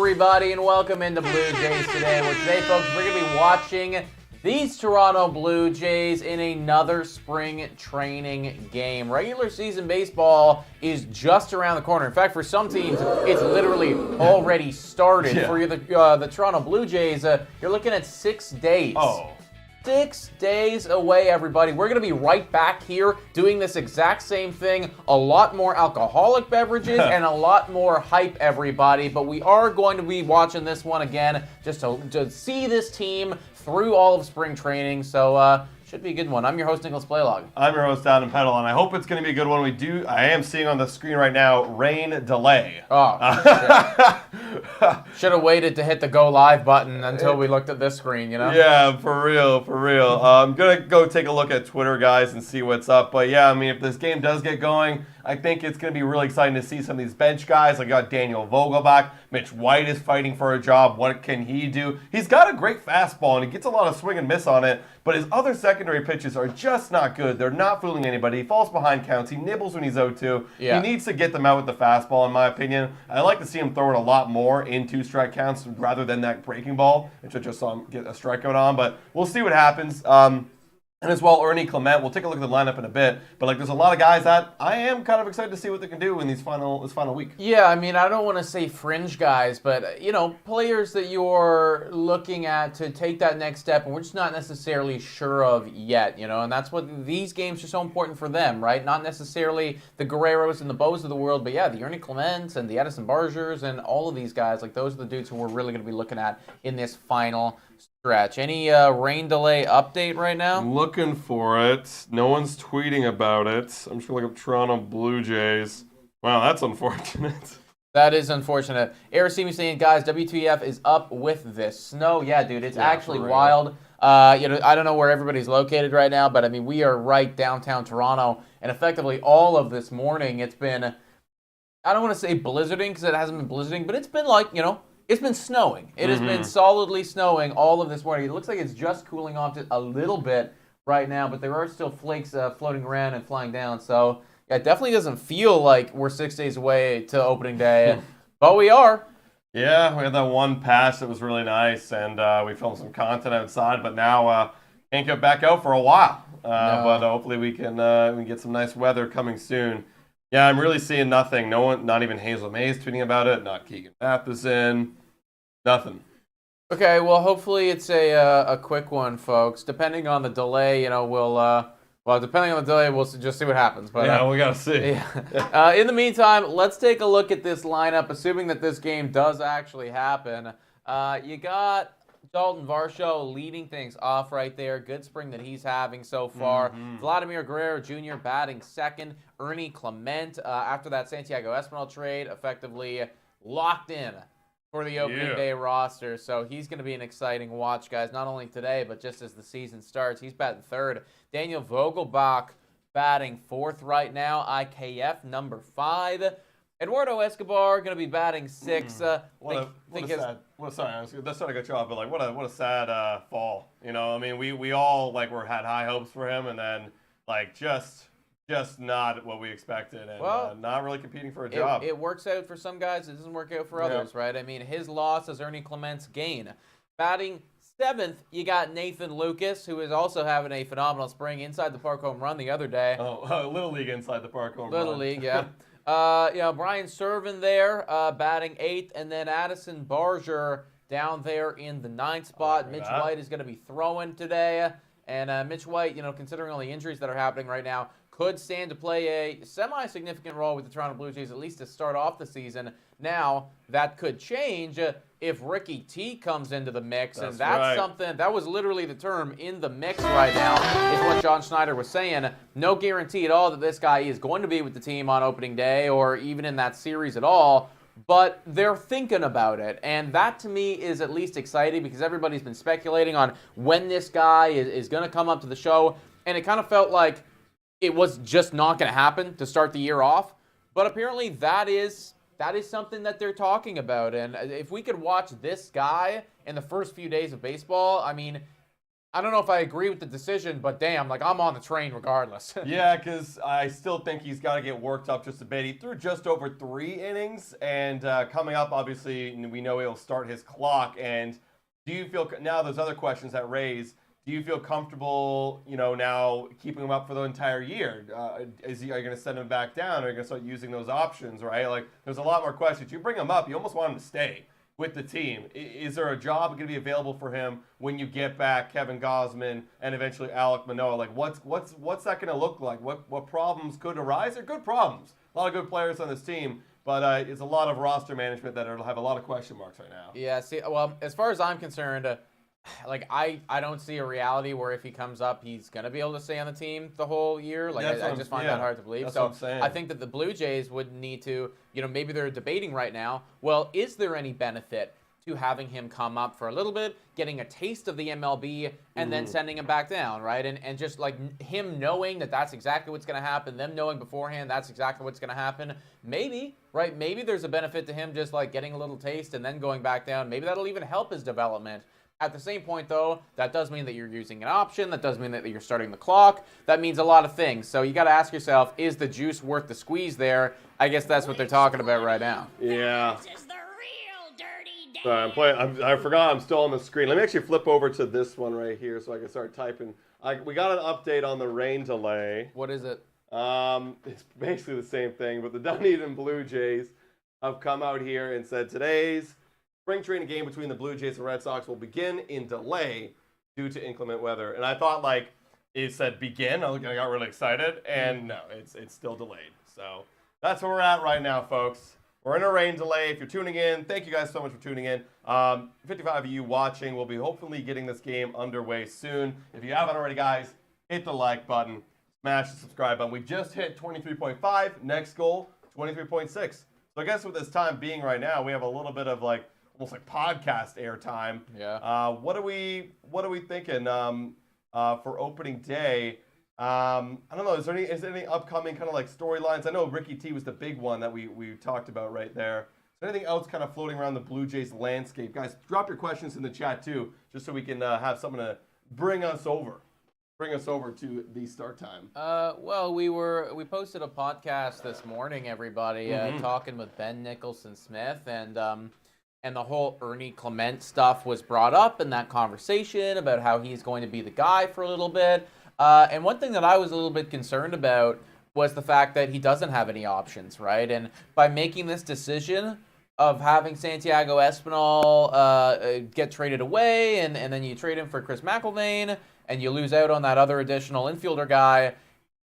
everybody, and welcome into Blue Jays today. Where today, folks, we're going to be watching these Toronto Blue Jays in another spring training game. Regular season baseball is just around the corner. In fact, for some teams, it's literally already started. Yeah. For the Toronto Blue Jays, you're looking at 6 days. 6 days away, everybody. We're going to be right back here doing this exact same thing. A lot more alcoholic beverages and a lot more hype, everybody. But we are going to be watching this one again just to see this team through all of spring training. So, should be a good one. I'm your host, Nicholas Playlog. I'm your host, Adam Peddle, and I hope it's going to be a good one. I am seeing on the screen right now, rain delay. Oh, should have waited to hit the go live button until we looked at this screen, you know? Yeah, for real. I'm going to go take a look at Twitter, guys, and see what's up. But yeah, I mean, if this game does get going, I think it's going to be really exciting to see some of these bench guys. I got Daniel Vogelbach. Mitch White is fighting for a job. What can he do? He's got a great fastball, and he gets a lot of swing and miss on it, but his other secondary pitches are just not good. They're not fooling anybody. He falls behind counts. He nibbles when he's 0-2. Yeah. He needs to get them out with the fastball, in my opinion. I like to see him throw it a lot more in two-strike counts rather than that breaking ball, which I just saw him get a strikeout on, but we'll see what happens. And as well, Ernie Clement. We'll take a look at the lineup in a bit. But there's a lot of guys that I am kind of excited to see what they can do in this final week. Yeah, I mean, I don't want to say fringe guys, but, players that you're looking at to take that next step, and we're just not necessarily sure of yet, and that's what these games are so important for them, right? Not necessarily the Guerreros and the Bows of the world, but yeah, the Ernie Clements and the Edison Bargers and all of these guys, those are the dudes who we're really going to be looking at in this final stretch. Any rain delay update right now? I'm looking for it. No one's tweeting about it. I'm just going to look up Toronto Blue Jays. Wow, that's unfortunate. That is unfortunate. Aracimi saying, guys, WTF is up with this snow. Yeah, dude, it's actually wild. I don't know where everybody's located right now, but I mean, we are right downtown Toronto, and effectively all of this morning, it's been, I don't want to say blizzarding because it hasn't been blizzarding, but it's been it's been snowing. It has been solidly snowing all of this morning. It looks like it's just cooling off just a little bit right now, but there are still flakes floating around and flying down. So, yeah, it definitely doesn't feel like we're 6 days away to opening day, but we are. Yeah, we had that one pass that was really nice, and we filmed some content outside, but now can't get back out for a while. No. But hopefully we can get some nice weather coming soon. Yeah, I'm really seeing nothing. No one, not even Hazel Mays tweeting about it, not Keegan Matheson, nothing. Okay, well, hopefully it's a quick one, folks. Depending on the delay, depending on the delay, we'll just see what happens. But yeah, we got to see. Yeah. In the meantime, let's take a look at this lineup, assuming that this game does actually happen. You got Dalton Varsho leading things off right there. Good spring that he's having so far. Vladimir Guerrero Jr. batting second. Ernie Clement, after that Santiago Espinal trade, effectively locked in for the opening day roster. So he's going to be an exciting watch, guys, not only today, but just as the season starts. He's batting third. Daniel Vogelbach batting fourth right now. IKF number 5. Eduardo Escobar going to be batting 6. Sorry, that's not a good job, but what a sad fall. I mean, we all had high hopes for him, and then just not what we expected, and not really competing for a job. It works out for some guys. It doesn't work out for others, right? I mean, his loss is Ernie Clement's gain. Batting 7th, you got Nathan Lucas, who is also having a phenomenal spring inside the park home run the other day. Little League inside the park home run. Little League, yeah. Brian Servin there, batting 8th, and then Addison Barger down there in the 9th spot. Mitch White is going to be throwing today, and Mitch White, considering all the injuries that are happening right now, could stand to play a semi-significant role with the Toronto Blue Jays, at least to start off the season. Now, that could change if Ricky T comes into the mix, and that's something, that was literally the term, in the mix right now, is what John Schneider was saying. No guarantee at all that this guy is going to be with the team on opening day or even in that series at all, but they're thinking about it, and that to me is at least exciting because everybody's been speculating on when this guy is going to come up to the show, and it kind of felt like it was just not going to happen to start the year off, but apparently that is something that they're talking about. And if we could watch this guy in the first few days of baseball, I mean, I don't know if I agree with the decision, but damn, like I'm on the train regardless. Yeah, because I still think he's got to get worked up just a bit. He threw just over 3 innings, and coming up, obviously, we know he'll start his clock. And do you feel now? There's other questions that raise. Do you feel comfortable, now keeping him up for the entire year? Are you going to send him back down? Or are you going to start using those options? Right? Like, there's a lot more questions. You bring him up, you almost want him to stay with the team. Is there a job going to be available for him when you get back Kevin Gausman and eventually Alek Manoah? Like, what's that going to look like? What problems could arise? They're good problems. A lot of good players on this team, but it's a lot of roster management that have a lot of question marks right now. Yeah. See, well, as far as I'm concerned, like I don't see a reality where if he comes up, he's gonna be able to stay on the team the whole year. Like I just find that hard to believe. That's So what I'm saying. I think that the Blue Jays would need to, maybe they're debating right now. Well, is there any benefit to having him come up for a little bit, getting a taste of the MLB, and then sending him back down, right? And just like him knowing that that's exactly what's going to happen, them knowing beforehand that's exactly what's going to happen. Maybe, right? Maybe there's a benefit to him just like getting a little taste and then going back down. Maybe that'll even help his development. At the same point, though, that does mean that you're using an option. That does mean that you're starting the clock. That means a lot of things. So you got to ask yourself, is the juice worth the squeeze there? I guess that's what they're talking about right now. Yeah. This is the real dirty day. Sorry, I'm playing. I forgot I'm still on the screen. Let me actually flip over to this one right here so I can start typing. We got an update on the rain delay. What is it? It's basically the same thing, but the Dunedin Blue Jays have come out here and said today's spring training game between the Blue Jays and Red Sox will begin in delay due to inclement weather. And I thought, like, it said begin. I got really excited, and no, it's still delayed. So that's where we're at right now, folks. We're in a rain delay. If you're tuning in, thank you guys so much for tuning in. 55 of you watching. We'll be hopefully getting this game underway soon. If you haven't already, guys, hit the like button. Smash the subscribe button. We just hit 23.5. Next goal, 23.6. So I guess with this time being right now, we have a little bit of like almost like podcast airtime. Yeah. What are we thinking for opening day? I don't know. Is there any upcoming kind of like storylines? I know Ricky T was the big one that we talked about right there. Is there anything else kind of floating around the Blue Jays landscape? Guys, drop your questions in the chat too, just so we can have someone to bring us over to the start time. Well, we posted a podcast this morning, everybody, talking with Ben Nicholson-Smith, and the whole Ernie Clement stuff was brought up in that conversation about how he's going to be the guy for a little bit. And one thing that I was a little bit concerned about was the fact that he doesn't have any options, right? And by making this decision of having Santiago Espinal get traded away, and then you trade him for Chris McIlvaine, and you lose out on that other additional infielder guy,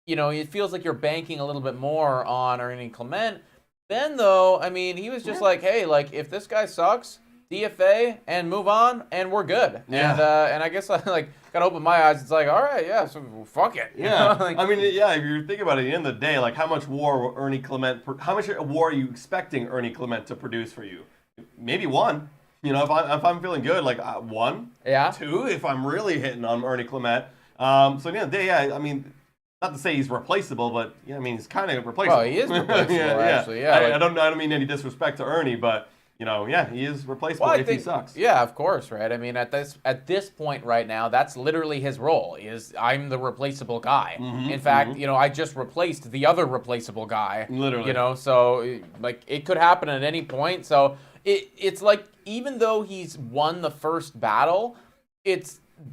it feels like you're banking a little bit more on Ernie Clement. Ben, though, I mean, he was just like, hey, like, if this guy sucks, DFA and move on, and we're good. Yeah. And I guess I gotta open my eyes. It's like, all right, yeah, so fuck it. Yeah. Like, I mean, yeah. If you think about it, at the end of the day, like, how much war are you expecting Ernie Clement to produce for you? Maybe one. If I'm feeling good, like 1, yeah, 2, if I'm really hitting on Ernie Clement. So at the end of the day, yeah. I mean, not to say he's replaceable, but yeah, I mean, he's kind of replaceable. Well, he is replaceable, actually. Yeah. I don't mean any disrespect to Ernie, but. Yeah, he is replaceable if he sucks. Yeah, of course, right? I mean, at this point right now, that's literally his role. I'm the replaceable guy. In fact, I just replaced the other replaceable guy. Literally. So like it could happen at any point. So it's like even though he's won the first battle,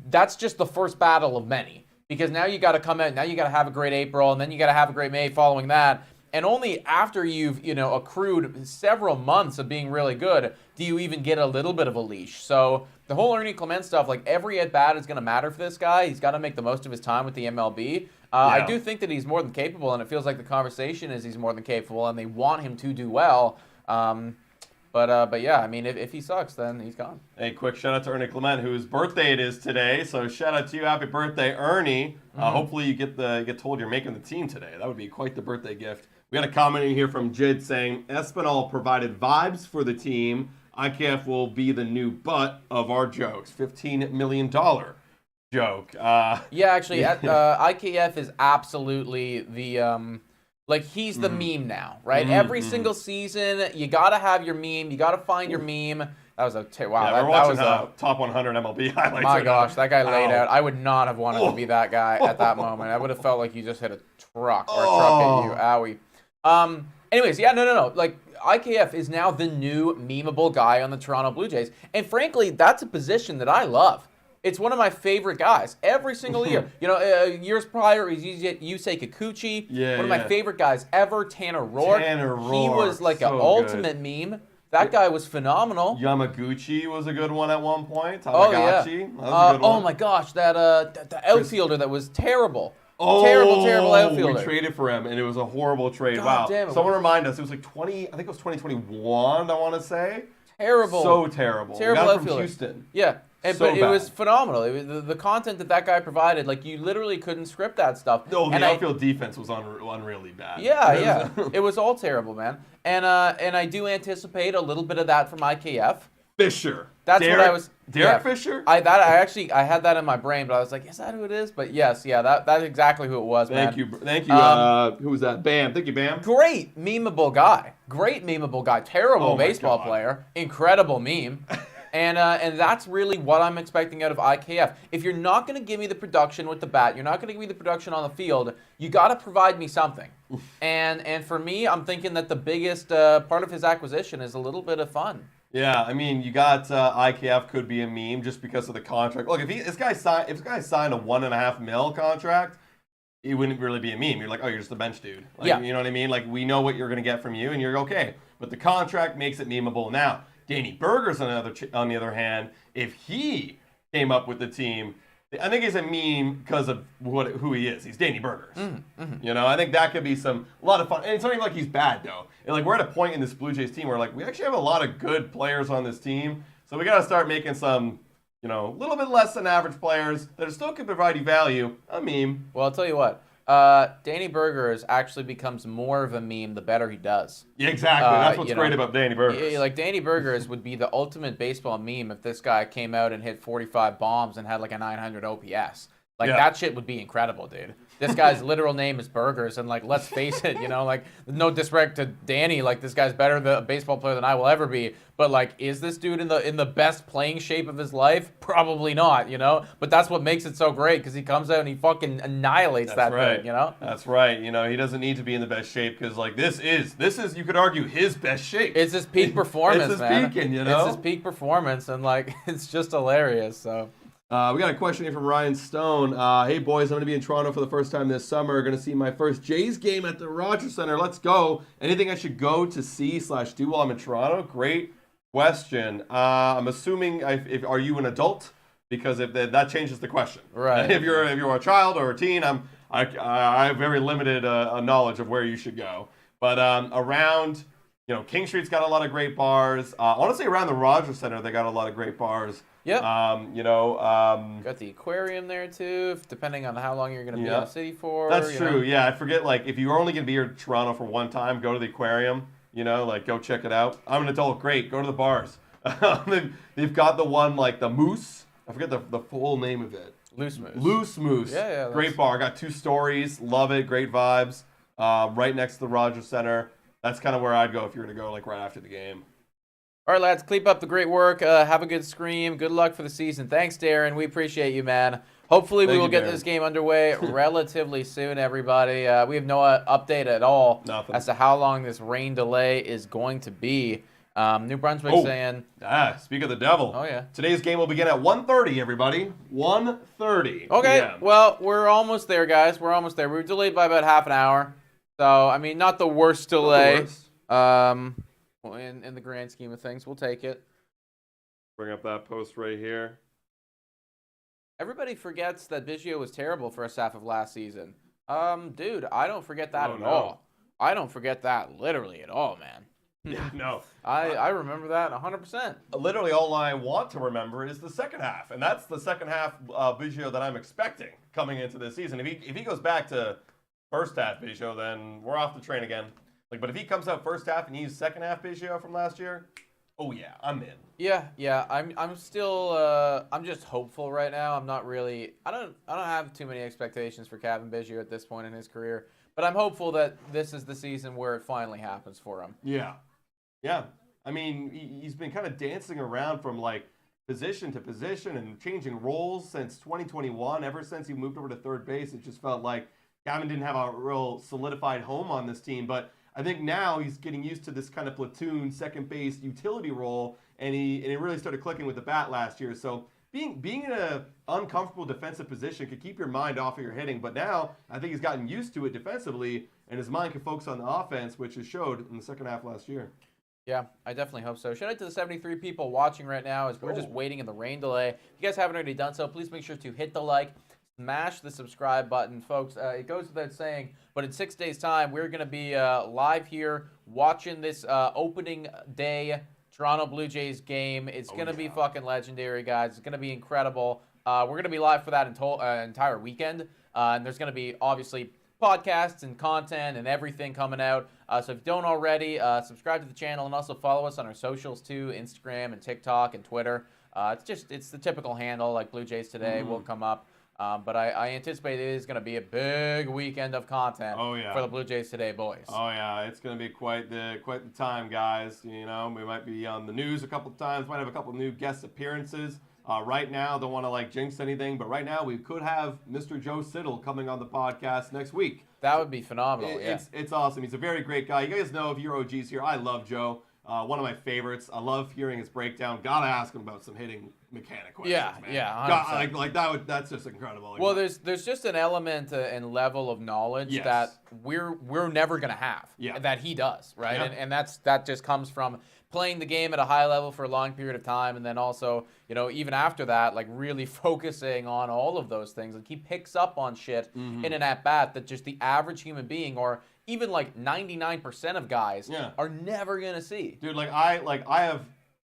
that's just the first battle of many. Because now you got to come out, now you got to have a great April, and then you got to have a great May following that. And only after you've, accrued several months of being really good do you even get a little bit of a leash. So the whole Ernie Clement stuff, like every at-bat is going to matter for this guy. He's got to make the most of his time with the MLB. I do think that he's more than capable, and it feels like the conversation is he's more than capable, and they want him to do well. But yeah, I mean, if he sucks, then he's gone. Hey, quick shout out to Ernie Clement, whose birthday it is today. So shout out to you, happy birthday, Ernie. Hopefully you get told you're making the team today. That would be quite the birthday gift. We got a comment in here from Jid saying Espinal provided vibes for the team. IKF will be the new butt of our jokes. $15 million joke. Yeah, actually, IKF is absolutely the he's the meme now, right? Every single season, you gotta have your meme. You gotta find your meme. That was a wow. Yeah, that we're watching was a top 100 MLB highlights. my right gosh, now. that guy laid Ow. out. I would not have wanted to be that guy at that moment. I would have felt like you just hit a truck or a truck hit you. Owie. Anyways, yeah, no. Like IKF is now the new memeable guy on the Toronto Blue Jays, and frankly, that's a position that I love. It's one of my favorite guys every single year. Years prior, it was Yusei Kikuchi. Yeah, one of my favorite guys ever, Tanner Roark. Tanner He was Roark, like an so ultimate meme. That guy was phenomenal. Yamaguchi was a good one at one point. Oh yeah. That was a good one. Oh my gosh, that the outfielder that was terrible. Oh, terrible outfielder. We traded for him, and it was a horrible trade. God wow. damn it. Someone remind us. It was like 20. I think it was 2021. I want to say. Terrible. So terrible. Terrible we got him outfielder. from Houston. Yeah. So But it bad. was phenomenal. It was the content that guy provided, like you literally couldn't script that stuff. No, the And outfield defense was unreally bad. Yeah. It was all terrible, man. And I do anticipate a little bit of that from IKF. Fisher. That's what I was. Derek Fisher? I had that in my brain, but I was like, is that who it is? But yes, that's exactly who it was, man. Thank you. Who was that? Bam. Thank you, Bam. Great memeable guy. Terrible Oh my baseball God. player. Incredible meme. And that's really what I'm expecting out of IKF. If you're not going to give me the production with the bat, you're not going to give me the production on the field, you got to provide me something. And for me, I'm thinking that the biggest part of his acquisition is a little bit of fun. Yeah, I mean, you got IKF could be a meme just because of the contract. Look, if this guy signed a $1.5 million contract, it wouldn't really be a meme. You're like, oh, you're just a bench dude. Like, Yeah. You know what I mean? Like, we know what you're going to get from you, and you're okay. But the contract makes it memeable. Now, Danny Burgers, on the other hand, if he came up with the team, I think he's a meme because of who he is. He's Danny Burgers. You know, I think that could be a lot of fun. And it's not even like he's bad, though. And like, we're at a point in this Blue Jays team where like we actually have a lot of good players on this team. So we got to start making some, a little bit less than average players that still can provide you value. A meme. Well, I'll tell you what. Danny Burgers actually becomes more of a meme the better he does. Yeah, exactly. That's what's great about Danny Burgers. Like Danny Burgers would be the ultimate baseball meme if this guy came out and hit 45 bombs and had like a 900 OPS. Like that shit would be incredible, dude. This guy's literal name is Burgers, and like let's face it, like no disrespect to Danny, like this guy's better the baseball player than I will ever be. But like, is this dude in the best playing shape of his life? Probably not, But that's what makes it so great because he comes out and he fucking annihilates thing, That's right. He doesn't need to be in the best shape because like this is you could argue his best shape. It's his peak performance, it's his man. peaking, It's his peak performance, and like it's just hilarious. So. We got a question here from Ryan Stone. Hey, boys, I'm going to be in Toronto for the first time this summer. Going to see my first Jays game at the Rogers Center. Let's go. Anything I should go to see/do while I'm in Toronto? Great question. I'm assuming, are you an adult? Because if that changes the question. Right. If you're a child or a teen, I have very limited knowledge of where you should go. But around, King Street's got a lot of great bars. Honestly, around the Rogers Center, they got a lot of great bars. Yep. Got the aquarium there too, depending on how long you're going to be in the city for. That's true. Yeah, I forget. Like, if you're only going to be here in Toronto for one time, go to the aquarium. Go check it out. I'm an adult. Great. Go to the bars. They've got the one like the Moose. I forget the full name of it. Loose Moose. Loose Moose. Yeah. Great bar. Got 2 stories. Love it. Great vibes. Right next to the Rogers Center. That's kind of where I'd go if you were to go like right after the game. All right, lads, keep up the great work. Have a good scream. Good luck for the season. Thanks, Darren. We appreciate you, man. Hopefully, we will get this game underway relatively soon, everybody. We have no update at all as to how long this rain delay is going to be. New Brunswick saying... speak of the devil. Oh, yeah. Today's game will begin at 1:30, everybody. 1:30. Okay, PM. well, we're almost there, guys. We're almost there. We were delayed by about half an hour. So, I mean, not the worst delay. In the grand scheme of things, we'll take it. Bring up that post right here. Everybody forgets that Biggio was terrible first half of last season. Dude, I don't forget that at all. I don't forget that literally at all, man. Yeah, no. I remember that 100%. Literally all I want to remember is the second half, and that's the second half Biggio that I'm expecting coming into this season. If he goes back to first half Biggio, then we're off the train again. But if he comes out first half and he's second half Biggio from last year, oh yeah, I'm in. Yeah. I'm still I'm just hopeful right now. I'm not really I don't have too many expectations for Kevin Biggio at this point in his career, but I'm hopeful that this is the season where it finally happens for him. Yeah. I mean, he's been kind of dancing around from like position to position and changing roles since 2021. Ever since he moved over to third base, it just felt like Gavin didn't have a real solidified home on this team. But I think now he's getting used to this kind of platoon second base utility role, and he really started clicking with the bat last year. So being in a uncomfortable defensive position could keep your mind off of your hitting. But now I think he's gotten used to it defensively, and his mind can focus on the offense, which has showed in the second half last year. Yeah, I definitely hope so. Shout out to the 73 people watching right now as we're just waiting in the rain delay. If you guys haven't already done so, please make sure to hit the like, smash the subscribe button. Folks, it goes without saying, but in 6 days' time, we're going to be live here watching this opening day Toronto Blue Jays game. It's going to be fucking legendary, guys. It's going to be incredible. We're going to be live for that entire weekend, and there's going to be, obviously, podcasts and content and everything coming out. So if you don't already, subscribe to the channel and also follow us on our socials too, Instagram and TikTok and Twitter. It's the typical handle, like Blue Jays Today will come up. But I anticipate it is going to be a big weekend of content for the Blue Jays Today boys. Oh yeah, it's going to be quite the time, guys. You know, we might be on the news a couple of times, might have a couple of new guest appearances. Right now, don't want to like jinx anything, but right now we could have Mr. Joe Siddle coming on the podcast next week. That would be phenomenal. It's awesome. He's a very great guy. You guys know, if you're OGs here, I love Joe. One of my favorites. I love hearing his breakdown. Gotta ask him about some hitting mechanic questions. Man. Yeah. That's just incredible. Well, there's just an element and level of knowledge that we're never gonna have. That he does, right? Yeah. And that just comes from playing the game at a high level for a long period of time, and then also, you know, even after that, like really focusing on all of those things. Like he picks up on shit in an at bat that just the average human being or even like 99% of guys are never gonna see. Dude, I have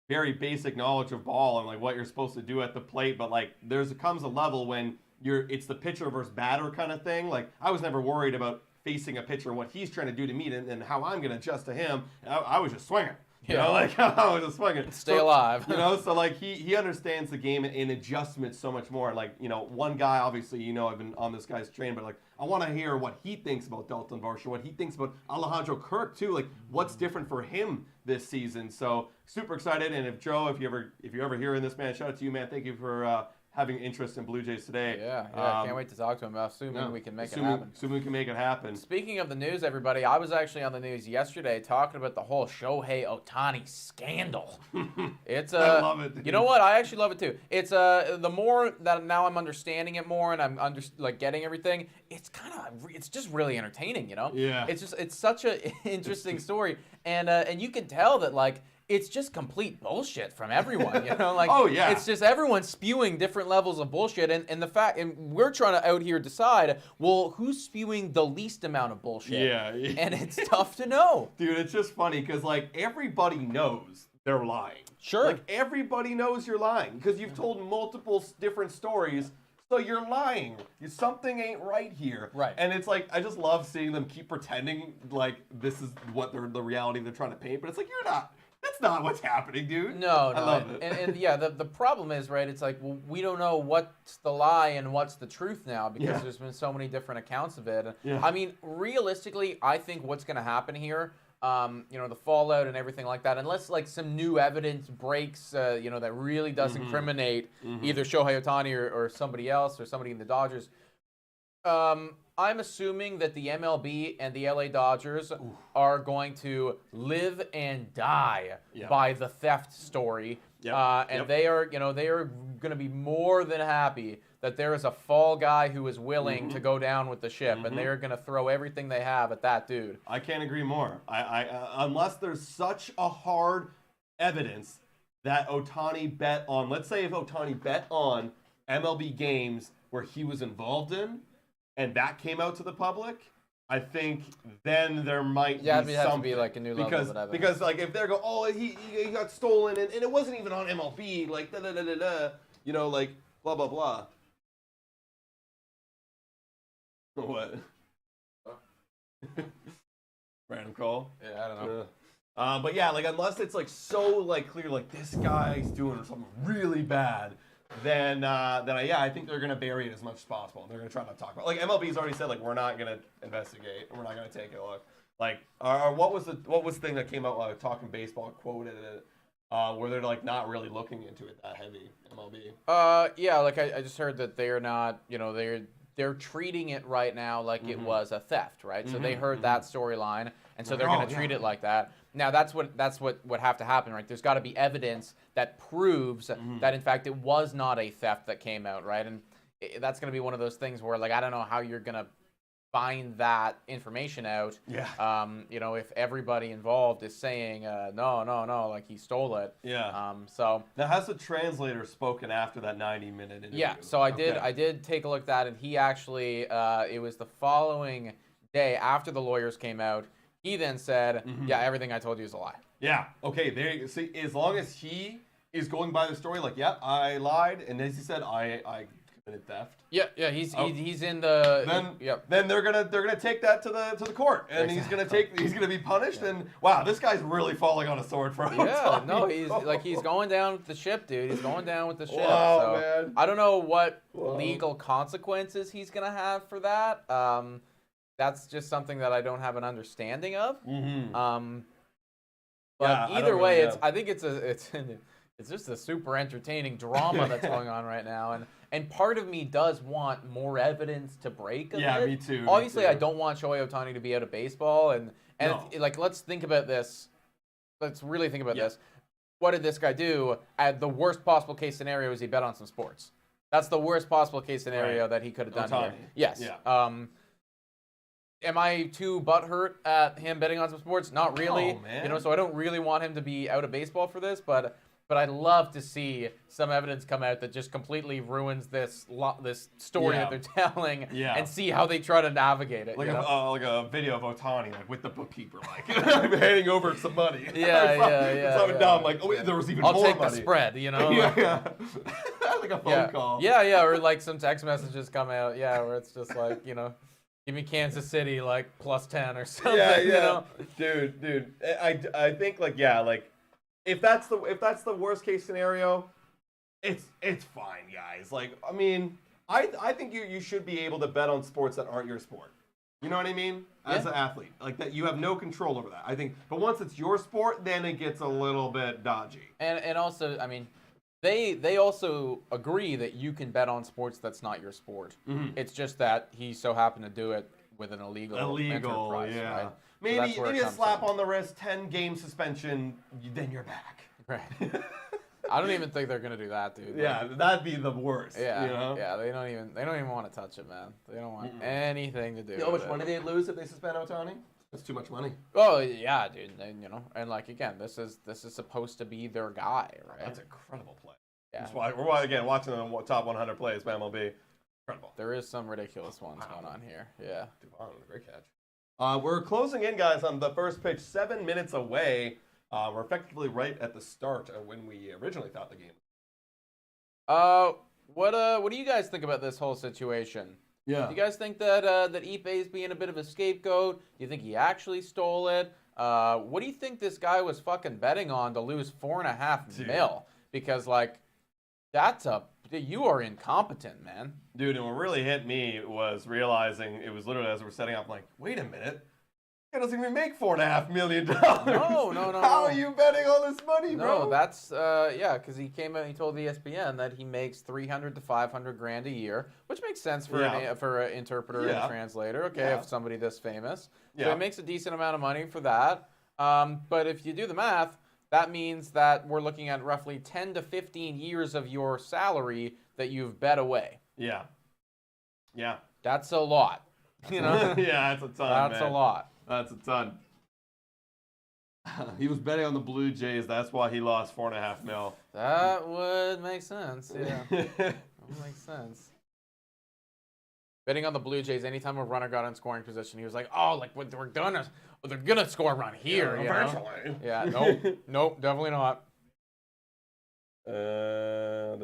very basic knowledge of ball and like what you're supposed to do at the plate, but like comes a level when it's the pitcher versus batter kind of thing. Like I was never worried about facing a pitcher and what he's trying to do to me and how I'm gonna adjust to him. I was just swinging. You know, like I was just swinging. Stay alive. You know, so like he understands the game in adjustments so much more. Like, you know, one guy, obviously, you know, I've been on this guy's train, but like I want to hear what he thinks about Dalton Varsho, what he thinks about Alejandro Kirk too. Like what's different for him this season. So super excited. And if you're ever hearing this, man, shout out to you, man. Thank you for having interest in Blue Jays Today. Yeah, can't wait to talk to him. Assuming we can make it happen. Assuming we can make it happen. Speaking of the news, everybody, I was actually on the news yesterday talking about the whole Shohei Ohtani scandal. It's I love it, dude. You know what? I actually love it too. It's the more that now I'm understanding it more and I'm getting everything. It's just really entertaining, you know? Yeah. It's such an interesting story, and you can tell that like. It's just complete bullshit from everyone, you know? Like, it's just everyone spewing different levels of bullshit, and we're trying to out here decide, well, who's spewing the least amount of bullshit? Yeah. And it's tough to know. Dude, it's just funny because, like, everybody knows they're lying. Sure. Like, everybody knows you're lying because you've told multiple different stories. So you're lying. Something ain't right here. Right. And it's like, I just love seeing them keep pretending like this is what the reality they're trying to paint, but it's like, you're not. That's not what's happening, dude. No. I love it. And yeah, the problem is, right, it's like, well, we don't know what's the lie and what's the truth now because there's been so many different accounts of it. Yeah. I mean, realistically, I think what's going to happen here, you know, the fallout and everything like that, unless like some new evidence breaks, you know, that really does incriminate either Shohei Ohtani or somebody else or somebody in the Dodgers, I'm assuming that the MLB and the LA Dodgers are going to live and die by the theft story. And they are going to be more than happy that there is a fall guy who is willing to go down with the ship, and they are going to throw everything they have at that dude. I can't agree more. I unless there's such a hard evidence that Ohtani bet on, let's say if Ohtani bet on MLB games where he was involved in, and that came out to the public, I think then there might be something. Have to be like a new level of evidence. Because like if they go, oh, he got stolen and it wasn't even on MLB, like you know, like blah blah blah. What? Random call. Yeah, I don't know. But yeah, like unless it's like so like clear, like this guy's doing something really bad. Then I think they're gonna bury it as much as possible. They're gonna try not to talk about. Like MLB's already said, like we're not gonna investigate, and we're not gonna take a look. Like, what was the thing that came out Talking Baseball quoted it, where they're like not really looking into it that heavy, MLB? Yeah, like I just heard that they're not, they're treating it right now like it was a theft, right? So they heard that storyline, and so they're going to treat it like that. Now that's what would have to happen, right? There's got to be evidence that proves that in fact it was not a theft that came out, right? And that's going to be one of those things where, like, I don't know how you're going to find that information out. Yeah. If everybody involved is saying no, like he stole it. Yeah. So now, has the translator spoken after that 90-minute interview? Yeah. So I did take a look at that, and he actually it was the following day after the lawyers came out. He then said, "Yeah, everything I told you is a lie." Yeah. Okay. There you see. As long as he is going by the story, like, yeah, I lied, and as he said, I committed theft. Yeah. He's in the. Then they're gonna take that to the court, and he's gonna be punished. And wow, this guy's really falling on a sword for. Yeah. No, he's going down with the ship, dude. He's going down with the ship. Wow, so man. I don't know what legal consequences he's gonna have for that. That's just something that I don't have an understanding of. But either way, I think it's just a super entertaining drama that's going on right now, and part of me does want more evidence to break. Me too. Obviously, I don't want Shohei Ohtani to be out of baseball, and like, let's think about this. Let's really think about this. What did this guy do? At the worst possible case scenario is he bet on some sports. That's the worst possible case scenario that he could have done here. Yes. Yeah. Am I too butthurt at him betting on some sports? Not really. Oh, man. So I don't really want him to be out of baseball for this, but I'd love to see some evidence come out that just completely ruins this story that they're telling, and see how they try to navigate it. Like a video of Ohtani, like with the bookkeeper, like I'm handing over some money. Something dumb, like, oh, there was even more money. I'll take the spread, like a phone call. Yeah, or like some text messages come out, where it's just like, give me Kansas City like +10 or something. Dude, I think if that's the worst case scenario, it's fine, guys. Like, I mean, I think you should be able to bet on sports that aren't your sport. You know what I mean? As an athlete, like that, you have no control over that. I think, but once it's your sport, then it gets a little bit dodgy. And also, I mean, they also agree that you can bet on sports that's not your sport. It's just that he so happened to do it with an illegal enterprise, right? Maybe a slap on the wrist, 10-game suspension, then you're back. Right. I don't even think they're gonna do that, dude. Yeah, that'd be the worst. Yeah, yeah. They don't even want to touch it, man. They don't want anything to do. You know how much money they'd lose if they suspend Ohtani? That's too much money. Oh yeah, dude. And, and like, again, this is supposed to be their guy, right? That's an incredible play. Yeah. We're again watching the top 100 plays by MLB. Incredible. There is some ridiculous ones going on here. Yeah. Devon, great catch. We're closing in, guys, on the first pitch. 7 minutes away. We're effectively right at the start of when we originally thought the game. What do you guys think about this whole situation? Yeah. Do you guys think that Ippe is being a bit of a scapegoat? Do you think he actually stole it? What do you think this guy was fucking betting on to lose $4.5 million? Because, like, you are incompetent, man. Dude, and what really hit me was realizing it was literally as we're setting up, like, wait a minute. He doesn't even make $4.5 million. No. How are you betting all this money, bro? No, that's because he came out and he told ESPN that he makes $300 to $500 a year, which makes sense for an interpreter and a translator. Okay, if somebody this famous, so he makes a decent amount of money for that. But if you do the math, that means that we're looking at roughly 10 to 15 years of your salary that you've bet away. Yeah. That's a lot. Yeah, that's a ton. That's a lot. That's a ton. He was betting on the Blue Jays. That's why he lost $4.5 million. That would make sense. Yeah, that would make sense. Betting on the Blue Jays, anytime a runner got in scoring position, he was like, "Oh, like what they're gonna score a run here." Eventually. Yeah. Nope. Definitely not. Yeah,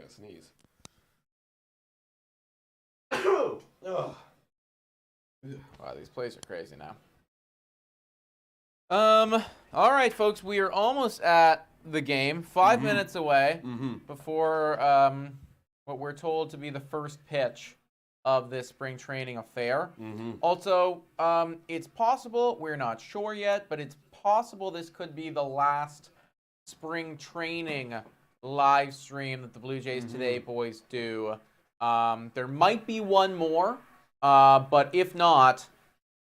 sneeze. Oh. Wow, these plays are crazy now. All right, folks, we are almost at the game. 5 minutes away before what we're told to be the first pitch of this spring training affair. Mm-hmm. Also, it's possible, we're not sure yet, but it's possible this could be the last spring training live stream that the Blue Jays Today boys do. There might be one more, but if not,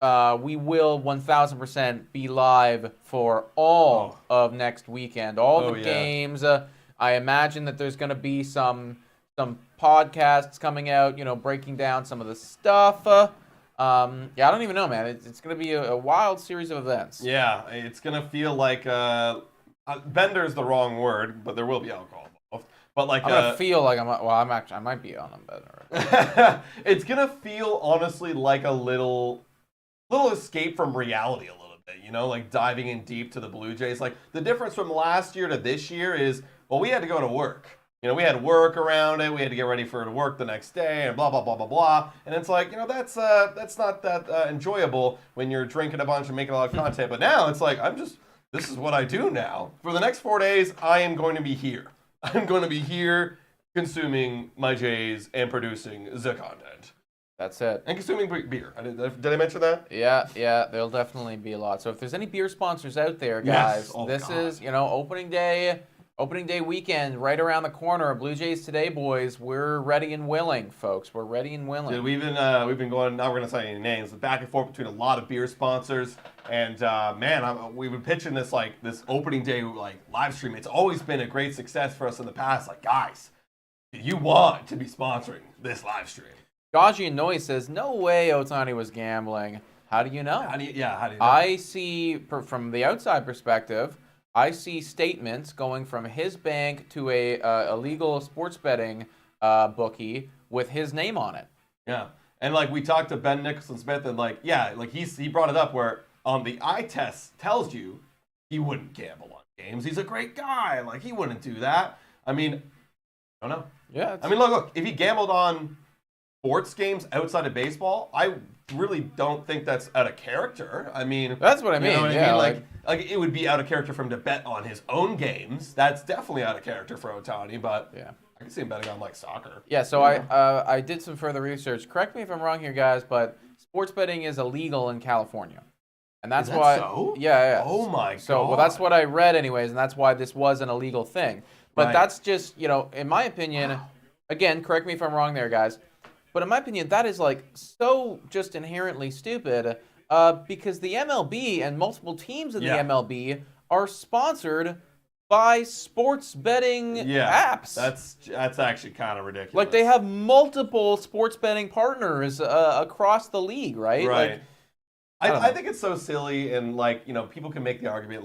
we will 1,000% be live for all of next weekend, all the games. I imagine that there's going to be some podcasts coming out, breaking down some of the stuff. Yeah, I don't even know, man. It's going to be a wild series of events. Yeah, it's going to feel like bender's the wrong word, but there will be alcohol involved. But like I'm going to feel like I might be on a bender. It's going to feel honestly like a little escape from reality a little bit, like diving in deep to the Blue Jays. Like the difference from last year to this year is, well, we had to go to work. We had work around it. We had to get ready for work the next day and blah, blah, blah, blah, blah. And it's like, that's not that enjoyable when you're drinking a bunch and making a lot of content. But now it's like, this is what I do now. For the next 4 days, I am going to be here. I'm going to be here consuming my Jays and producing the content. That's it. And consuming beer. Did I mention that? Yeah, there'll definitely be a lot. So if there's any beer sponsors out there, guys, this is, opening day weekend right around the corner. Blue Jays Today, boys, we're ready and willing, folks. We're ready and willing. Dude, we've been going, not we're going to say any names, but back and forth between a lot of beer sponsors. And we've been pitching this opening day live stream. It's always been a great success for us in the past. Like, guys, you want to be sponsoring this live stream. Gaji and Noy says, no way Otani was gambling. How do you know? How do you know? I see, from the outside perspective, I see statements going from his bank to a legal sports betting bookie with his name on it. Yeah. And we talked to Ben Nicholson-Smith and he brought it up where the eye test tells you he wouldn't gamble on games. He's a great guy. He wouldn't do that. I mean, I don't know. Yeah. I mean, look, if he gambled on sports games outside of baseball, I really don't think that's out of character. I mean, that's what I mean. You know what yeah, I mean? Like it would be out of character for him to bet on his own games. That's definitely out of character for Otani, but yeah. I can see him betting on soccer. Yeah, so I did some further research. Correct me if I'm wrong here, guys, but sports betting is illegal in California. And that's why so? Yeah. Oh my god. So well, that's what I read anyways, and that's why this was an illegal thing. But that's just, in my opinion, again, correct me if I'm wrong there, guys. But in my opinion, that is so just inherently stupid because the MLB and multiple teams in the MLB are sponsored by sports betting apps. That's actually kind of ridiculous. They have multiple sports betting partners across the league, right? Right. I think it's so silly, and people can make the argument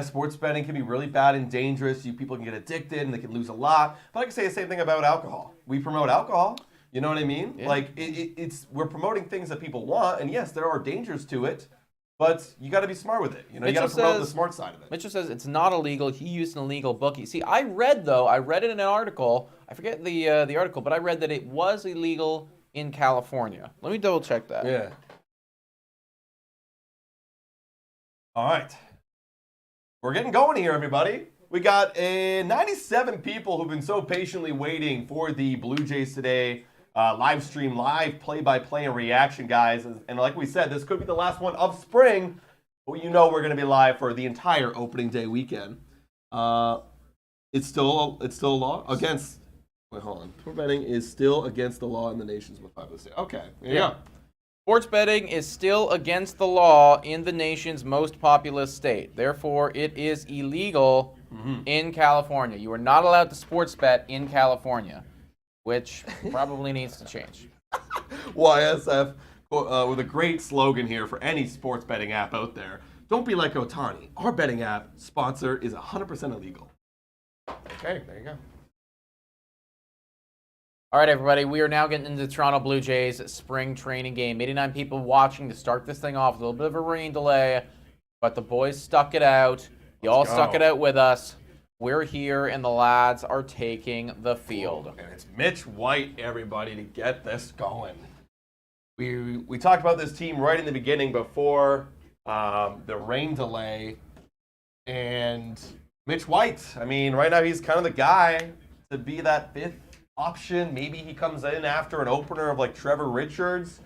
sports betting can be really bad and dangerous. People can get addicted and they can lose a lot. But I can say the same thing about alcohol. We promote alcohol. You know what I mean? Yeah. We're promoting things that people want, and yes, there are dangers to it, but you got to be smart with it. You got to promote the smart side of it. Mitchell says it's not illegal. He used an illegal bookie. See, I read it in an article. I forget the article, but I read that it was illegal in California. Let me double check that. Yeah. All right. We're getting going here, everybody. We got 97 people who've been so patiently waiting for the Blue Jays Today live stream, live play-by-play and reaction, guys. And like we said, this could be the last one of spring. But we're going to be live for the entire opening day weekend. It's still a law against. Wait, hold on. Sports betting is still against the law in the nation's most populous state. Okay, there you go. Sports betting is still against the law in the nation's most populous state. Therefore, it is illegal in California. You are not allowed to sports bet in California, which probably needs to change. YSF with a great slogan here for any sports betting app out there. Don't be like Otani. Our betting app sponsor is 100% illegal. Okay, there you go. All right, everybody, we are now getting into the Toronto Blue Jays spring training game. 89 people watching to start this thing off. A little bit of a rain delay, but the boys stuck it out. You all stuck it out with us. We're here, and the lads are taking the field. And it's Mitch White, everybody, to get this going. We talked about this team right in the beginning before the rain delay. And Mitch White, I mean, right now he's kind of the guy to be that fifth option. Maybe he comes in after an opener of like Trevor Richards.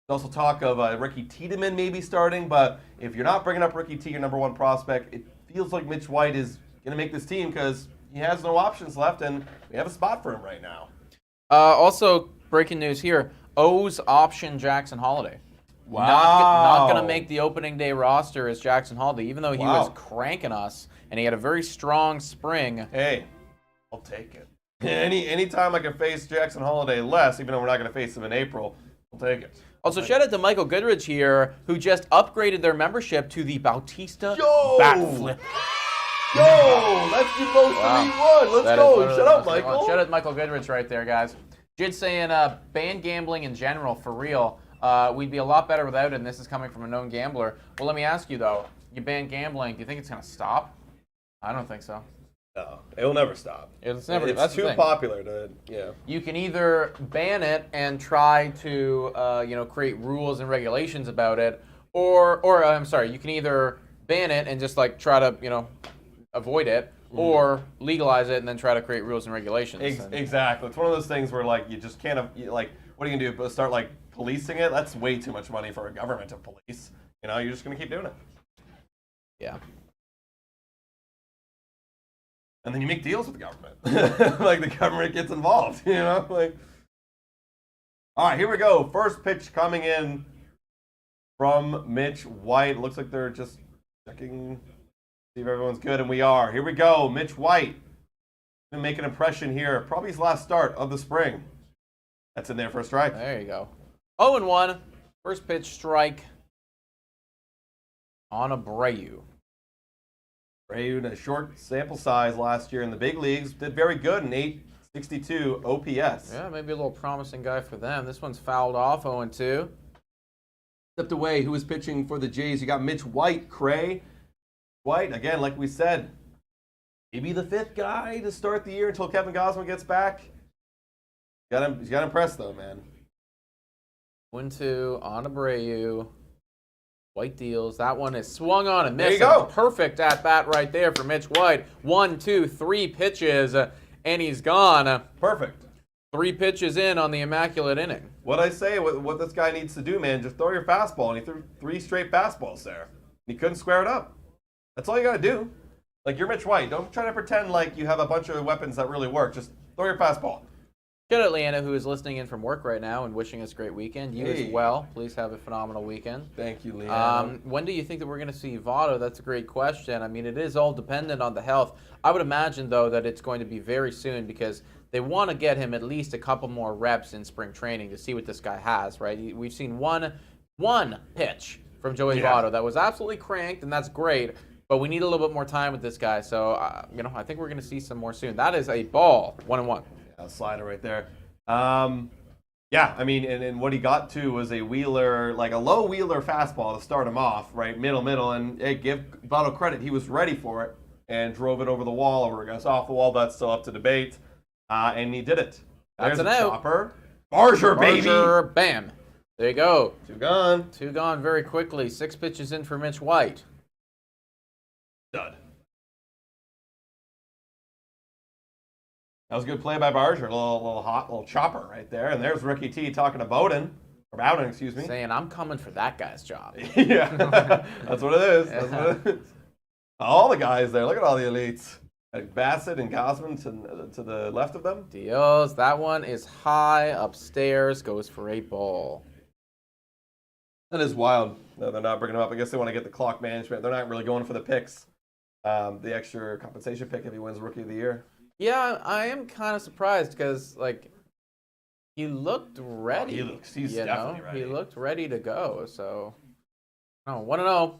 There's also talk of Ricky Tiedemann maybe starting, but if you're not bringing up Ricky T, your number one prospect, it feels like Mitch White is going to make this team because he has no options left, and we have a spot for him right now. Also, breaking news here, O's option Jackson Holiday. Wow. Not going to make the opening day roster as Jackson Holiday, even though he was Wow. cranking us, and he had a very strong spring. Hey, I'll take it. Anytime I can face Jackson Holiday less, even though we're not going to face him in April, I'll take it. Also, shout out to Michael Goodrich here, who just upgraded their membership to the Bautista Yo! Backflip. Yo, that's the most elite one. Let's That is go. literally Shut the up, most elite one. Michael. Shout out to Michael Goodrich right there, guys. Jid saying ban gambling in general, for real. We'd be a lot better without it, and this is coming from a known gambler. Well, let me ask you, though. You ban gambling, do you think it's going to stop? I don't think so. No, it will never stop. It's never. It's that's the too thing. popular to, yeah. You can either ban it and try to, create rules and regulations about it, or I'm sorry, you can either ban it and just like try to, avoid it, or legalize it and then try to create rules and regulations. Exactly. It's one of those things where like you just can't like what are you gonna do? Start like policing it? That's way too much money for a government to police. You're just gonna keep doing it. Yeah. And then you make deals with the government. Like the government gets involved, like. All right, here we go. First pitch coming in from Mitch White. Looks like they're just checking, see if everyone's good, and we are. Here we go. Mitch White gonna make an impression here. Probably his last start of the spring. That's in there for a strike. There you go. 0-1. First pitch strike on Abreu. Abreu, in a short sample size last year in the big leagues, did very good in 862 OPS. Yeah, maybe a little promising guy for them. This one's fouled off, 0-2. Stepped away. Who was pitching for the Jays? You got Mitch White, Cray. White, again, like we said, maybe the fifth guy to start the year until Kevin Gausman gets back. He's got to impress, though, man. 1-2 on Abreu. White deals. That one is swung on and missed. There you go. Perfect at bat right there for Mitch White. 1, 2, 3 pitches, and he's gone. Perfect. 3 pitches in on the immaculate inning. What I say, what this guy needs to do, man, just throw your fastball. And he threw 3 straight fastballs there. He couldn't square it up. That's all you got to do. Like, you're Mitch White. Don't try to pretend like you have a bunch of weapons that really work. Just throw your fastball. Shout out Leanna, who is listening in from work right now and wishing us a great weekend. You as well. Please have a phenomenal weekend. Thank you, Leanna. When do you think that we're going to see Votto? That's a great question. I mean, it is all dependent on the health. I would imagine, though, that it's going to be very soon because they want to get him at least a couple more reps in spring training to see what this guy has, right? We've seen one pitch from Joey Votto that was absolutely cranked, and that's great. But we need a little bit more time with this guy. So, I think we're going to see some more soon. That is a ball, 1-1. Yeah, slider right there. Yeah, I mean, and what he got to was a wheeler, like a low wheeler fastball to start him off, right? Middle. And hey, give Votto credit. He was ready for it and drove it over the wall, or I guess off the wall. That's still up to debate. And he did it. That's There's an a out. chopper. Barger, baby. Bam. There you go. 2 gone. 2 gone very quickly. 6 pitches in for Mitch White. Dud. That was a good play by Barger. A little chopper right there. And there's Ricky T talking to Bowden. Or Bowden, excuse me. Saying, I'm coming for that guy's job. Yeah. That's what it is. That's what it is. All the guys there. Look at all the elites. Like Bassett and Gausman to the left of them. Dios, that one is high upstairs. Goes for a ball. That is wild. No, they're not bringing him up. I guess they want to get the clock management. They're not really going for the picks. The extra compensation pick if he wins Rookie of the Year. Yeah, I am kind of surprised because, he looked ready. Oh, he's definitely ready. He looked ready to go. So, 1-0.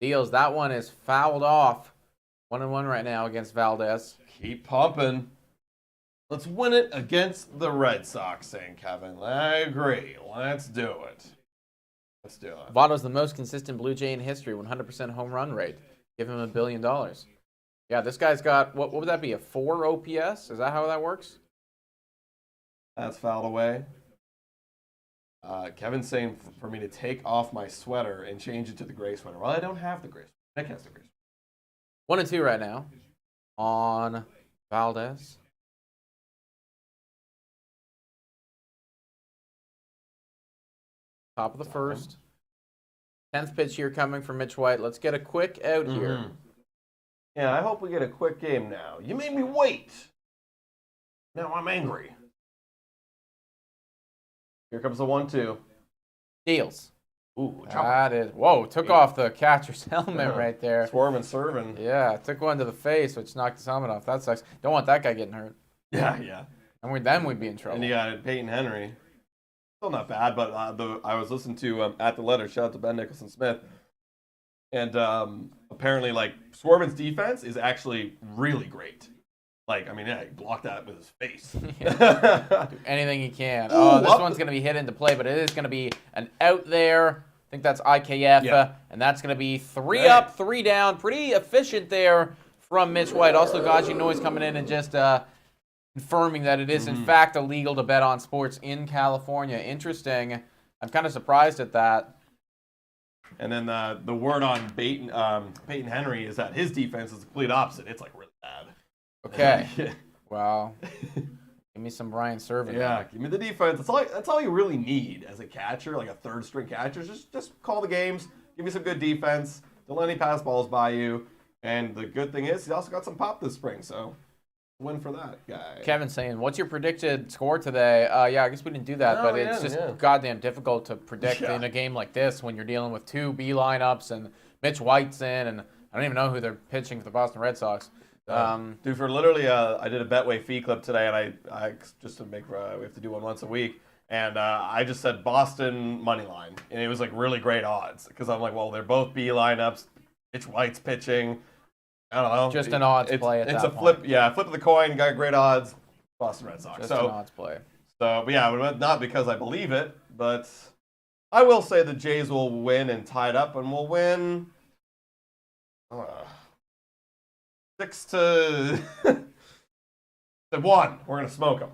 Deals. That one is fouled off. 1-1 right now against Valdez. Keep pumping. Let's win it against the Red Sox, saying Kevin. I agree. Let's do it. Let's do it. Votto's the most consistent Blue Jay in history. 100% home run rate. Give him $1 billion. Yeah, this guy's got, what would that be, a 4 OPS? Is that how that works? That's fouled away. Kevin's saying for me to take off my sweater and change it to the gray sweater. Well, I don't have the gray sweater. Nick has the gray sweater. 1-2 right now on Valdez. Top of the first. 10th pitch here coming from Mitch White. Let's get a quick out here. Yeah, I hope we get a quick game now. You made me wait. Now I'm angry. Here comes the 1-2. Deals. Ooh, That is. Whoa, took off the catcher's helmet right there. Swerving, serving. Yeah, took one to the face, which knocked his helmet off. That sucks. Don't want that guy getting hurt. Yeah. And then we'd be in trouble. And you got Peyton Henry. Still not bad, but I was listening to At the Letter. Shout out to Ben Nicholson Smith. And apparently, like, Swervin's defense is actually really great. Like, I mean, yeah, he blocked that with his face. Do anything he can. Ooh, this one's going to be hit into play, but it is going to be an out there. I think that's IKF. And that's going to be 3 up, 3 down. Pretty efficient there from Mitch White. Also, Gaji Noise coming in and just confirming that it is, in fact, illegal to bet on sports in California. Interesting. I'm kind of surprised at that. And then the word on Peyton Henry is that his defense is the complete opposite. It's, like, really bad. Okay. Well, give me some Brian Servant. Yeah, give me the defense. That's all you really need as a catcher, like a third-string catcher. Just call the games. Give me some good defense. Don't let any pass balls by you. And the good thing is, he also got some pop this spring, so win for that guy. Kevin's saying, what's your predicted score today? Yeah, I guess we didn't do that, but it's just goddamn difficult to predict in a game like this when you're dealing with 2 B lineups and Mitch White's in, and I don't even know who they're pitching for the Boston Red Sox. Dude, for literally, I did a Betway fee clip today, and I just to make we have to do one once a week, and I just said Boston money line, and it was like really great odds because I'm like, well, they're both B lineups. Mitch White's pitching. I don't know. Just an odds play at that point. It's a flip, flip of the coin. Got great odds. Boston Red Sox. Just an odds play. So, but yeah, not because I believe it, but I will say the Jays will win and tie it up, and we'll win. 6-1. We're gonna smoke them.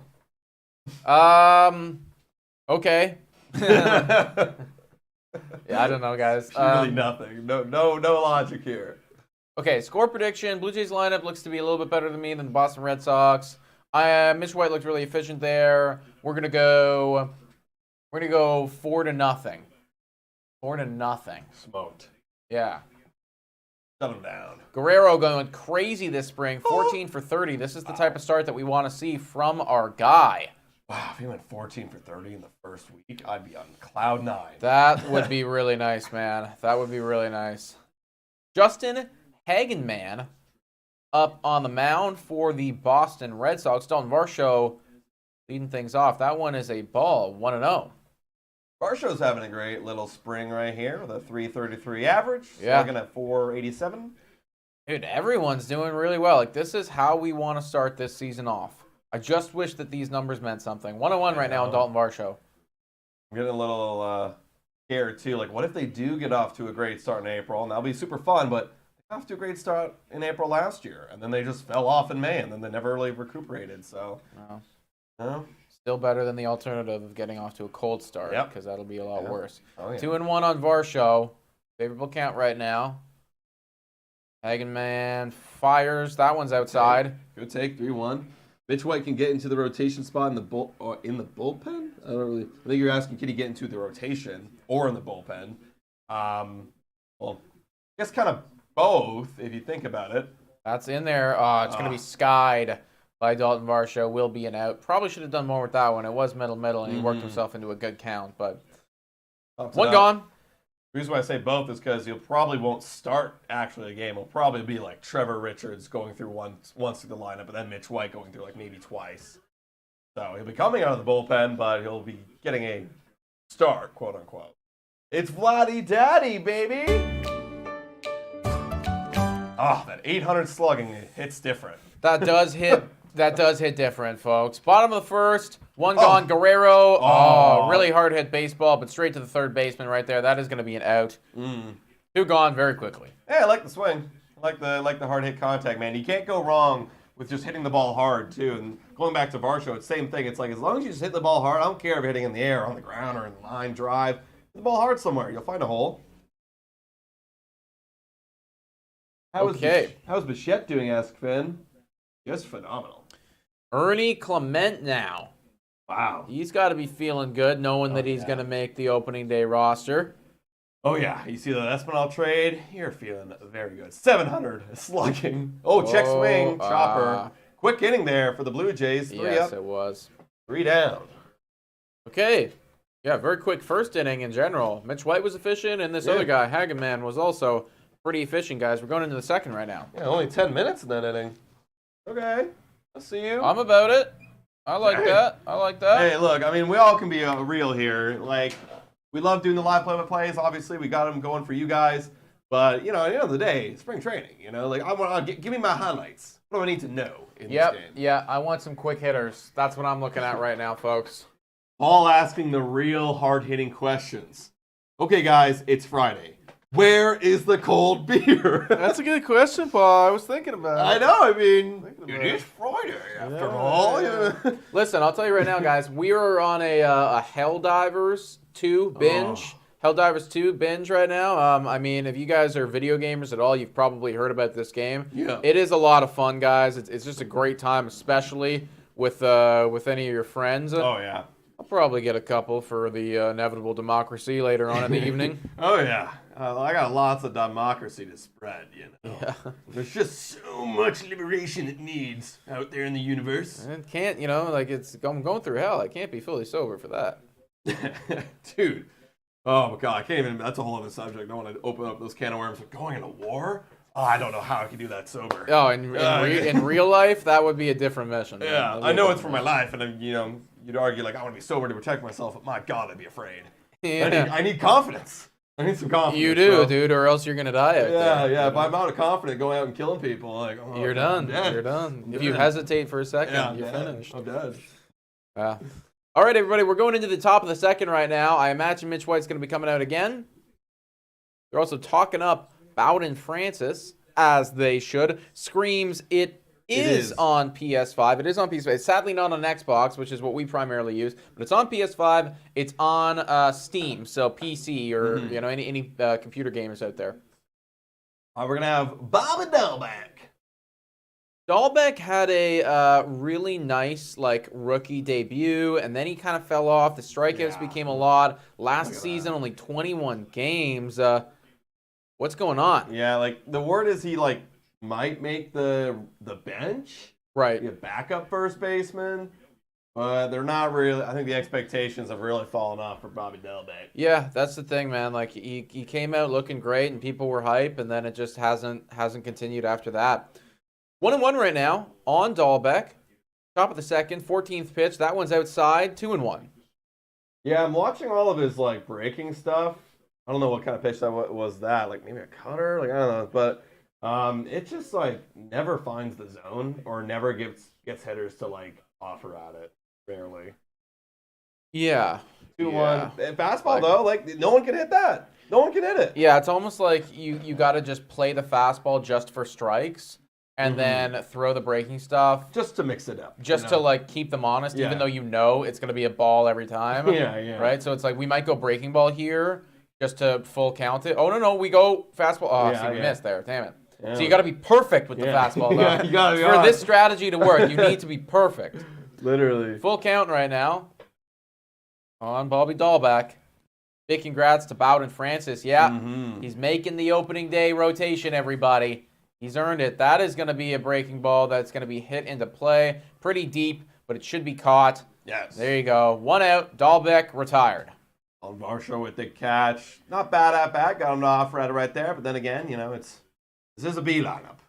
Okay. Yeah, I don't know, guys. Really nothing. No logic here. Okay, score prediction. Blue Jays lineup looks to be a little bit better than me than the Boston Red Sox. Mitch White looked really efficient there. We're gonna go 4-0. 4-0. Smoked. Yeah. Shut him down. Guerrero going crazy this spring, 14 for 30. This is the type of start that we want to see from our guy. Wow, if he went 14 for 30 in the first week, I'd be on cloud 9. That would be really nice, man. That would be really nice. Justin Hagenman up on the mound for the Boston Red Sox. Dalton Varsho leading things off. That one is a ball, 1-0. Varsho's having a great little spring right here with a 333 average. Yeah. Slugging at 487. Dude, everyone's doing really well. Like, this is how we want to start this season off. I just wish that these numbers meant something. 1-1 right now in Dalton Varsho. I'm getting a little scared, too. Like, what if they do get off to a great start in April? And that'll be super fun, but they got off to a great start in April last year. And then they just fell off in May, and then they never really recuperated. So, no. Still better than the alternative of getting off to a cold start, because that'll be a lot worse. Oh, yeah. 2-1 on Varsho. Favorable count right now. Hagenman fires. That one's outside. Good take, 3-1. Mitch White can get into the rotation spot in the bullpen. I think you're asking, can he get into the rotation or in the bullpen? Well, I guess kind of both if you think about it. That's in there. It's going to be skied by Dalton Varsho. Will be an out. Probably should have done more with that one. It was middle, and he worked himself into a good count. But one gone. The reason why I say both is because you probably won't start actually a game. It'll probably be like Trevor Richards going through once through the lineup, and then Mitch White going through like maybe twice. So he'll be coming out of the bullpen, but he'll be getting a start, quote unquote. It's Vladdy Daddy, baby! That 800 slugging hits different. That does hit. That does hit different, folks. Bottom of the first, one gone. Guerrero. Really hard hit baseball, but straight to the third baseman right there. That is going to be an out. 2 gone very quickly. Yeah, I like the swing. I like the hard hit contact, man. You can't go wrong with just hitting the ball hard too. And going back to Varsho, it's the same thing. It's like as long as you just hit the ball hard, I don't care if you're hitting in the air, on the ground, or in the line drive. Hit the ball hard somewhere. You'll find a hole. How's Bichette doing, ask Finn? Just phenomenal. Ernie Clement now Wow. He's got to be feeling good, knowing that he's going to make the opening day roster. Oh, yeah. You see the Espinal trade? You're feeling very good. 700 slugging. Oh, check swing. Chopper. Quick inning there for the Blue Jays. 3 yes, up. it was. 3 down. Okay. Yeah, very quick first inning in general. Mitch White was efficient, and this other guy, Hageman, was also pretty efficient, guys. We're going into the second right now. Yeah, only 10 minutes in that inning. Okay. I'll see you. I'm about it. I like that. I like that. Hey, look, I mean, we all can be real here. Like, we love doing the live play-by-plays. Obviously, we got them going for you guys. But, you know, at the end of the day, spring training, you know? Like, I want to give me my highlights. What do I need to know in this game? Yeah, I want some quick hitters. That's what I'm looking at right now, folks. Paul asking the real hard-hitting questions. Okay, guys, it's Friday. Where is the cold beer? That's a good question, Paul. I was thinking about it. I know, I mean, it is Friday after all. Yeah. Listen, I'll tell you right now, guys. We are on a Helldivers 2 binge. Helldivers 2 binge right now. I mean, if you guys are video gamers at all, you've probably heard about this game. Yeah. It is a lot of fun, guys. It's just a great time, especially with any of your friends. Oh, yeah. I'll probably get a couple for the inevitable democracy later on in the evening. Oh, yeah. I got lots of democracy to spread, you know. Yeah. There's just so much liberation it needs out there in the universe. It can't, you know, like I'm going through hell. I can't be fully sober for that. Dude. Oh, my God. I can't even. That's a whole other subject. I don't want to open up those can of worms. But going into war? Oh, I don't know how I can do that sober. Oh, in real life, that would be a different mission. Yeah, I know it's for my life, and you know, you'd argue like I want to be sober to protect myself, but my God, I'd be afraid. Yeah. I need confidence. I need some confidence. You do, bro. dude, or else you're gonna die out there. Yeah. If I'm not confident going out and killing people, like You're done. You're done. If you hesitate for a second, you're finished. I'm dead. Yeah. All right, everybody, we're going into the top of the second right now. I imagine Mitch White's going to be coming out again. They're also talking up Bowden Francis, as they should. Screams it is on PS5. It is on PS5. It's sadly not on Xbox, which is what we primarily use, but it's on PS5. It's on Steam, so PC or you know any computer gamers out there. We're gonna have Bobby Delback. Dahlbeck had a really nice rookie debut, and then he kind of fell off. The strikeouts became a lot. Last season, only 21 games. What's going on? Yeah, like the word is he might make the bench, right? Be a backup first baseman, but they're not really. I think the expectations have really fallen off for Bobby Delback. Yeah, that's the thing, man. Like he came out looking great, and people were hype, and then it just hasn't continued after that. 1-1 right now on Dahlbeck. Top of the second, 14th pitch. That one's outside. 2-1. Yeah, I'm watching all of his breaking stuff. I don't know what kind of pitch that was. That maybe a cutter. I don't know, but it just never finds the zone or never gets hitters to offer at it. Rarely. Yeah. 2-1. Fastball though, no one can hit that. No one can hit it. Yeah, it's almost like you got to just play the fastball just for strikes. And then throw the breaking stuff. Just to mix it up. Just to keep them honest, even though you know it's going to be a ball every time. Yeah. Right? So it's we might go breaking ball here just to full count it. Oh, no, we go fastball. Oh, we missed there. Damn it. Yeah. So you got to be perfect with the fastball, though. You gotta be for this strategy to work, you need to be perfect. Literally. Full count right now on Bobby Dahlbeck. Big congrats to Bowden Francis. Yeah, he's making the opening day rotation, everybody. He's earned it. That is going to be a breaking ball that's going to be hit into play. Pretty deep, but it should be caught. Yes. There you go. 1 out. Dahlbeck retired. On Varsho with the catch. Not bad at bat. Got him to offer at it right there. But then again, this is a B lineup.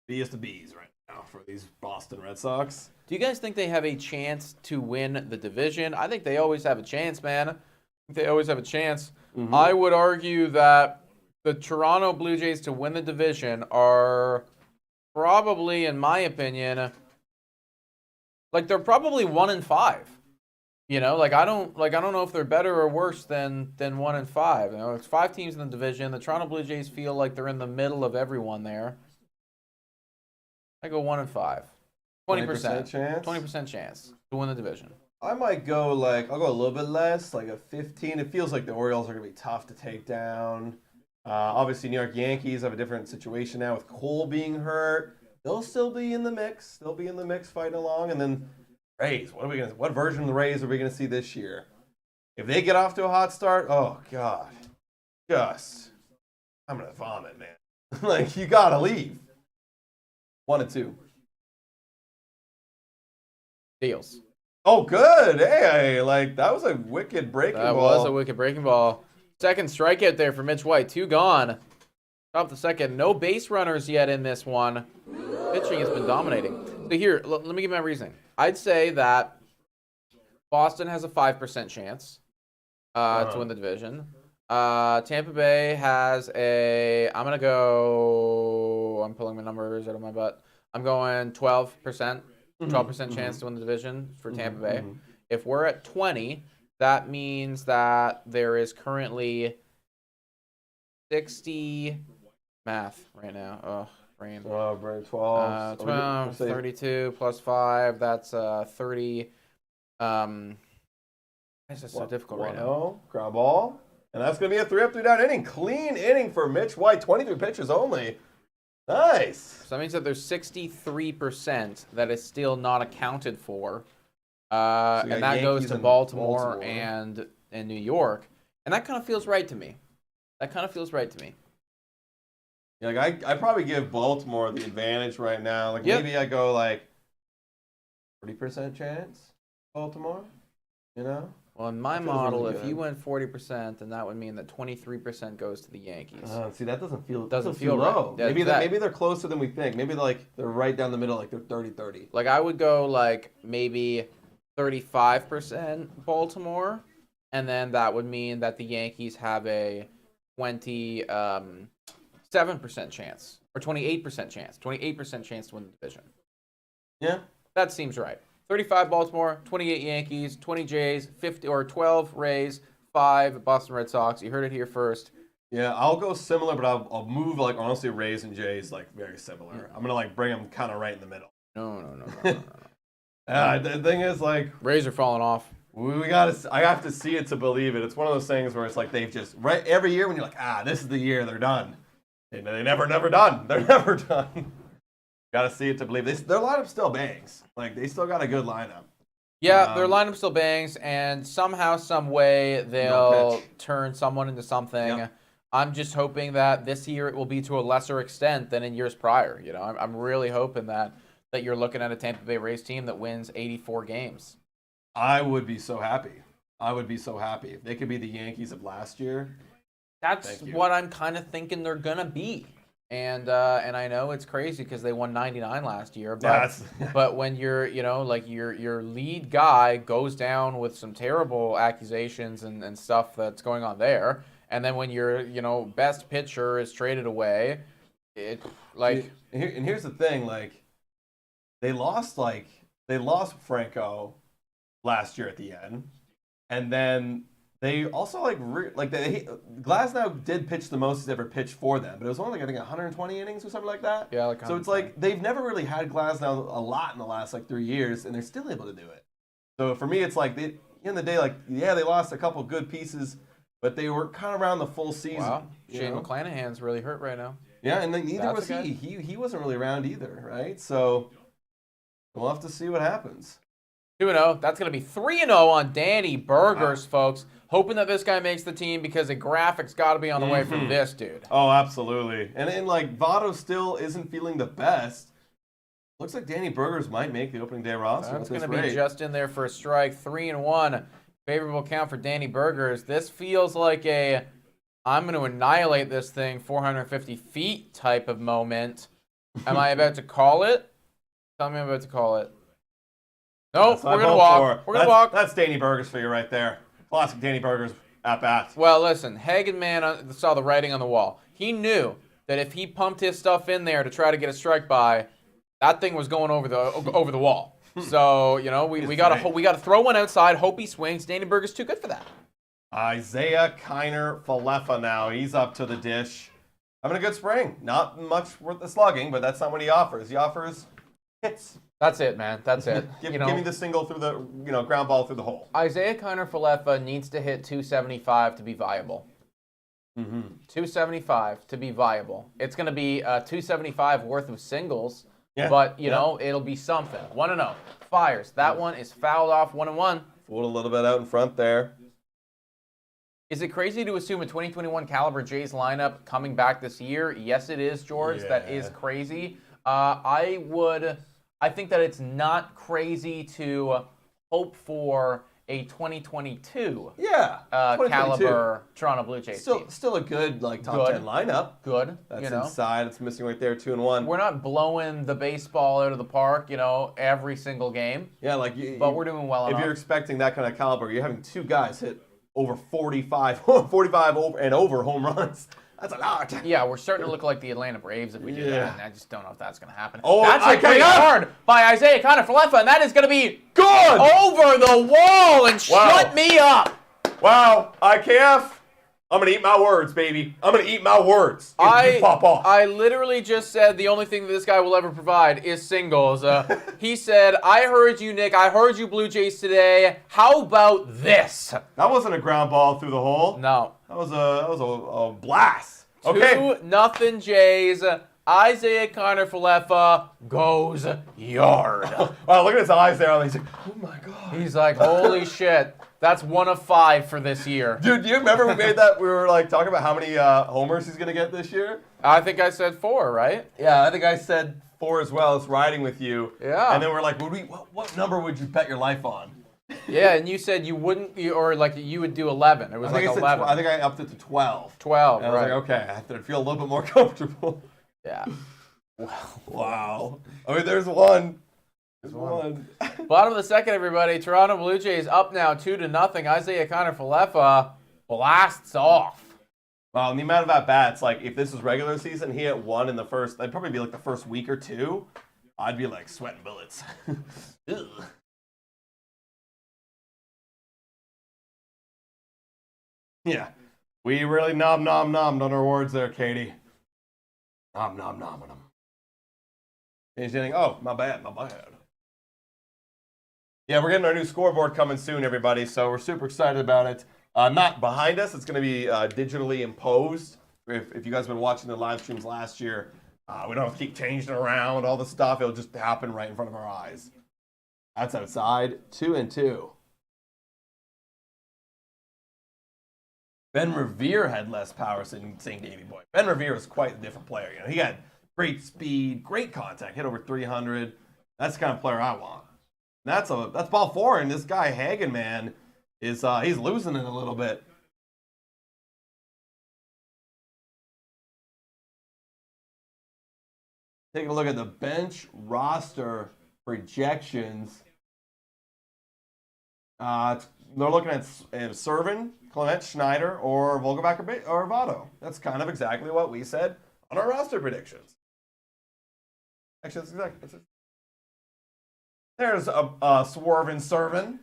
B is the B's right now for these Boston Red Sox. Do you guys think they have a chance to win the division? I think they always have a chance, man. I think they always have a chance. I would argue that the Toronto Blue Jays to win the division are probably, in my opinion, they're probably 1-5. I don't know if they're better or worse than 1-5. It's 5 teams in the division. The Toronto Blue Jays feel like they're in the middle of everyone there. I go 1-5. 20% chance. 20% chance to win the division. I might go I'll go a little bit less, a 15. It feels like the Orioles are gonna be tough to take down. Obviously, New York Yankees have a different situation now with Cole being hurt. They'll still be in the mix. They'll be in the mix fighting along. And then Rays. What version of the Rays are we gonna see this year? If they get off to a hot start, oh god, I'm gonna vomit, man. Like you gotta leave. 1-2. Deals. Oh, good. Hey, like that was a wicked breaking ball. That was a wicked breaking ball. Second strikeout there for Mitch White. 2 gone. Top the second. No base runners yet in this one. Pitching has been dominating. So here, let me give my reasoning. I'd say that Boston has a 5% chance to win the division. Tampa Bay has I'm pulling my numbers out of my butt. I'm going 12%. 12% chance to win the division for Tampa Bay. If we're at 20, that means that there is currently 60 math right now. Oh, brain. Brain 12. 12, 32 plus 5. That's 30. It's just so difficult right now. Ground ball. And that's going to be a 3-up, 3-down inning. Clean inning for Mitch White. 23 pitches only. Nice. So that means that there's 63% that is still not accounted for. And that Yankees goes to and Baltimore and New York. And that kind of feels right to me. Yeah, like I probably give Baltimore the advantage right now. Like maybe I go like 40% chance Baltimore, you know? Well, in my model, if you went 40%, then that would mean that 23% goes to the Yankees. See, that doesn't feel low. Right. Maybe they're closer than we think. Maybe they're right down the middle, like they're 30-30. Like I would go like maybe 35% Baltimore, and then that would mean that the Yankees have a 27% chance or 28% chance. 28% chance to win the division. Yeah, that seems right. 35 Baltimore, 28 Yankees, 20 Jays, 50 or 12 Rays, 5 Boston Red Sox. You heard it here first. Yeah, I'll go similar, but I'll move like honestly Rays and Jays like very similar. I'm gonna like bring them kind of right in the middle. No. The thing is like Rays are falling off. I have to see it to believe it. It's one of those things where it's like they've just every year when you're like this is the year they're done. They never done. They're never done. Got to see it to believe. Their lineup still bangs. Like, they still got a good lineup. Yeah, their lineup still bangs, and somehow, some way, they'll turn someone into something. Yep. I'm just hoping that this year it will be to a lesser extent than in years prior. You know, I'm really hoping that you're looking at a Tampa Bay Rays team that wins 84 games. I would be so happy. If they could be the Yankees of last year. That's what I'm kind of thinking they're going to be. And I know it's crazy because they won 99 last year, but when you're, like your lead guy goes down with some terrible accusations and stuff that's going on there, and then when your, best pitcher is traded away, here's the thing, like they lost Franco last year at the end, and then they also Glasnow did pitch the most he's ever pitched for them, but it was only I think 120 innings or something like that. Yeah, so it's like they've never really had Glasnow a lot in the last 3 years, and they're still able to do it. So for me, it's like at the end of the day, they lost a couple good pieces, but they were kind of around the full season. Wow, Shane McClanahan's really hurt right now. Yeah, and then neither was he. He wasn't really around either, right? So we'll have to see what happens. 2-0. That's going to be 3-0 on Danny Burgers, folks. Hoping that this guy makes the team because the graphics got to be on the way for this dude. Oh, absolutely. And Votto still isn't feeling the best. Looks like Danny Burgers might make the opening day roster. That's going to be just in there for a strike. 3-1. Favorable count for Danny Burgers. This feels like I'm going to annihilate this thing 450 feet type of moment. Am I about to call it? Tell me I'm about to call it. Nope, we're going to walk. We're going to walk. That's Danny Burgers for you right there. Classic Danny Burgers at bat. Well, listen, Hagen man saw the writing on the wall. He knew that if he pumped his stuff in there to try to get a strike by, that thing was going over the wall. So we got to throw one outside. Hope he swings. Danny Burgers too good for that. Isaiah Kiner Falefa now. He's up to the dish. Having a good spring. Not much worth the slugging, but that's not what he offers. He offers hits. That's it, man. That's it. Give me the single through the ground ball through the hole. Isaiah Kiner Falefa needs to hit 275 to be viable. 275 to be viable. It's going to be 275 worth of singles Yeah. But, you know, it'll be something. 1-0. Fires. That one is fouled off 1-1. Fooled a little bit out in front there. Is it crazy to assume a 2021 caliber Jays lineup coming back this year? Yes, it is, George. Yeah. That is crazy. I think that it's not crazy to hope for a 2022 caliber Toronto Blue Jays team. Still a good top 10 lineup. Good. That's inside. It's missing right there, 2-1. We're not blowing the baseball out of the park, every single game. Yeah, but we're doing well enough. If you're expecting that kind of caliber, you're having two guys hit over 45 over home runs. That's a lot. Yeah, we're starting to look like the Atlanta Braves if we do that. And I just don't know if that's going to happen. Oh, that's a great hard by Isaiah Connor-Falefa, and that is going to be good over the wall and shut me up. Wow, IKF. I'm going to eat my words, baby. I'm going to eat my words. You pop off. I literally just said the only thing that this guy will ever provide is singles. He said, I heard you, Nick. I heard you, Blue Jays, today. How about this? That wasn't a ground ball through the hole. No. That was a blast. Okay. 2-0 Jays. Isaiah Connor-Falefa goes yard. Wow, look at his eyes there. He's like, oh, my God. He's like, holy shit. That's 1 of 5 for this year. Dude, do you remember we made that? We were talking about how many homers he's going to get this year? I think I said 4, right? Yeah, I think I said 4 as well. It's riding with you. Yeah. And then we're like, what number would you bet your life on? Yeah, and you said you wouldn't, or you would do 11. It was 11. I think I upped it to 12. 12, and right. I was like, okay, I have to feel a little bit more comfortable. Yeah. Wow. I mean, there's one. There's one. Bottom of the second, everybody. Toronto Blue Jays up now 2-0. Isaiah Connor-Falefa blasts off. Wow, and the amount of at-bats, if this was regular season, he hit 1 in the first, that'd probably be the first week or 2. I'd be sweating bullets. Ugh. Yeah. We really nommed on our words there, Katie. Nom on them. Changed anything? Oh, my bad. Yeah, we're getting our new scoreboard coming soon, everybody, so we're super excited about it. Not behind us. It's going to be digitally imposed. If you guys have been watching the live streams last year, we don't have to keep changing around all the stuff. It'll just happen right in front of our eyes. That's outside. 2-2. Ben Revere had less power than St. Davy Boy. Ben Revere was quite a different player. He had great speed, great contact, hit over 300. That's the kind of player I want. That's ball 4, and this guy Hagen, man, is he's losing it a little bit. Take a look at the bench roster projections. They're looking at Servin, Clement, Schneider, or Vogelbach or Votto. That's kind of exactly what we said on our roster predictions. Actually, that's exactly. There's a Swervin Servin.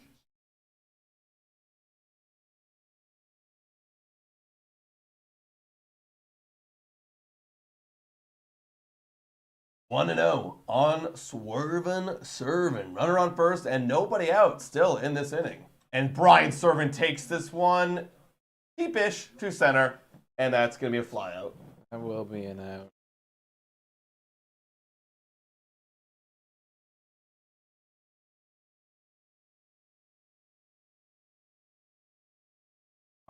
One 1-0 on Swervin Servin. Runner on first and nobody out still in this inning. And Brian Servin takes this one deep-ish to center, and that's going to be a fly out. That will be an out.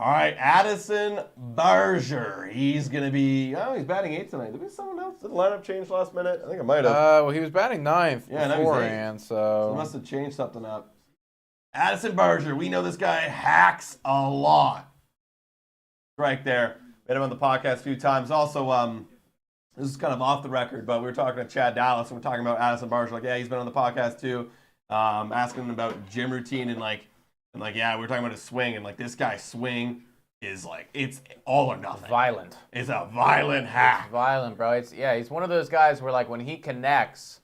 All right, Addison Barger. He's going to be, he's batting 8th tonight. Did we someone else? Did the lineup change last minute? I think it might have. Well, he was batting 9th beforehand, so. He must have changed something up. Addison Barger. We know this guy hacks a lot. Right there. Made him on the podcast a few times. Also, this is kind of off the record, but we were talking to Chad Dallas, and we're talking about Addison Barger. Yeah, he's been on the podcast too. Asking him about gym routine and yeah, we were talking about his swing, and this guy's swing is it's all or nothing. Violent. It's a violent hack. It's violent, bro. He's one of those guys where when he connects,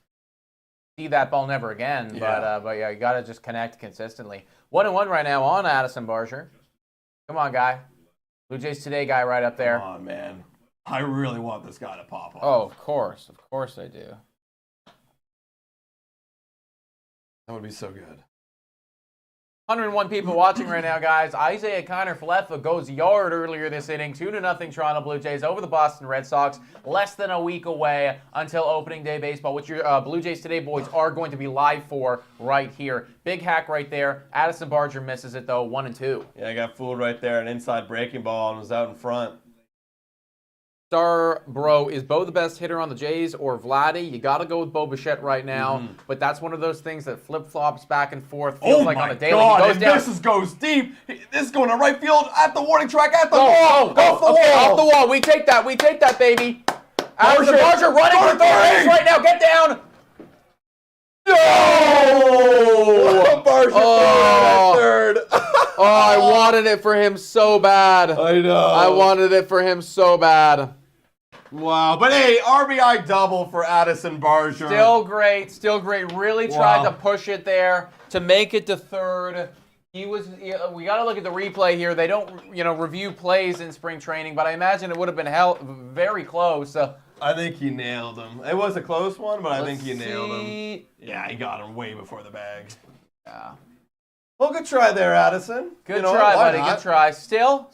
see that ball never again. Yeah. But yeah, you gotta just connect consistently. 1-1 right now on Addison Barger. Come on, guy. Blue Jays Today guy right up there. Come on, man. I really want this guy to pop off. Oh, of course I do. That would be so good. 101 people watching right now, guys. Isaiah Kiner-Falefa goes yard earlier this inning. 2-0 Toronto Blue Jays over the Boston Red Sox. Less than a week away until opening day baseball, which your Blue Jays Today boys are going to be live for right here. Big hack right there. Addison Barger misses it, though, 1-2. Yeah, I got fooled right there. An inside breaking ball and was out in front. Star Bro, is Bo the best hitter on the Jays or Vladdy? You got to go with Bo Bichette right now, but that's one of those things that flip-flops back and forth. Feels like on the daily. God, He goes down. this goes deep. This is going to right field at the warning track, at the wall. Off the wall. We take that, baby. Addison Barger running for third base right now. Get down. No! Barger at third. Oh, I wanted it for him so bad. I know. I wanted it for him so bad. Wow. But hey, RBI double for Addison Barger. Still great. Really tried to push it there to make it to third. We got to look at the replay here. They don't, review plays in spring training, but I imagine it would have been very close. I think he nailed him. It was a close one, but I think he nailed him. See. Yeah, he got him way before the bag. Yeah. Well, good try there, Addison. Good try, buddy. Good try. Still,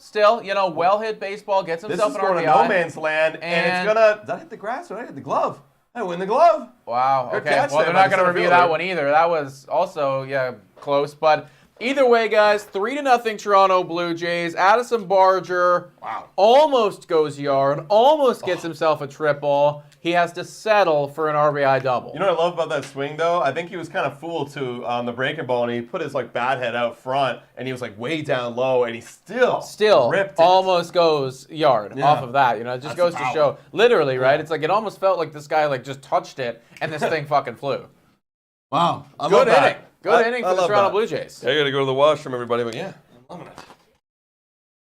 well hit baseball. Gets himself an an RBI. This is going to no man's land, and it's going to... Did I hit the grass or did I hit the glove? I win the glove. Wow. Good Okay. catch Well, there they're by not the going to center review fielder. that one either. That was also, close. But either way, guys, 3-0 Toronto Blue Jays. Addison Barger almost goes yard, almost gets himself a triple. He has to settle for an RBI double. You know what I love about that swing, though? I think he was kind of fooled, too, on the breaking ball, and he put his, bat head out front, and he was, way down low, and he still ripped it. Almost goes yard off of that. It just That's goes the to power. show, literally, right? It's like it almost felt like this guy, just touched it, and this thing fucking flew. Wow. I Good love inning. that. Good inning I for the love Toronto that. Blue Jays. Yeah, I got to go to the washroom, everybody, but yeah, I'm loving it.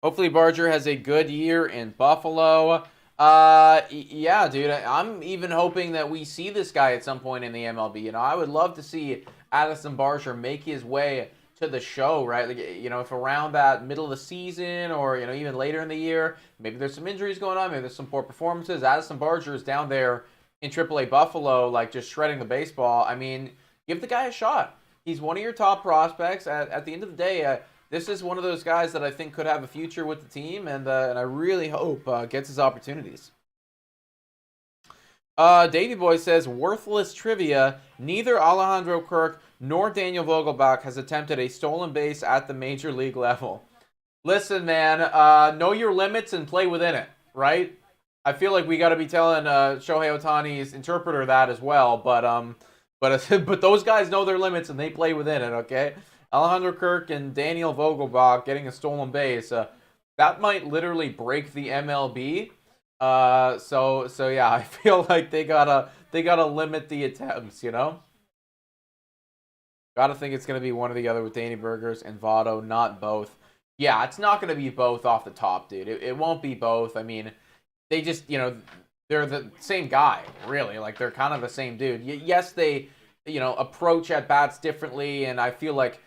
Hopefully Barger has a good year in Buffalo. Yeah, dude, I'm even hoping that we see this guy at some point in the MLB. I would love to see Addison Barger make his way to the show, right? If around that middle of the season or, even later in the year, maybe there's some injuries going on, maybe there's some poor performances. Addison Barger is down there in AAA Buffalo, just shredding the baseball. I mean, give the guy a shot. He's one of your top prospects. At the end of the day, this is one of those guys that I think could have a future with the team, and I really hope gets his opportunities. Davey Boy says, worthless trivia. Neither Alejandro Kirk nor Daniel Vogelbach has attempted a stolen base at the major league level. Listen, man, know your limits and play within it, right? I feel like we got to be telling Shohei Ohtani's interpreter that as well, but those guys know their limits and they play within it, okay? Alejandro Kirk and Daniel Vogelbach getting a stolen base, that might literally break the MLB. So yeah, I feel like they gotta limit the attempts, Gotta think it's gonna be one or the other with Danny Burgers and Votto, not both. Yeah, it's not gonna be both off the top, dude. It won't be both. I mean, they just, they're the same guy, really. They're kind of the same dude. Yes, they, approach at bats differently, and I feel like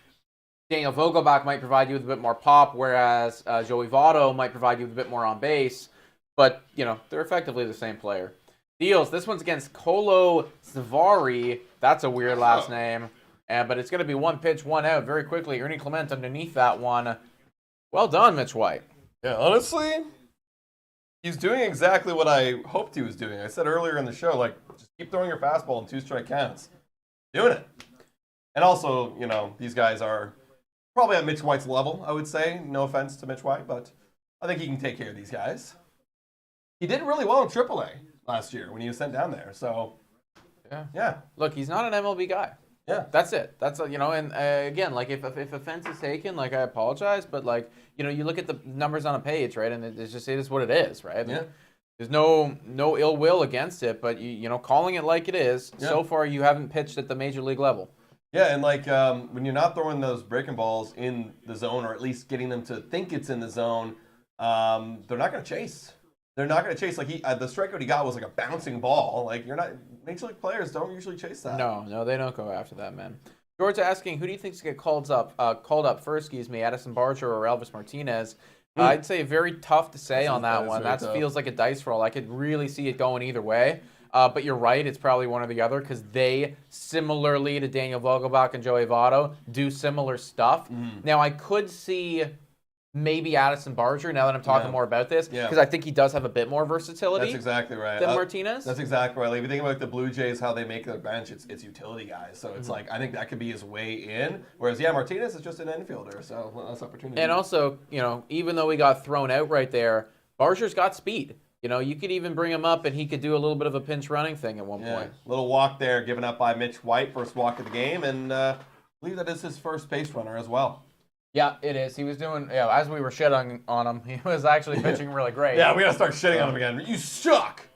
Daniel Vogelbach might provide you with a bit more pop, whereas Joey Votto might provide you with a bit more on base. But, they're effectively the same player. Deals, this one's against Kolo Zvari. That's a weird last name. But it's going to be one pitch, one out very quickly. Ernie Clement underneath that one. Well done, Mitch White. Yeah, honestly, he's doing exactly what I hoped he was doing. I said earlier in the show, just keep throwing your fastball in 2-strike counts. Doing it. And also, these guys are probably at Mitch White's level, I would say. No offense to Mitch White, but I think he can take care of these guys. He did really well in AAA last year when he was sent down there. So, yeah. Look, he's not an MLB guy. Yeah. That's it. That's, and again, if offense is taken, I apologize, but you look at the numbers on a page, right, and it is what it is, right? Yeah. There's no ill will against it, but calling it like it is. Yeah. So far, you haven't pitched at the major league level. Yeah, and when you're not throwing those breaking balls in the zone, or at least getting them to think it's in the zone, they're not going to chase. They're not going to chase. The strikeout he got was a bouncing ball. You're not. Major league players don't usually chase that. No, they don't go after that, man. George asking, who do you think is going to get called up first? Addison Barger or Elvis Martinez? I'd say very tough to say on that one. That feels like a dice roll. I could really see it going either way. But you're right, it's probably one or the other because they, similarly to Daniel Vogelbach and Joey Votto, do similar stuff. Now, I could see maybe Addison Barger, now that I'm talking more about this, because I think he does have a bit more versatility. That's exactly right. Than Martinez. That's exactly right. Like, if you think about the Blue Jays, how they make their bench, it's utility guys. So it's like, I think that could be his way in. Whereas, Martinez is just an infielder, so that's opportunity. And also, even though we got thrown out right there, Barger's got speed. You could even bring him up and he could do a little bit of a pinch running thing at one point. Little walk there given up by Mitch White, first walk of the game, and I believe that is his first base runner as well. Yeah, it is. He was doing, as we were shitting on him, he was actually pitching really great. Yeah, we got to start shitting on him again. You suck!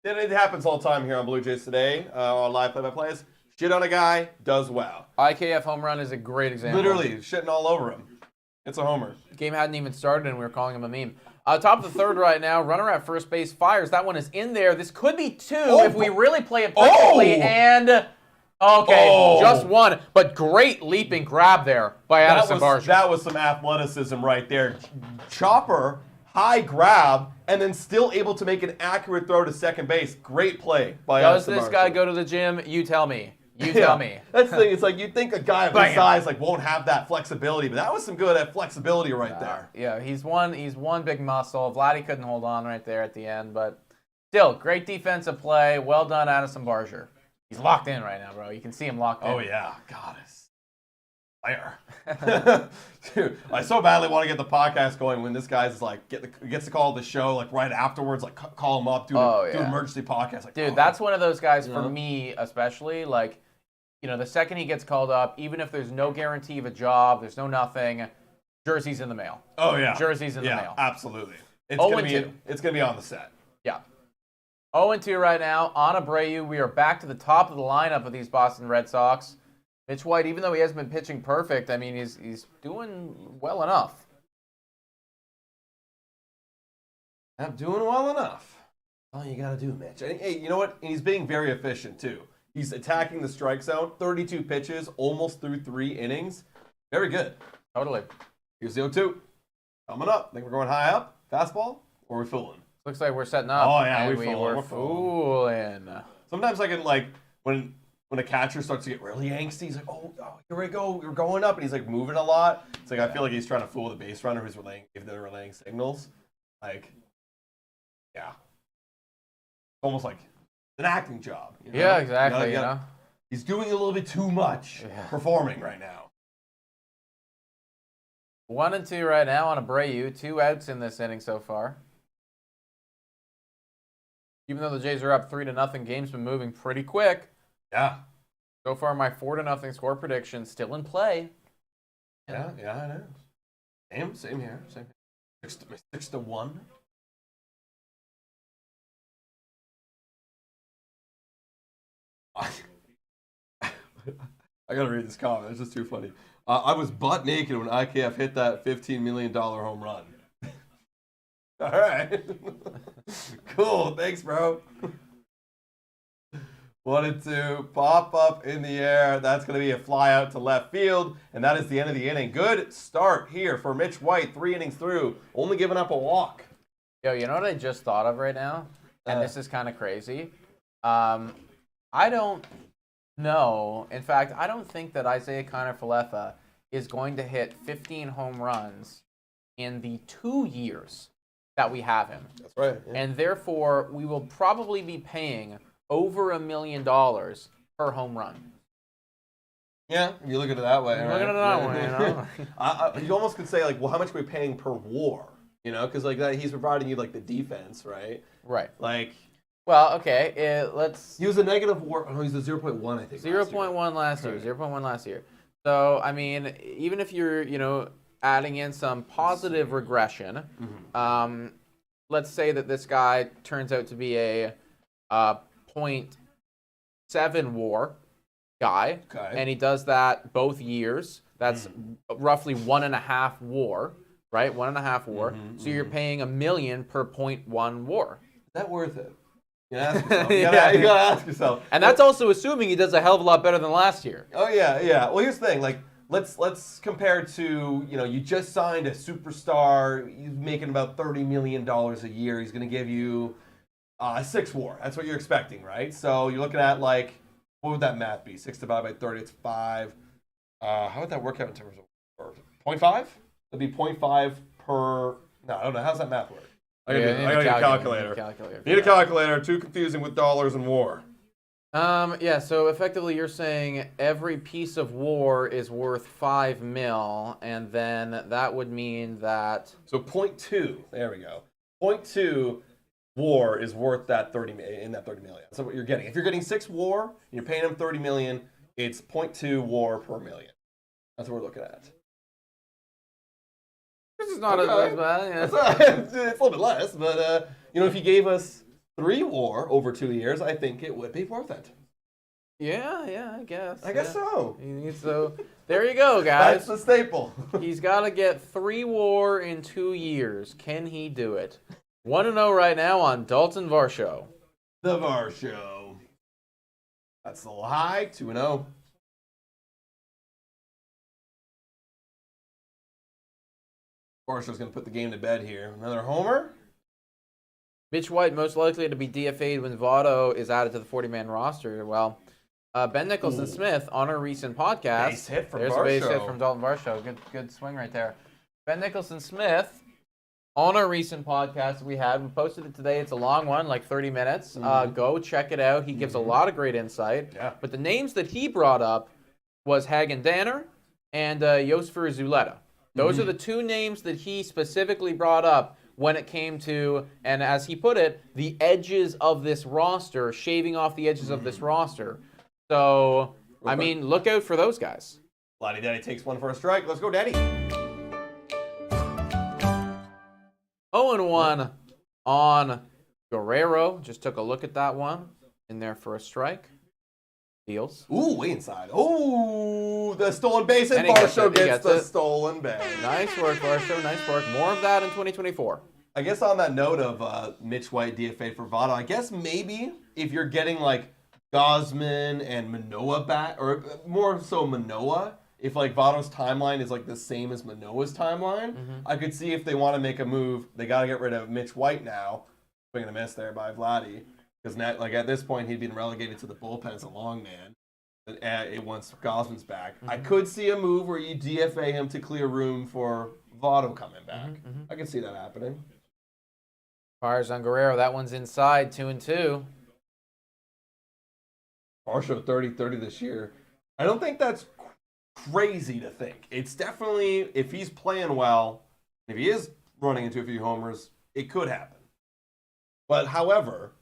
It happens all the time here on Blue Jays Today, on live play-by-plays. Shit on a guy, does well. IKF home run is a great example. Literally, shitting all over him. It's a homer. The game hadn't even started and we were calling him a meme. Top of the third right now, runner at first base fires. That one is in there. This could be two if we really play it perfectly. And... okay, just one, but great leaping grab there by Addison Barger. That was some athleticism right there. Chopper, high grab, and then still able to make an accurate throw to second base. Great play by Addison Barger. Does this guy go to the gym? You tell me. You tell me. That's the thing. It's like you'd think a guy of his size won't have that flexibility, but that was some good flexibility right there. Yeah, he's one big muscle. Vladdy couldn't hold on right there at the end, but still, great defensive play. Well done, Addison Barger. He's locked in right now, bro. You can see him locked in. Oh, yeah. God, it's fire. Dude, I so badly want to get the podcast going when this guy's like, gets to call the show like right afterwards, like call him up, do an emergency podcast. Like, dude, that's one of those guys for me, especially, like, the second he gets called up, even if there's no guarantee of a job, there's no nothing, jersey's in the mail. Oh, yeah. Jersey's in the mail. Absolutely. It's going to be on the set. Yeah. 0-2 right now on Abreu. We are back to the top of the lineup of these Boston Red Sox. Mitch White, even though he hasn't been pitching perfect, I mean, he's doing well enough. I'm doing well enough. All you got to do, Mitch. And, hey, you know what? And he's being very efficient, too. He's attacking the strike zone. 32 pitches, almost through 3 innings. Very good. Totally. Here's the 0-2. Coming up. Think we're going high up? Fastball? Or are we fooling? Looks like we're setting up. Oh, yeah, we're fooling. Sometimes I can, like, when a catcher starts to get really angsty, he's like, oh, here we go, we're going up, and he's, like, moving a lot. It's like, I feel like he's trying to fool the base runner who's relaying, if they're relaying signals. Like, yeah. Almost like an acting job. Yeah, exactly, He's doing a little bit too much performing right now. 1-2 right now on Abreu. 2 outs in this inning so far. Even though the Jays are up 3-0, game's been moving pretty quick. Yeah. So far, my 4-0 score prediction still in play. Yeah, it is. Same here. 6-1. I gotta read this comment. It's just too funny. I was butt naked when IKF hit that $15 million home run. All right. Cool. Thanks, bro. 1-2. Pop up in the air. That's going to be a fly out to left field. And that is the end of the inning. Good start here for Mitch White. 3 innings through. Only giving up a walk. Yo, you know what I just thought of right now? And this is kind of crazy. I don't know. In fact, I don't think that Isaiah Kiner-Falefa is going to hit 15 home runs in the 2 years that we have him. That's right. Yeah. And therefore, we will probably be paying over $1 million per home run. Yeah, if you look at it that way. Look at it that way, you almost could say, like, well, how much are we paying per WAR? Because like that, he's providing you like the defense, right? Right. Like. Well, okay. Let's. He was a negative WAR. Oh, he's a 0.1, I think. 0.1 last year. 0.1 last year. So I mean, even if you're adding in some positive regression, let's say that this guy turns out to be a 0.7 WAR guy, and he does that both years. That's roughly 1.5 WAR, right? 1.5 WAR. So you're paying $1 million per 0.1 WAR. Is that worth it? You gotta ask yourself. You gotta ask yourself. And that's also assuming he does a hell of a lot better than last year. Oh yeah. Well, here's the thing. Like, let's compare to you just signed a superstar. He's making about $30 million a year. He's gonna give you 6 WAR. That's what you're expecting, right? So you're looking at like, what would that math be? 6 divided by 30, it's 5. How would that work out in terms of 0.5? That'd be 0.5 per. No, I don't know. How's that math work? I gotta get a calculator. Need a calculator. Too confusing with dollars and war. Yeah, so effectively you're saying every piece of war is worth 5 mil, and then that would mean that... So 0.2, there we go. 0.2 war is worth that 30 million. That's what you're getting. If you're getting 6 war, and you're paying them 30 million, it's 0.2 war per million. That's what we're looking at. This is not as bad. Yeah. It's a little bit less, but if you gave us 3 war over 2 years, I think it would be worth it. Yeah, I guess. I guess so. So there you go, guys. That's the staple. He's got to get 3 war in 2 years. Can he do it? 1-0 right now on Dalton Varsho. The Varsho. That's a little high. 2-0. Varsho's going to put the game to bed here. Another homer. Mitch White most likely to be DFA'd when Votto is added to the 40-man roster. Well, Ben Nicholson-Smith on a recent podcast. Base hit from There's Varsho. a base hit from Dalton Varsho. Good swing right there. Ben Nicholson-Smith on a recent podcast we had. We posted it today. It's a long one, like 30 minutes. Go check it out. He gives a lot of great insight. Yeah. But the names that he brought up was Hagen Danner and Josfer Zuleta. Those are the 2 names that he specifically brought up when it came to, and as he put it, the edges of this roster, shaving off the edges of this roster. So, I mean, look out for those guys. Lottie Daddy takes one for a strike. Let's go, Daddy. 0-1 on Guerrero. Just took a look at that one. In there for a strike. Deals. Ooh, way inside. Ooh, the stolen base, and And he gets Varsho it, he gets gets the it. stolen base. Nice work, Varsho. Nice work. More of that in 2024. I guess on that note of Mitch White DFA for Votto, I guess maybe if you're getting like Gosman and Manoah back, or more so Manoah, if like Votto's timeline is like the same as Manoah's timeline, I could see if they want to make a move, they got to get rid of Mitch White now. Swing and a miss there by Vladdy. Because like at this point, he'd been relegated to the bullpen as a long man. Once Gosman's back, I could see a move where you DFA him to clear room for Votto coming back. I can see that happening. Fires on Guerrero. That one's inside. 2-2. Varsho 30-30 this year. I don't think that's crazy to think. It's definitely, if he's playing well, if he is running into a few homers, it could happen. But however,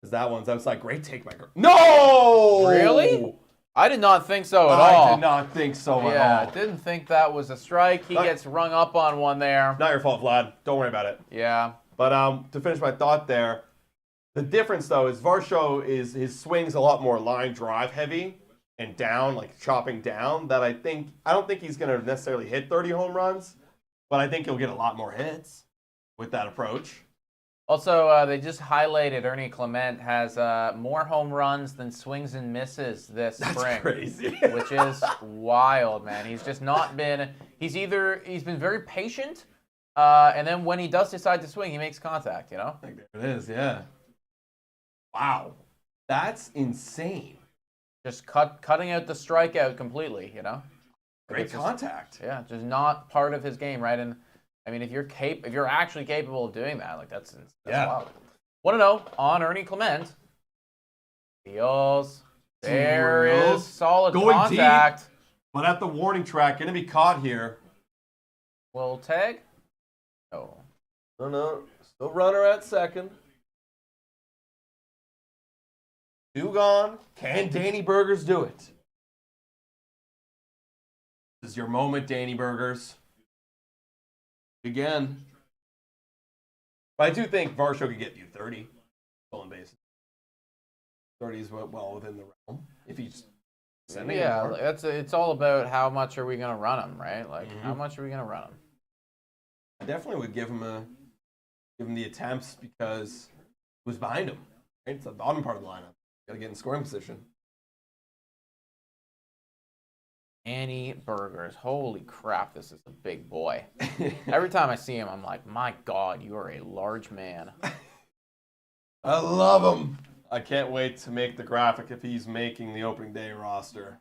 because that one's outside. Great take, Mike. No! Really? I did not think so at I all. did not think so at all. Yeah, didn't think that was a strike. He gets rung up on one there. Not your fault, Vlad. Don't worry about it. Yeah. But to finish my thought there, the difference though is Varsho is his swing's a lot more line drive heavy and down, like chopping down. I don't think he's going to necessarily hit 30 home runs, but I think he'll get a lot more hits with that approach. Also, they just highlighted Ernie Clement has more home runs than swings and misses this spring. That's crazy. Which is wild, man. He's just not been. He's been very patient, and then when he does decide to swing, he makes contact. You know. I think there it is. Yeah. Wow, that's insane. Just cutting out the strikeout completely. You know. Great contact. Yeah, just not part of his game, right? And I mean, if you're actually capable of doing that, like that's wild. 1-0 on Ernie Clement. Deals. There is solid going contact. Deep, but at the warning track, gonna be caught here. Will tag? No. No. Still runner at second. 2 gone. Can Danny Burgers do it? This is your moment, Danny Burgers. Again. But I do think Varsho could get you 30 stolen bases. 30 is well within the realm. If he's sending it more. It's all about how much are we going to run him, right? Like, how much are we going to run him? I definitely would give him the attempts because who's behind him? Right? It's the bottom part of the lineup. Got to get in scoring position. Danny Burgers. Holy crap, this is a big boy. Every time I see him, I'm like, my God, you are a large man. I love him. I can't wait to make the graphic if he's making the opening day roster.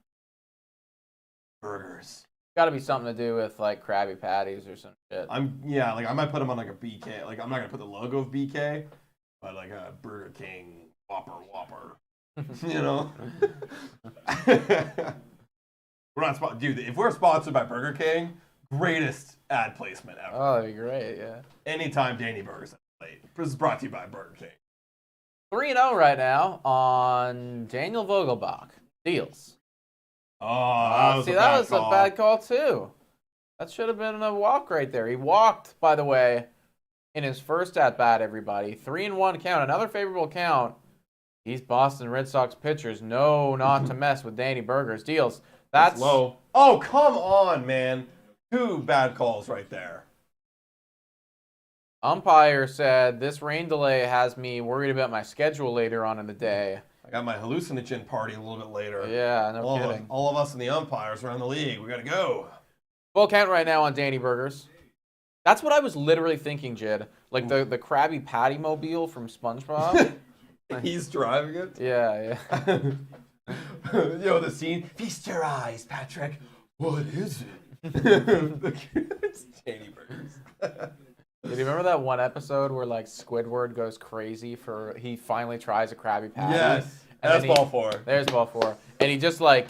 Burgers. Got to be something to do with like Krabby Patties or some shit. I might put him on like a BK. Like I'm not gonna put the logo of BK, but like a Burger King Whopper. You know. We're not dude. If we're sponsored by Burger King, greatest ad placement ever. Oh, that'd be great. Yeah. Anytime Danny Burger's at the plate. This is brought to you by Burger King. 3-0 right now on Daniel Vogelbach. Deals. Oh, that was a bad call too. That should have been a walk right there. He walked, by the way, in his first at bat. Everybody 3-1 count, another favorable count. These Boston Red Sox pitchers know not to mess with Danny Burger's deals. That's low. Oh, come on, man. 2 bad calls right there. Umpire said this rain delay has me worried about my schedule later on in the day. I got my hallucinogen party a little bit later. Yeah, no kidding. All of us and the umpires around the league. We got to go. Full count right now on Danny Burgers. That's what I was literally thinking, Jid. Like the Krabby Patty mobile from SpongeBob. He's driving it? Yeah. Yo, the scene. Feast your eyes, Patrick. What is it? It's Danny Burgers. Do you remember that one episode where like Squidward goes crazy he finally tries a Krabby Patty? Yes. And that's ball 4. There's ball 4. And he just like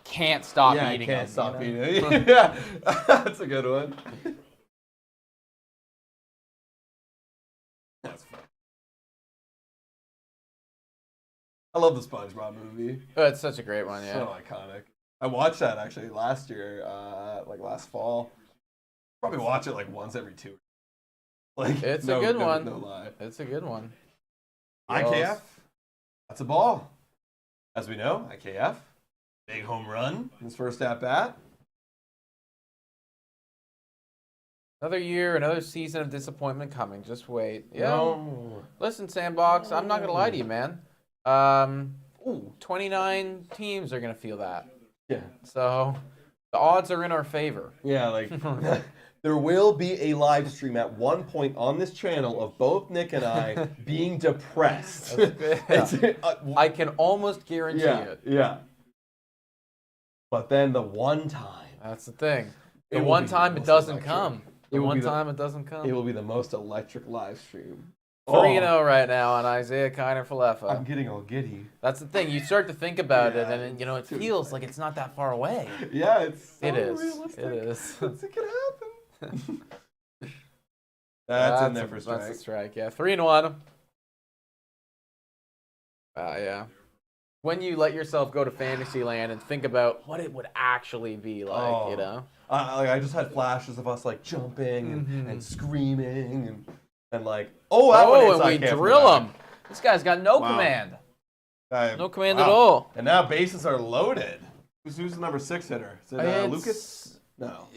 can't stop eating can't them, stop you know? eating. Yeah, that's a good one. That's fun. I love the SpongeBob movie. Oh, it's such a great one, yeah. So iconic. I watched that actually last year, like last fall. Probably watch it like once every 2. Like it's a good one. No lie. It's a good one. IKF. That's a ball. As we know, IKF. Big home run in his first at bat. Another year, another season of disappointment coming. Just wait. Yeah. No. Listen, Sandbox, I'm not gonna lie to you, man. 29 teams are gonna feel that. Yeah. So the odds are in our favor. Yeah, like there will be a live stream at one point on this channel of both Nick and I being depressed. I can almost guarantee it. Yeah. But then the one time. That's the thing. The one time it doesn't come. The one time it doesn't come. It will be the most electric live stream. 3-0 right now on Isaiah Kiner Falefa. I'm getting all giddy. That's the thing. You start to think about it, and it feels like it's not that far away. Yeah, it is. Realistic. It is. It could happen. That's in there for strike. That's a strike. Yeah, 3-1. Yeah. When you let yourself go to fantasy land and think about what it would actually be like, you know. I just had flashes of us like jumping and screaming and like, and we drill him. This guy's got no command. No command at all. And now bases are loaded. Who's the number 6 hitter? Is it Lucas? No.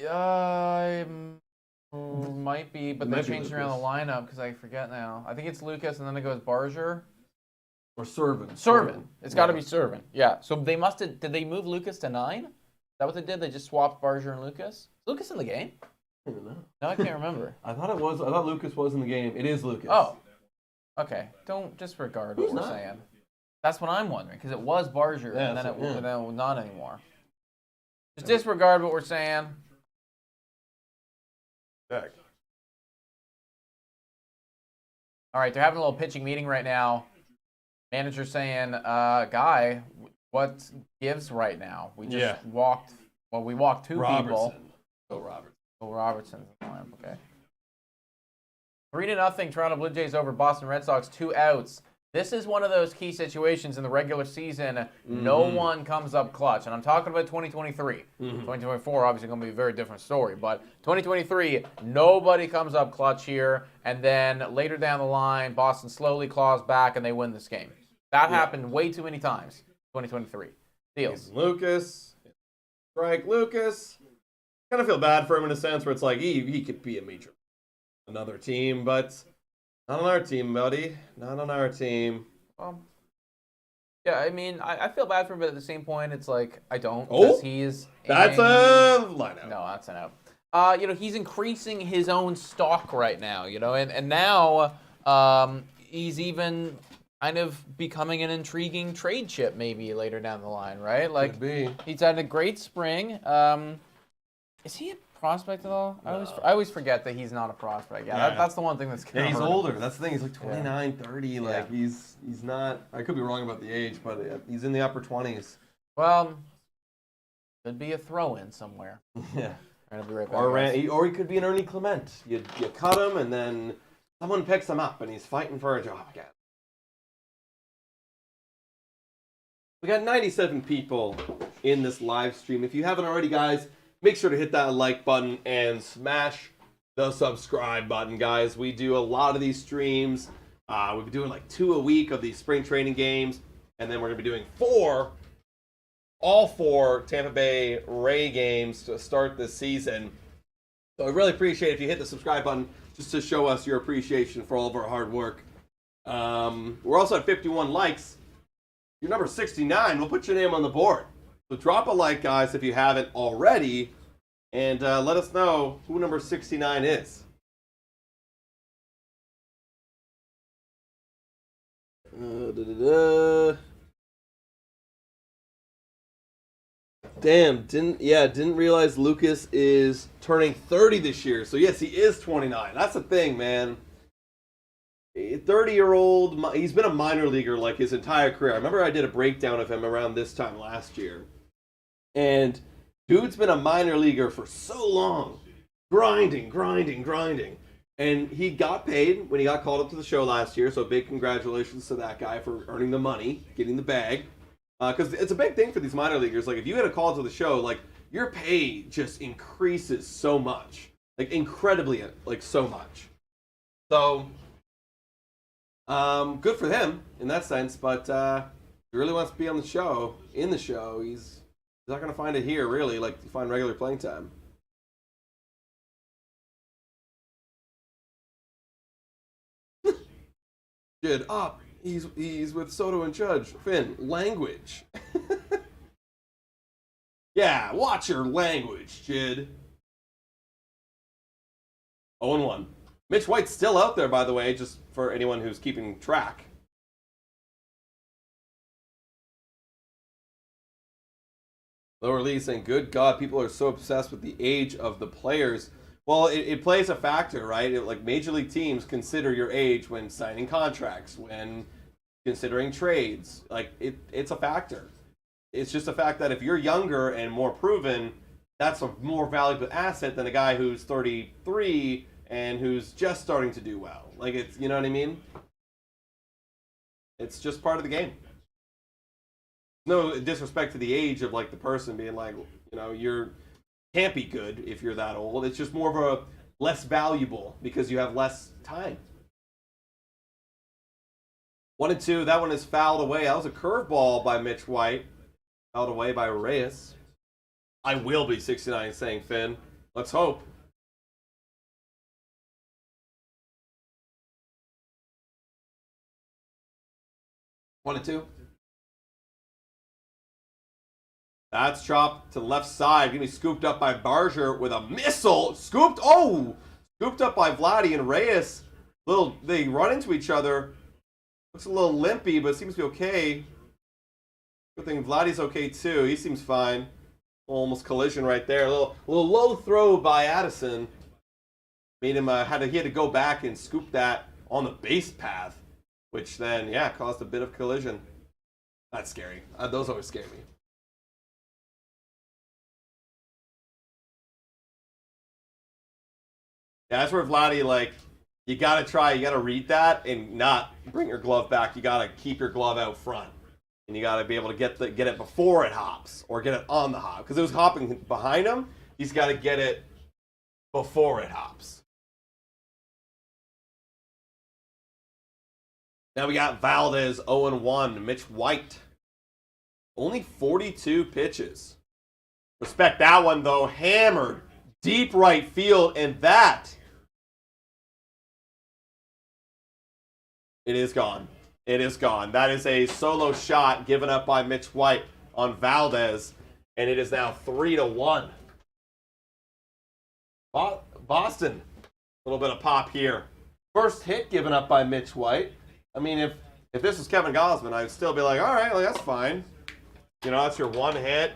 Might be, but they changed around the lineup because I forget now. I think it's Lucas, and then it goes Barger. Or Servin. Servin. It's got to be Servin. Yeah. So they must have. Did they move Lucas to 9? Is that what they did? They just swapped Barger and Lucas? Is Lucas in the game? I don't know. No, I can't remember. I thought Lucas was in the game. It is Lucas. Oh. Okay. Don't disregard what we're saying. That's what I'm wondering, because it was Barger, and then it was not anymore. Just disregard what we're saying. Check. All right, they're having a little pitching meeting right now. Manager saying, Guy, what gives right now? We just walked, we walked 2 people. Robertson. Okay. 3-0, Toronto Blue Jays over Boston Red Sox, 2 outs. This is one of those key situations in the regular season. No one comes up clutch. And I'm talking about 2023. 2024, obviously, going to be a very different story. But 2023, nobody comes up clutch here. And then later down the line, Boston slowly claws back and they win this game. That happened way too many times. 2023. Deals. Lucas. Strike Lucas. Kind of feel bad for him in a sense where it's like he could be a major. Another team, but not on our team, buddy. Not on our team. Yeah, I mean, I feel bad for him, but at the same point, it's like, I don't. Because he's... That's a lineup. No, that's an out. He's increasing his own stock right now, and now he's even kind of becoming an intriguing trade chip maybe later down the line, right? Like, Could be. he's had a great spring. Is he a prospect at all? No. I always forget that he's not a prospect. Yeah, Yeah. that's the one thing that's Yeah, kind he's of older. That's the thing. He's like 29, 30. Like, Yeah. he's not. I could be wrong about the age, but he's in the upper 20s. Well, could be a throw-in somewhere. Yeah. All right, I'll be right back. Or guys. he could be an Ernie Clement. You cut him, and then someone picks him up, and he's fighting for a job again. We got 97 people in this live stream. If you haven't already, guys, make sure to hit that like button and smash the subscribe button, guys. We do a lot of these streams. We've been doing like 2 a week of these spring training games, and then we're going to be doing all 4 Tampa Bay Ray games to start this season. So I really appreciate it if you hit the subscribe button just to show us your appreciation for all of our hard work. We're also at 51 likes. You're number 69. We'll put your name on the board. So drop a like, guys, if you haven't already, and let us know who number 69 is. Damn, didn't realize Lucas is turning 30 this year. So yes, he is 29. That's the thing, man. 30-year-old, he's been a minor leaguer like his entire career. I remember I did a breakdown of him around this time last year. And dude's been a minor leaguer for so long. Grinding. And he got paid when he got called up to the show last year, so big congratulations to that guy for earning the money, getting the bag. Because it's a big thing for these minor leaguers. Like, if you get a call to the show, like, your pay just increases so much. Like, incredibly, like, so much. So, good for him in that sense, but if he really wants to be on the show, he's not going to find it here, really, like, to find regular playing time. Dude, up. He's with Soto and Judge. Finn, language. Yeah, watch your language, Jid. 0-1. Mitch White's still out there, by the way, just for anyone who's keeping track. Lower Lee saying, good God, people are so obsessed with the age of the players. Well, it plays a factor, right? Like, major league teams consider your age when signing contracts, when considering trades. Like, it's a factor. It's just a fact that if you're younger and more proven, that's a more valuable asset than a guy who's 33 and who's just starting to do well. Like, it's, you know what I mean? It's just part of the game. No disrespect to the age of, like, the person being like, you know, can't be good if you're that old. It's just more of a less valuable because you have less time. 1-2, that one is fouled away. That was a curveball by Mitch White. Fouled away by Reyes. I will be 69, saying Finn. Let's hope. One and two. That's chopped to the left side. Going to be scooped up by Barger with a missile. Scooped up by Vladdy and Reyes. They run into each other. Looks a little limpy, but seems to be okay. Good thing Vladdy's okay too. He seems fine. Almost collision right there. A little low throw by Addison. Made him he had to go back and scoop that on the base path, which then caused a bit of collision. That's scary. Those always scare me. Yeah, that's where Vladdy, like, you gotta read that and not bring your glove back. You gotta keep your glove out front. And you gotta be able to get it before it hops, or get it on the hop. Because it was hopping behind him, he's gotta get it before it hops. Now we got Valdez 0-1, Mitch White. Only 42 pitches. Respect that one though, hammered. Deep right field, and that... It is gone. It is gone. That is a solo shot given up by Mitch White on Valdez, and it is now 3-1. Boston, a little bit of pop here. First hit given up by Mitch White. I mean, if this was Kevin Gausman, I'd still be like, all right, well, that's fine. You know, that's your one hit.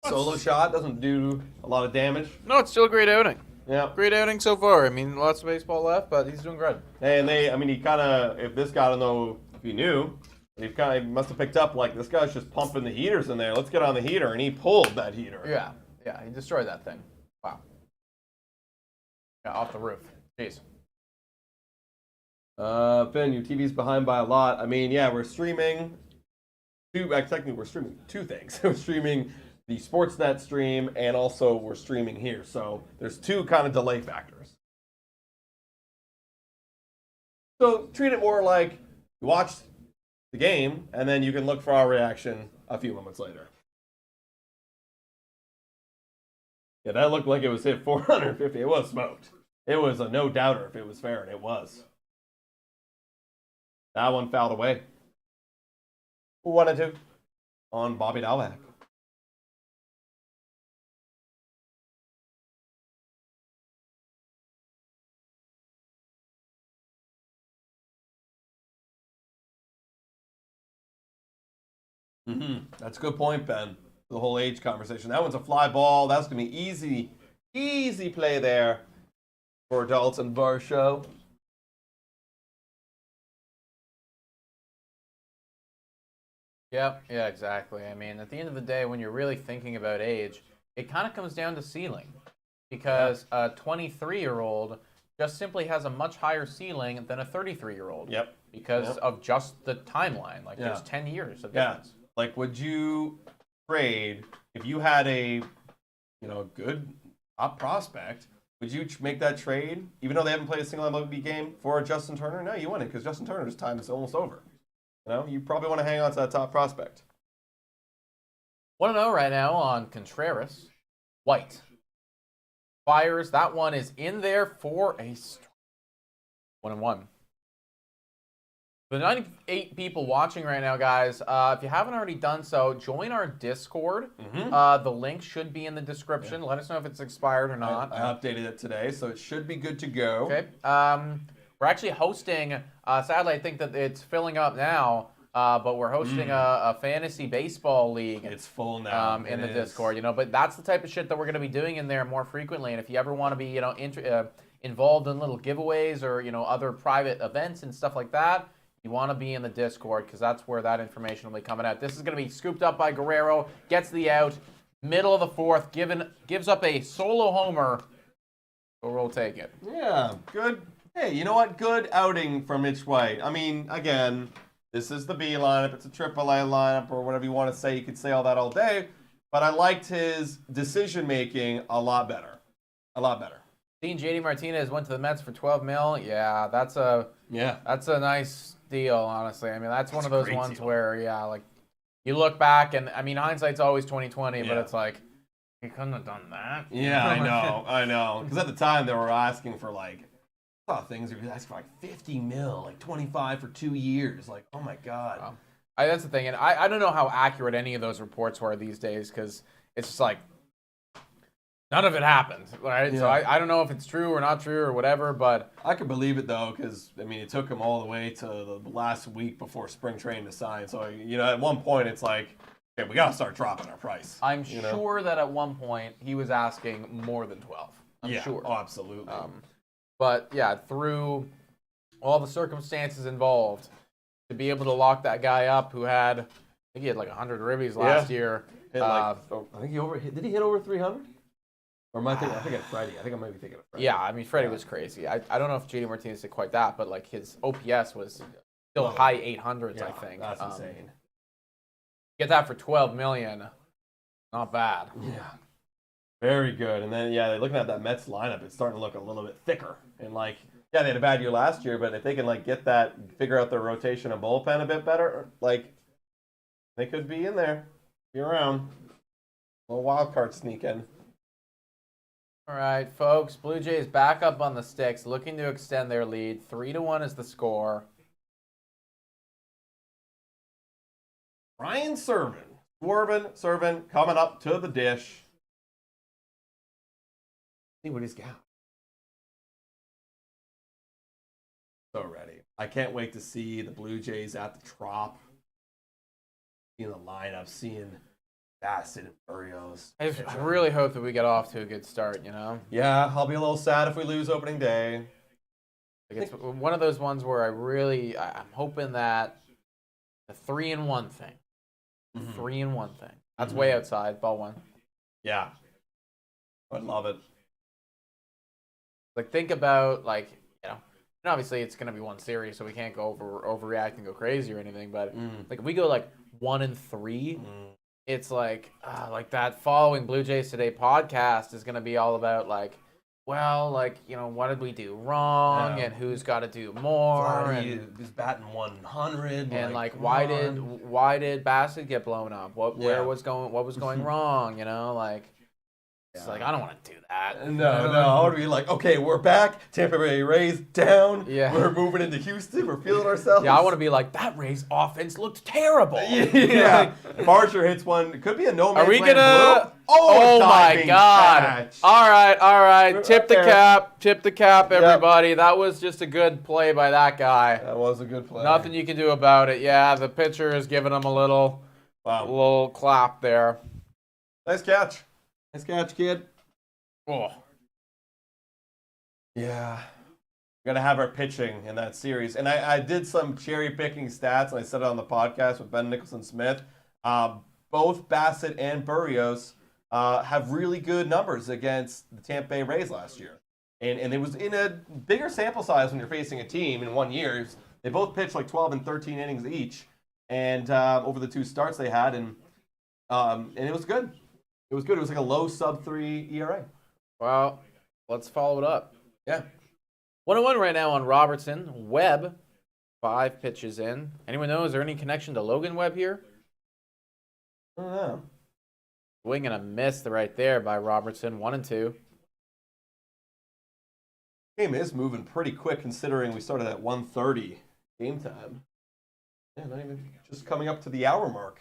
Solo shot doesn't do a lot of damage. No, it's still a great outing. Yeah. Great outing so far. I mean, lots of baseball left, but he's doing great. And I mean, he kind of, if this guy, I don't know if he knew, he kind of must have picked up, like, this guy's just pumping the heaters in there. Let's get on the heater. And he pulled that heater. Yeah, he destroyed that thing. Wow. Yeah, off the roof. Jeez. Finn, your TV's behind by a lot. I mean, yeah, we're streaming technically we're streaming two things. We're streaming the Sportsnet stream, and also we're streaming here. So there's two kind of delay factors. So treat it more like you watched the game, and then you can look for our reaction a few moments later. Yeah, that looked like it was hit 450. It was smoked. It was a no-doubter if it was fair, and it was. That one fouled away. 1-2 on Bobby Dalbec. That's a good point, Ben. The whole age conversation. That one's a fly ball. That's going to be easy play there for Dalton Varsho. Yeah, exactly. I mean, at the end of the day, when you're really thinking about age, it kind of comes down to ceiling. Because a 23-year-old just simply has a much higher ceiling than a 33-year-old. Yep. Because of just the timeline. Like, there's 10 years of difference. Like, would you trade if you had a, good top prospect? Would you make that trade, even though they haven't played a single MLB game, for Justin Turner? No, you wouldn't, because Justin Turner's time is almost over. You probably want to hang on to that top prospect. 1-0 right now on Contreras. White. Fires. That one is in there for a 1-1. The 98 people watching right now, guys, if you haven't already done so, join our Discord. The link should be in the description. Let us know if it's expired or not. I updated it today, so it should be good to go. Okay. We're actually hosting, sadly, I think that it's filling up now, but we're hosting a fantasy baseball league. It's full now. In the Discord, but that's the type of shit that we're going to be doing in there more frequently. And if you ever want to be, involved in little giveaways or, other private events and stuff like that, you want to be in the Discord because that's where that information will be coming out. This is going to be scooped up by Guerrero, gets the out, middle of the fourth, gives up a solo homer, so we'll take it. Yeah, good. Hey, you know what? Good outing from Mitch White. I mean, again, this is the B lineup. It's a AAA lineup or whatever you want to say. You could say all that all day. But I liked his decision-making a lot better. A lot better. Seeing JD Martinez went to the Mets for $12 million. Yeah, that's a nice deal, honestly. I mean, that's one of those ones deal. Where, you look back and, I mean, hindsight's always 20/20, but it's like, you couldn't have done that. Yeah, I know. Because at the time, they were asking for, I saw things where asking for 50 mil, 25 for 2 years. Like, oh my God. That's the thing. And I don't know how accurate any of those reports were these days because it's just like, none of it happened, right? Yeah. So I don't know if it's true or not true or whatever, but... I could believe it, though, because, I mean, it took him all the way to the last week before spring training to sign. So, at one point, it's like, okay, we got to start dropping our price. I'm sure that at one point, he was asking more than 12. I'm sure. Oh, absolutely. But, yeah, through all the circumstances involved, to be able to lock that guy up who had, I think he had 100 ribbies last year. I think did he hit over 300? Or am I thinking? I think it's Freddie. I think I might be thinking of Freddie. Yeah, I mean, Freddie was crazy. I don't know if JD Martinez did quite that, but his OPS was still high 800s, I think. That's insane. Get that for $12 million. Not bad. Yeah. Very good. And then, looking at that Mets lineup, it's starting to look a little bit thicker. And, they had a bad year last year, but if they can, get that, figure out their rotation and bullpen a bit better, they could be in there. Be around. A little wild card sneak in. All right, folks. Blue Jays back up on the sticks, looking to extend their lead. 3-1 is the score. Ryan Servin coming up to the dish. See what he's got. So ready. I can't wait to see the Blue Jays at the Trop. Seeing the lineup, seeing Bassett and Berrios. I really hope that we get off to a good start, you know? Yeah, I'll be a little sad if we lose opening day. Like it's one of those ones where I'm hoping that the 3-1 thing. 3-1 thing. That's way outside, ball one. Yeah. I'd love it. Like, think about, like, and obviously it's going to be one series, so we can't go overreact and go crazy or anything, but, like, if we go, like, 1-3, it's like that following Blue Jays Today podcast is going to be all about, like, well, like, what did we do wrong, and who's got to do more, and he's batting 100, and like why did Bassett get blown up? What was going wrong? Like, it's like I don't want to do that. No, I want to be like, okay, we're back. Tampa Bay Rays down. Yeah, we're moving into Houston. We're feeling ourselves. Yeah, I want to be like that. Rays offense looked terrible. Yeah, Barger hits one. It could be a no man's Are we land gonna? blue. Oh my God! Catch. All right. Tip the cap, everybody. That was just a good play by that guy. That was a good play. Nothing you can do about it. Yeah, the pitcher is giving him a little clap there. Nice catch. Nice catch, kid. Oh. Yeah. We're going to have our pitching in that series. And I did some cherry-picking stats, and I said it on the podcast with Ben Nicholson-Smith. Both Bassett and Berrios have really good numbers against the Tampa Bay Rays last year. And it was in a bigger sample size when you're facing a team in 1 year. They both pitched like 12 and 13 innings each, and over the two starts they had, and it was good. It was good. It was like a low sub-3 ERA. Well, let's follow it up. Yeah. 1-1 right now on Robertson. Webb, 5 pitches in. Anyone know, is there any connection to Logan Webb here? I don't know. Swing and a miss right there by Robertson. 1-2. Game is moving pretty quick considering we started at 1:30 game time. Yeah, not even just coming up to the hour mark.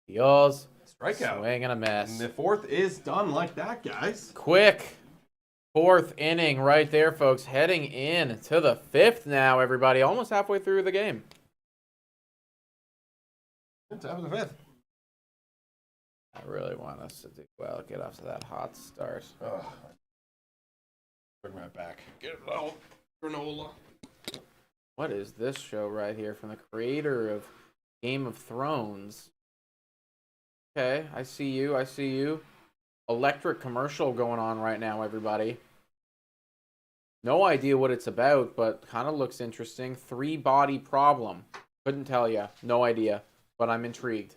Diaz. Strikeout. Swing and a miss. And the fourth is done like that, guys. Quick. 4th inning right there, folks. Heading in to the 5th now, everybody. Almost halfway through the game. Top of the 5th. I really want us to do well. Get off to that hot start. Bring right back. Get it out. Granola. What is this show right here from the creator of Game of Thrones? Okay, I see you. Electric commercial going on right now, everybody. No idea what it's about, but kind of looks interesting. 3-body problem. Couldn't tell you. No idea. But I'm intrigued.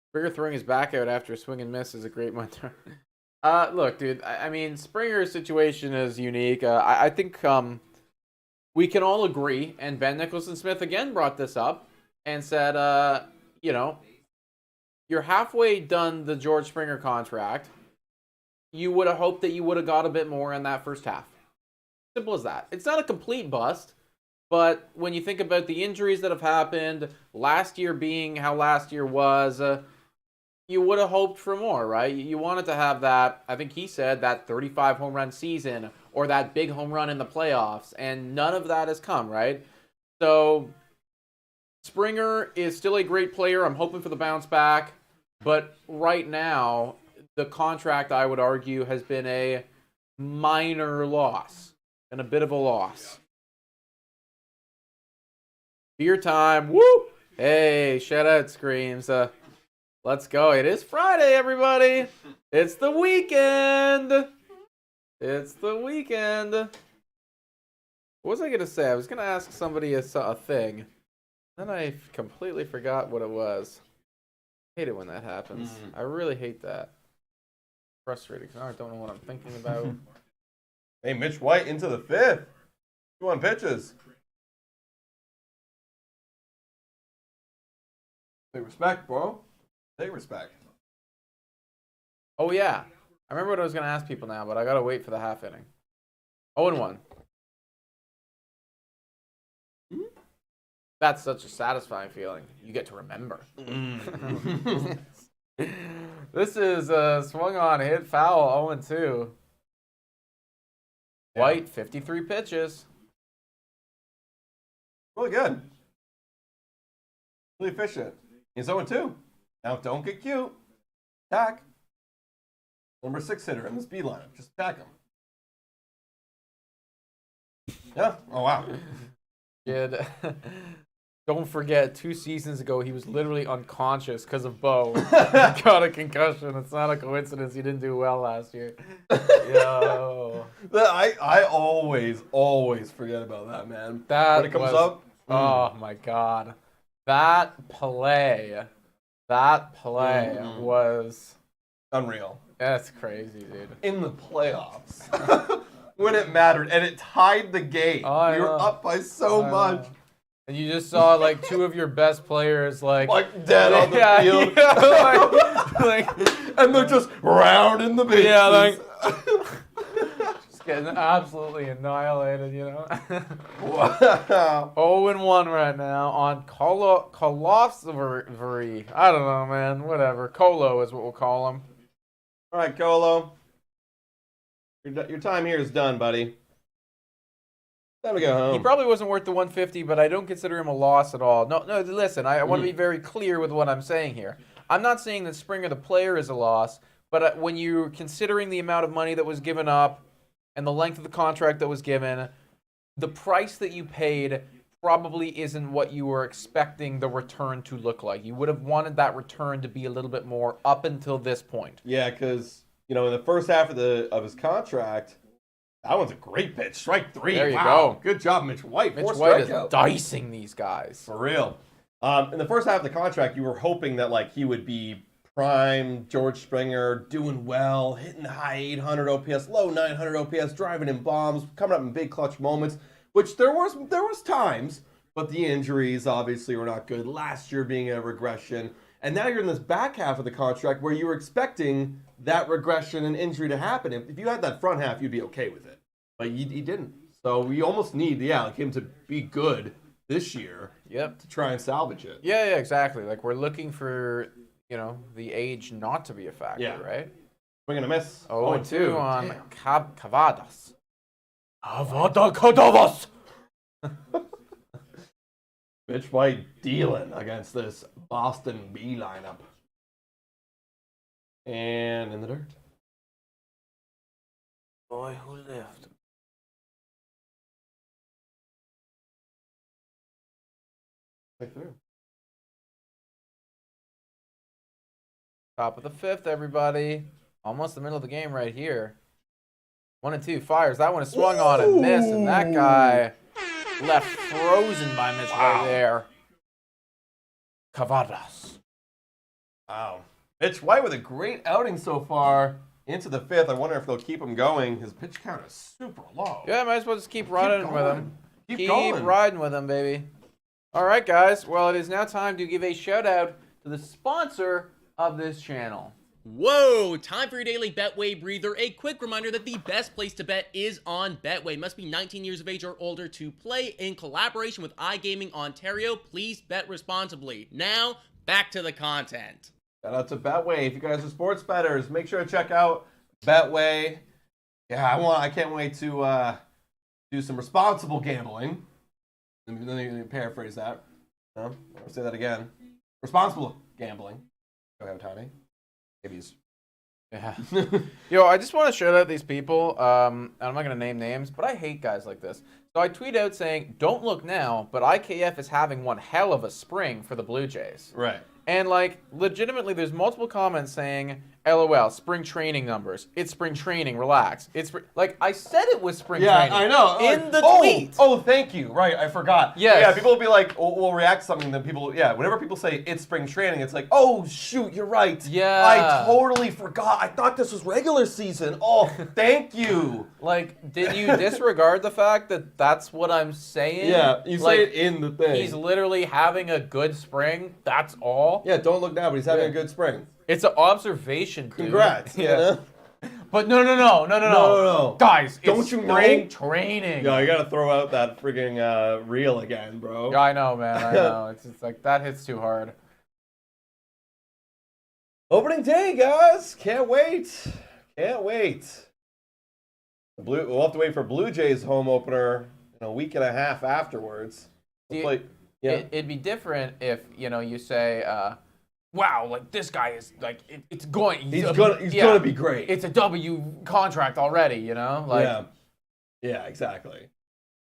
Springer throwing his back out after a swing and miss is a great one. Look, dude, I mean, Springer's situation is unique. I think we can all agree, and Ben Nicholson-Smith again brought this up and said, you're halfway done the George Springer contract. You would have hoped that you would have got a bit more in that first half. Simple as that. It's not a complete bust, but when you think about the injuries that have happened, last year being how last year was, you would have hoped for more, right? You wanted to have that, I think he said, that 35 home run season or that big home run in the playoffs, and none of that has come, right? So Springer is still a great player. I'm hoping for the bounce back, but right now, the contract, I would argue, has been a minor loss and a bit of a loss. Beer time. Woo! Hey, shout out Screams. Let's go. It is Friday, everybody. It's the weekend. What was I going to say? I was going to ask somebody a thing. Then I completely forgot what it was. I hate it when that happens. I really hate that. Frustrating. I don't know what I'm thinking about. Hey, Mitch White into the 5th. 2-1 pitches. Take respect, bro. Take respect. Oh, yeah. I remember what I was going to ask people now, but I got to wait for the half inning. 0-1. That's such a satisfying feeling. You get to remember. This is swung on, hit foul, 0-2. White, 53 pitches. Really good. Really efficient. He's 0-2. Now don't get cute. Attack. Number 6 hitter in the speed lineup. Just attack him. Yeah. Oh, wow. Kid. Don't forget, 2 seasons ago, he was literally unconscious because of Bo. He got a concussion. It's not a coincidence he didn't do well last year. Yo. I always forget about that, man. That when it comes was, up. Oh, my God. That play was... Unreal. That's crazy, dude. In the playoffs. When it mattered. And it tied the game. Oh, we were up by so much. And you just saw, like, 2 of your best players, like dead on the field. Yeah, and they're just rounding the bases. Yeah, like... just getting absolutely annihilated, you know? Wow. 0-1 right now on Kolosvary. I don't know, man. Whatever. Colo is what we'll call him. All right, Colo. Your time here is done, buddy. Time to go home. He probably wasn't worth the 150, but I don't consider him a loss at all. No, listen, I want to be very clear with what I'm saying here. I'm not saying that Springer, the player, is a loss, but when you're considering the amount of money that was given up and the length of the contract that was given, the price that you paid probably isn't what you were expecting the return to look like. You would have wanted that return to be a little bit more up until this point. Yeah, because, in the first half of his contract... That one's a great pitch. Strike 3. There you go. Good job, Mitch White. Mitch White is dicing these guys. For real. In the first half of the contract, you were hoping that he would be prime George Springer, doing well, hitting high 800 OPS, low 900 OPS, driving in bombs, coming up in big clutch moments, which there was times, but the injuries obviously were not good. Last year being a regression. And now you're in this back half of the contract where you were expecting that regression and injury to happen. If you had that front half, you'd be okay with it. But he didn't. So we almost need, him to be good this year. Yep. To try and salvage it. Yeah, exactly. We're looking for, the age not to be a factor, right? We're going to miss. 0-2 on Cavadas. Cavadas! Mitch White dealing against this Boston B lineup. And in the dirt. Boy who lived. Right through. Top of the 5th, everybody. Almost the middle of the game right here. 1-2 fires. That one is swung on and missed, and that guy left frozen by Mitch White there. Cavadas. Wow. Mitch White with a great outing so far into the 5th. I wonder if they'll keep him going. His pitch count is super low. Yeah, might as well just keep running with him. Keep going. Riding with him, baby. All right, guys. Well, it is now time to give a shout-out to the sponsor of this channel. Whoa! Time for your daily Betway breather. A quick reminder that the best place to bet is on Betway. Must be 19 years of age or older to play. In collaboration with iGaming Ontario, please bet responsibly. Now, back to the content. Shout out to Betway. If you guys are sports bettors, make sure to check out Betway. Yeah, I can't wait to do some responsible gambling. Let me paraphrase that. No, I'll say that again. Responsible gambling. Go ahead, Tommy. Babies. Yeah. Yo, I just want to shout out these people. I'm not going to name names, but I hate guys like this. So I tweet out saying, don't look now, but IKF is having one hell of a spring for the Blue Jays. Right. And, legitimately, there's multiple comments saying, LOL, spring training numbers. It's spring training, relax. I said it was spring training. Yeah, I know. In the tweet. Oh, thank you. Right, I forgot. Yes. Yeah, people will be like, we'll react to something, then whenever people say it's spring training, it's like, oh, shoot, you're right. Yeah. I totally forgot. I thought this was regular season. Oh, thank you. Did you disregard the fact that that's what I'm saying? Yeah, you say it in the thing. He's literally having a good spring, that's all? Yeah, don't look now, but he's having a good spring. It's an observation, dude. Congrats. Yeah. But no. Guys, it's spring training. Yeah, you got to throw out that frigging reel again, bro. Yeah, I know, man. I know. It's that hits too hard. Opening day, guys. Can't wait. We'll have to wait for Blue Jays home opener in a week and a half afterwards. It'd be different if you say, "Wow, like this guy is like it's going. He's gonna be great. It's a W contract already, Like, yeah, exactly.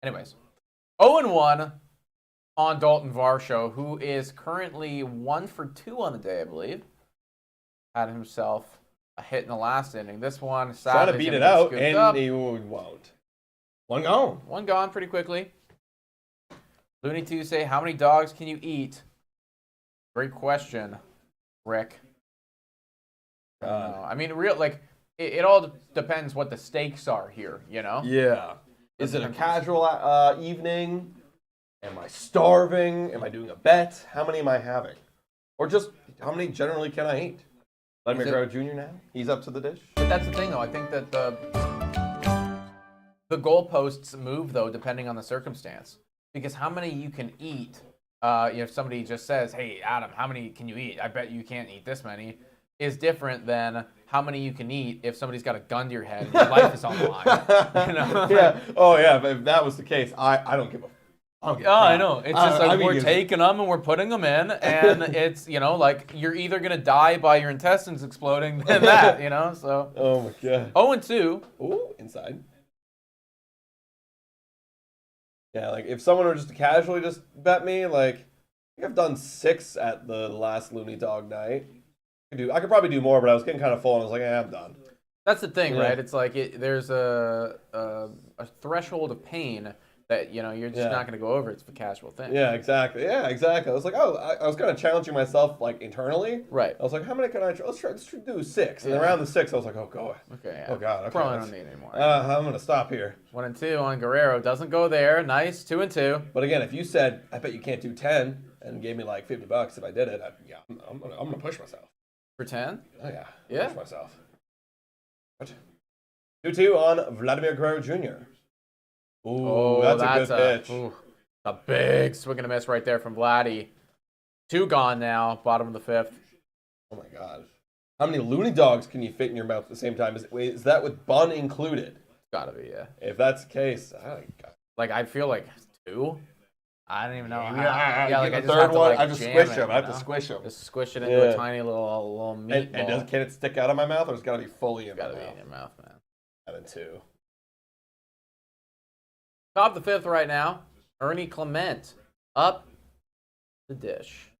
Anyways, 0-1 on Dalton Varsho, who is currently 1 for 2 on the day, I believe. Had himself a hit in the last inning. This one, trying to beat it out, and he won't. One gone. One gone pretty quickly. Looney Tuesday, how many dogs can you eat? Great question, Rick. I mean, it all depends what the stakes are here, Yeah. Is it a casual evening? Am I starving? Am I doing a bet? How many am I having? Or just how many generally can I eat? Vladimir Guerrero Jr. now? He's up to the dish? But that's the thing, though. I think that the goalposts move, though, depending on the circumstance. Because how many you can eat, if somebody just says, "Hey, Adam, how many can you eat? I bet you can't eat this many," is different than how many you can eat if somebody's got a gun to your head and your life is on the line. Yeah. Oh, yeah. But if that was the case, I don't give a. I know. It's just like we're taking them and we're putting them in, and it's like you're either gonna die by your intestines exploding than that, So. Oh my god. 0-2. Ooh, inside. Yeah, like if someone were just to casually just bet me, like I think I've done 6 at the last Looney Dog night. I could probably do more, but I was getting kind of full, and I was like, I'm done. That's the thing, right? It's like there's a threshold of pain that you're just not going to go over. It's a casual thing. Yeah, exactly. Yeah, exactly. I was like, I was kind of challenging myself like internally. Right. I was like, how many can I try? Let's do 6. And around the 6, I was like, oh god. Okay. Yeah. Oh god. Okay, probably don't need any more. I'm gonna stop here. 1-2 on Guerrero doesn't go there. Nice. 2-2. But again, if you said, I bet you can't do 10, and gave me like $50 if I did it, I'm gonna push myself. For 10? Oh yeah. Yeah. Push myself. What? 2-2 on Vladimir Guerrero Jr. Ooh, that's a good pitch. A big swing and a miss right there from Vladdy. 2 gone now, bottom of the 5th. Oh my god. How many Looney Dogs can you fit in your mouth at the same time? Is that with bun included? It's gotta be, yeah. If that's the case, I feel like 2. I don't even know. I just have to I just squish them. I have to squish them. Just squish it into a tiny little meatball. And can it stick out of my mouth, or it's got to be fully in my mouth? It's got to be in your mouth, man. 7-2. Top of the 5th right now. Ernie Clement up the dish.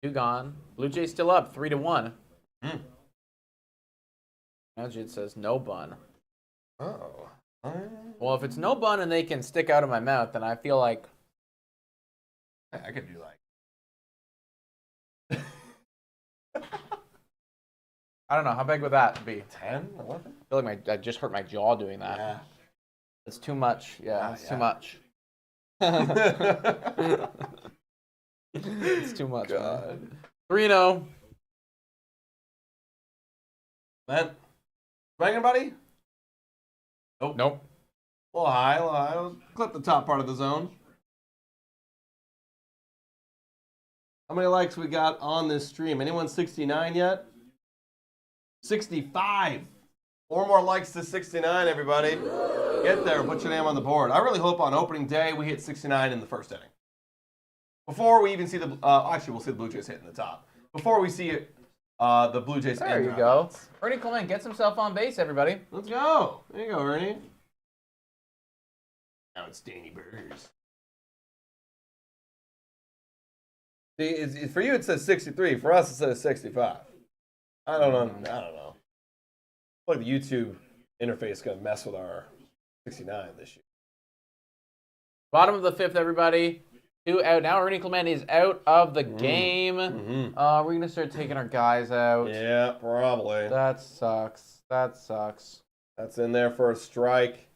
2 gone. Blue Jays still up 3-1. Now Jid says no bun. Oh. Well, if it's no bun and they can stick out of my mouth, then I feel like I could do like. I don't know. How big would that be? 10, 11? I feel like I just hurt my jaw doing that. Yeah. It's too much. Yeah, it's too much. It's too much. God. 3-0. Man, banging, buddy? Nope. A little high. Let's clip the top part of the zone. How many likes we got on this stream? Anyone 69 yet? 65. 4 more likes to 69, everybody. Get there. Put your name on the board. I really hope on opening day we hit 69 in the first inning. Before we even see the... actually, we'll see the Blue Jays hitting the top. Before we see the Blue Jays... There you go. Ernie Clement gets himself on base, everybody. Let's go. There you go, Ernie. Now it's Danny Burgers. See, for you it says 63. For us it says 65. I don't know. Like the YouTube interface is going to mess with our 69 this year. Bottom of the 5th, everybody. 2 out. Now Ernie Clement is out of the game. We're going to start taking our guys out. Yeah, probably. That sucks. That's in there for a strike.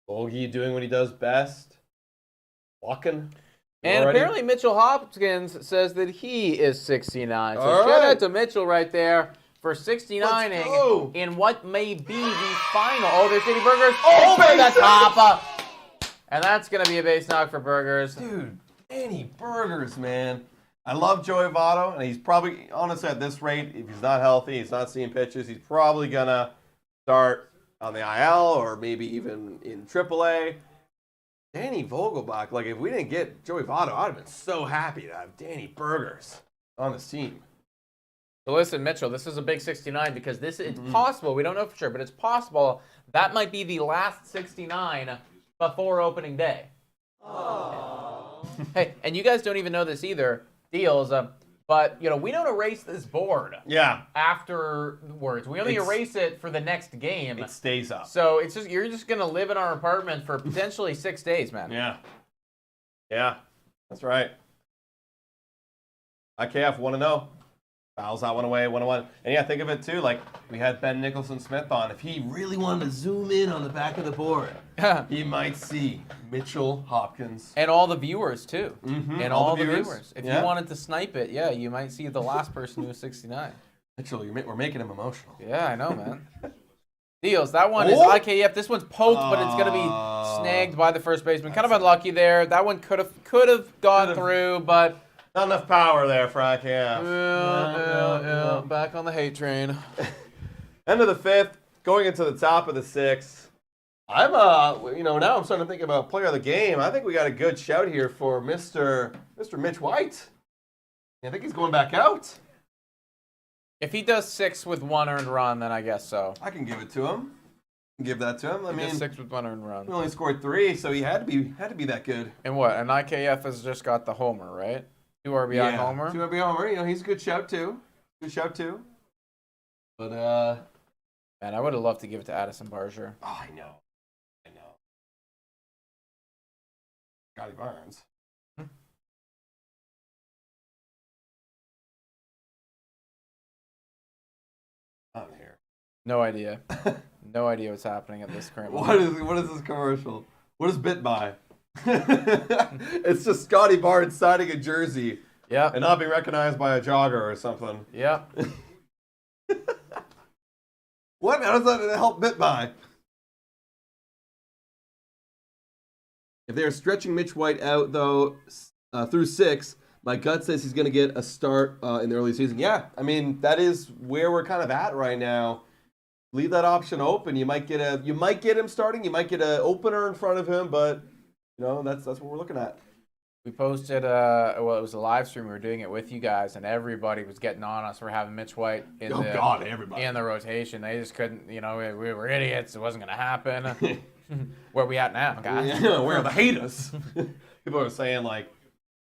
Bogey doing what he does best. Walking. And apparently Mitchell Hopkins says that he is 69. So shout out to Mitchell right there for 69ing in what may be the final. Oh, there's Danny Burgers over the top. And that's going to be a base knock for Burgers. Dude, Danny Burgers, man. I love Joey Votto, and he's probably, honestly, at this rate, if he's not healthy, he's not seeing pitches, he's probably going to start on the IL or maybe even in AAA. Danny Vogelbach, like if we didn't get Joey Votto, I'd have been so happy to have Danny Burgers on this team. So listen, Mitchell, this is a big 69 because it's possible, we don't know for sure, but it's possible that might be the last 69 before opening day. Oh. Hey, and you guys don't even know this either, Deals, but we don't erase this board. Yeah. Afterwards. We only erase it for the next game. It stays up. So you're just gonna live in our apartment for potentially 6 days, man. Yeah. Yeah. That's right. IKF 1-0. Fouls that one away, 1-1. And yeah, think of it too, like we had Ben Nicholson-Smith on. If he really wanted to zoom in on the back of the board, he might see Mitchell Hopkins. And all the viewers too. Mm-hmm. And all the viewers. If Yeah. you wanted to snipe it, yeah, you might see the last person who was 69. Mitchell, we're making him emotional. Yeah, I know, man. Deals. That one is IKF. This one's poked, but it's gonna be snagged by the first baseman. Kind of unlucky there. That one could have gone through, but not enough power there for IKF. Yeah. Back on the hate train. End of the 5th, going into the top of the 6th. I'm now I'm starting to think about player of the game. I think we got a good shout here for Mr. Mitch White. I think he's going back out. If he does 6 with 1 earned run, then I guess so. I can give it to him. Give that to him. I mean, 6 with 1 earned run. He only scored 3, so he had to be that good. And what? And IKF has just got the homer, right? 2 RBI homer. 2 RBI homer. He's a good shout too. But man, I would have loved to give it to Addison Barger. Oh, I know. Scotty Barnes. I'm here. No idea. No idea what's happening at this current What is this commercial? What is Bit by? It's just Scotty Barnes signing a jersey. Yeah. And not being recognized by a jogger or something. Yeah. What? How does that help Bit by? If they're stretching Mitch White out, though, through 6, my gut says he's going to get a start in the early season. Yeah, I mean, that is where we're kind of at right now. Leave that option open. You might get him starting. You might get an opener in front of him, but that's what we're looking at. We posted, it was a live stream. We were doing it with you guys, and everybody was getting on us for having Mitch White in everybody in the rotation. They just couldn't, we were idiots. It wasn't going to happen. Where are we at now, guys? Yeah, where are the haters? People are saying, like,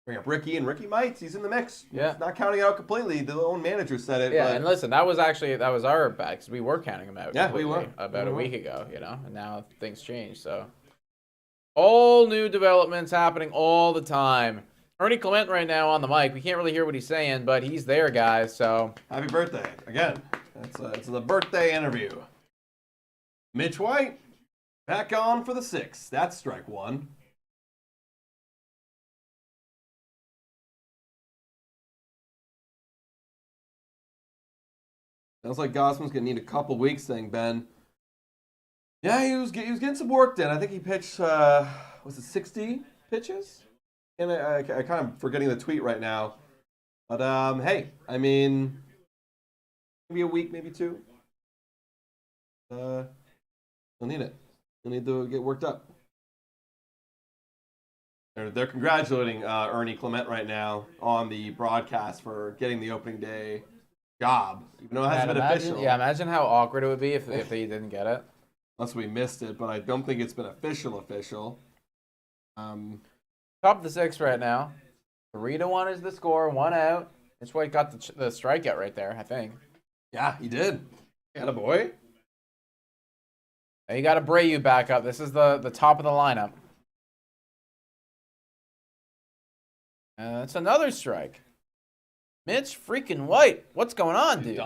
bring up Ricky, and Ricky might. He's in the mix. Yeah. He's not counting out completely. The own manager said it. Yeah, but... and listen, that was our bad, because we were counting him out. Yeah, we were. About a week ago, and now things changed, so. All new developments happening all the time. Ernie Clement right now on the mic. We can't really hear what he's saying, but he's there, guys, so. Happy birthday. Again, it's the birthday interview. Mitch White, back on for the 6th. That's strike 1. Sounds like Gossman's going to need a couple weeks thing, Ben. Yeah, he was getting some work done. I think he pitched, was it 60 pitches? And I kind of forgetting the tweet right now. But, hey, I mean, maybe a week, maybe 2. He'll need it. He'll need to get worked up. They're congratulating Ernie Clement right now on the broadcast for getting the opening day job, even though it hasn't been official. Yeah, imagine how awkward it would be if they didn't get it. Unless we missed it, but I don't think it's been official. Top of the 6th right now. 3-1 is the score, 1 out. Mitch White got the strikeout right there, I think. Yeah, he did. Attaboy. Now you got Abreu back up. This is the top of the lineup. That's another strike. Mitch freaking White. What's going on, dude?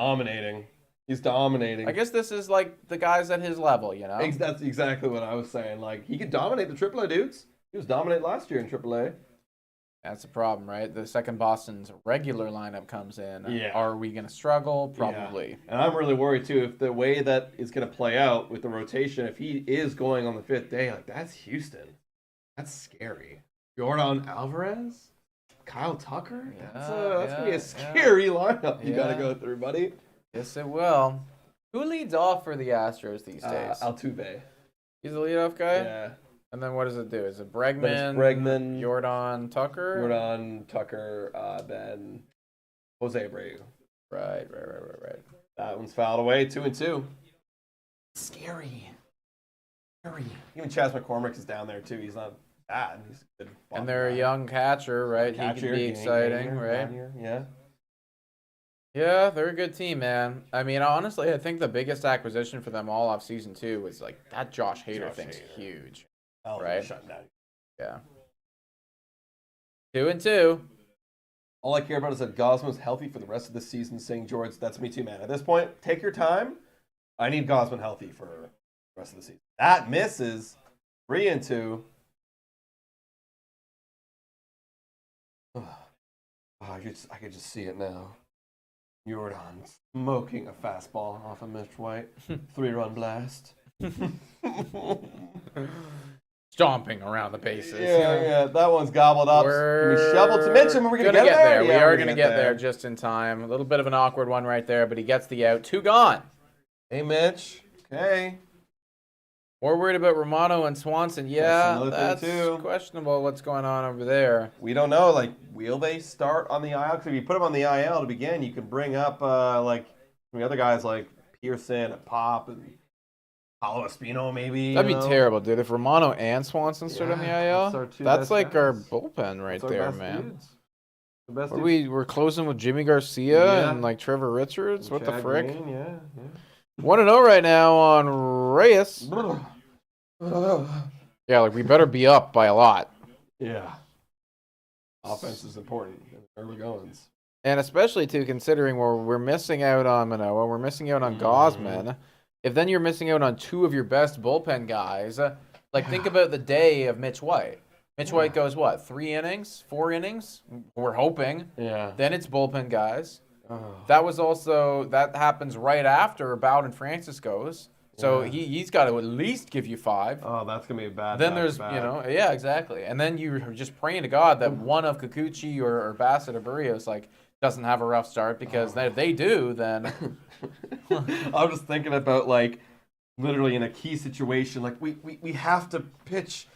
He's dominating. I guess this is like the guys at his level, That's exactly what I was saying. Like, he could dominate the AAA dudes. He was dominant last year in AAA. That's the problem, right? The second Boston's regular lineup comes in. Yeah. Are we going to struggle? Probably. Yeah. And I'm really worried, too, if the way that is going to play out with the rotation, if he is going on the 5th day, like, that's Houston. That's scary. Jordan Alvarez? Kyle Tucker? That's going to be a scary lineup you got to go through, buddy. Yes, it will. Who leads off for the Astros these days? Altuve. He's the leadoff guy? Yeah. And then what does it do? Is it Bregman, Jordan Tucker? Jordan Tucker, then Jose Abreu. Right. That one's fouled away, 2-2. Scary. Even Chas McCormick is down there, too. He's not bad. He's a good and they're a young catcher, right? He can be exciting, right? Yeah. Yeah, they're a good team, man. I mean, honestly, I think the biggest acquisition for them all off season 2 was like that Josh Hader thing's huge. Right? Shutting down. Yeah. 2-2. All I care about is that Gosman's healthy for the rest of the season. St. George, that's me too, man. At this point, take your time. I need Gosman healthy for the rest of the season. That misses. 3-2. I could just see it now. Jordan smoking a fastball off of Mitch White. 3-run blast. Stomping around the bases. Yeah. That one's gobbled up. Can we shovel to Mitch and we're going to get there? We are going to get there just in time. A little bit of an awkward one right there, but he gets the out. 2 gone. Hey, Mitch. Okay. We're worried about Romano and Swanson. Yeah, that's questionable what's going on over there. We don't know. Like, will they start on the IL? Because if you put them on the IL to begin, you can bring up, the other guys like Pearson and Pop and Paulo Espino, maybe. That'd be terrible, dude. If Romano and Swanson start on the IL, that's like our bullpen right there, man. We're closing with Jimmy Garcia and like Trevor Richards. What the frick? Green, yeah. 1-0 right now on Reyes. Yeah, like we better be up by a lot. Yeah. Offense is important in early goings. And especially too, considering we're missing out on Manoa, we're missing out on Gosman. If then you're missing out on 2 of your best bullpen guys, think about the day of Mitch White. Mitch White goes, 3 innings? 4 innings? We're hoping. Yeah. Then it's bullpen guys. That happens right after Bowden Francis goes. So he's got to at least give you 5. Oh, that's going to be a bad Then there's, yeah, exactly. And then you're just praying to God that one of Kikuchi or Bassett or Barrios, doesn't have a rough start, because if they do, then... I'm just thinking about, literally in a key situation, we have to pitch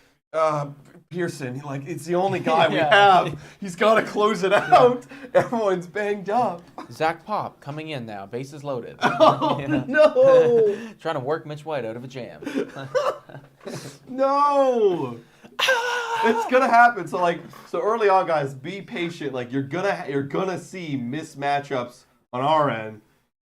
Pearson. It's the only guy we have. He's got to close it out. Everyone's banged up. Zach Pop coming in now, bases loaded. Oh, no! Trying to work Mitch White out of a jam. No! It's gonna happen. So early on, guys, be patient. You're gonna see mismatchups on our end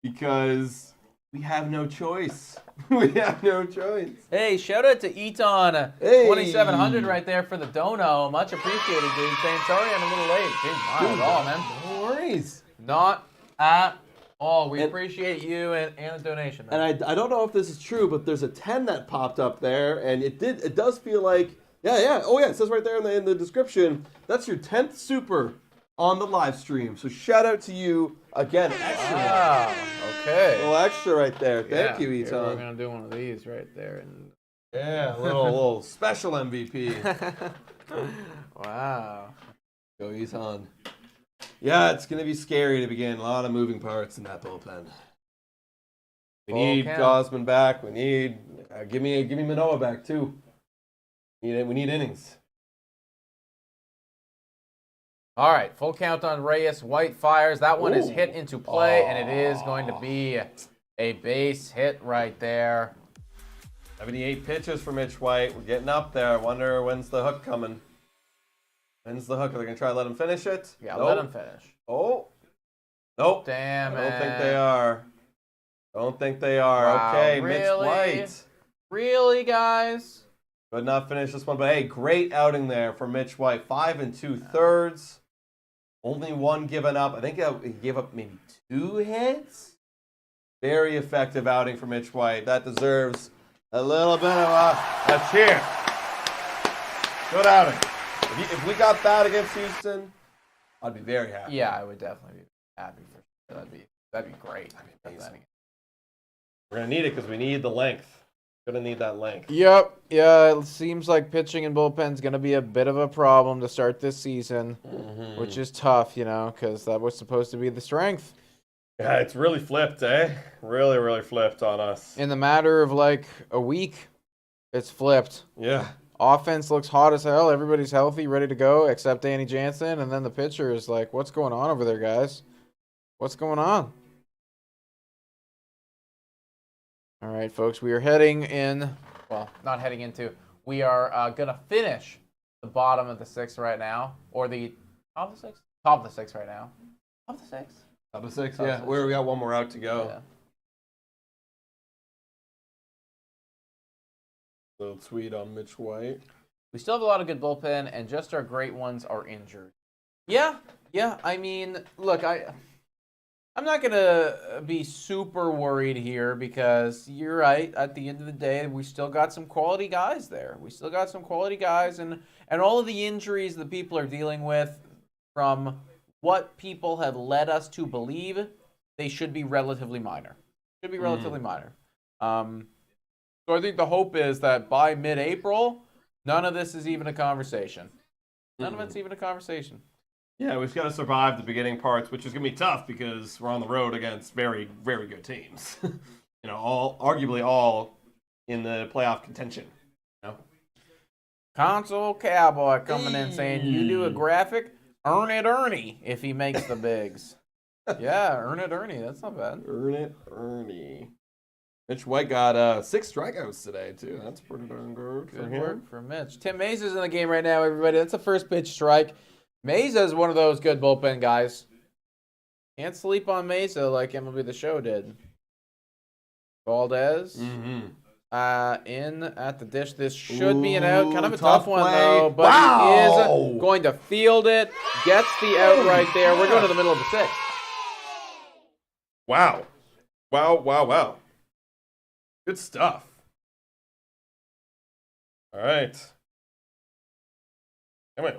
because we have no choice. We have no choice. Hey, shout out to Eton 2700 right there for the dono. Much appreciated, dude. Saying sorry I'm a little late. Dude, not at all, man. No worries. Not at all. We appreciate you and the donation. Man. And I don't know if this is true, but there's a 10 that popped up there, and it does feel like it says right there in the description, that's your 10th super on the live stream. So shout out to you again. Extra. Wow. Okay. A little extra right there. Thank you, Eton. We're gonna do one of these right there. A little special MVP. Wow. Go Eton. Yeah, it's gonna be scary to begin. A lot of moving parts in that bullpen. We need Gosman back. We need give me Manoa back too. We need innings. All right, full count on Reyes. White fires. That one is hit into play, and it is going to be a base hit right there. 78 pitches for Mitch White. We're getting up there. I wonder when's the hook coming. When's the hook? Are they going to try to let him finish it? Yeah, let him finish. Oh. Nope. Damn it. I don't think they are. Don't think they are. Wow, okay, really? Mitch White. Really, guys? Could not finish this one, but hey, great outing there for Mitch White. 5 2/3. Only 1 given up. I think he gave up maybe 2 hits. Very effective outing for Mitch White. That deserves a little bit of a cheer. Good outing. If we got that against Houston, I'd be very happy. Yeah, I would definitely be happy for sure. That'd be great. That'd be amazing. We're gonna need it because we need the length. Gonna need that length. Yep. Yeah, it seems like pitching and bullpen's gonna be a bit of a problem to start this season, which is tough, because that was supposed to be the strength. Yeah, it's really flipped, eh? Really, really flipped on us. In the matter of like a week, it's flipped. Yeah. Offense looks hot as hell. Everybody's healthy, ready to go, except Danny Jansen. And then the pitcher is like, what's going on over there, guys? What's going on? All right, folks, we are heading in. Well, not heading into. We are going to finish the bottom of the sixth right now. Or the top of the sixth? Top of the sixth right now. Top of the sixth? Top of 6, Top of yeah. six. We got one more out to go. Yeah. Little tweet on Mitch White. We still have a lot of good bullpen, and just our great ones are injured. Yeah. I mean, look, I'm not gonna be super worried here because you're right. At the end of the day, we still got some quality guys there. We still got some quality guys, and all of the injuries that people are dealing with, from what people have led us to believe, they should be relatively minor. So I think the hope is that by mid-April, none of this is even a conversation. None of it's even a conversation. Yeah, we've got to survive the beginning parts, which is going to be tough because we're on the road against very, very good teams. Arguably all in the playoff contention. Console Cowboy coming in saying, you do a graphic, earn it Ernie if he makes the bigs. Yeah, earn it Ernie. That's not bad. Earn it, Ernie. Mitch White got 6 strikeouts today, too. That's pretty darn good for Good him. work for Mitch. Tim Mesa's in the game right now, everybody. That's a first pitch strike. Mesa is one of those good bullpen guys. Can't sleep on Mesa like MLB The Show did. Valdez. In at the dish. This should be an out. Kind of a tough one, though. But he is going to field it. Gets the out right there. We're going to the middle of the sixth. Wow. Wow. Good stuff. All right. Come on.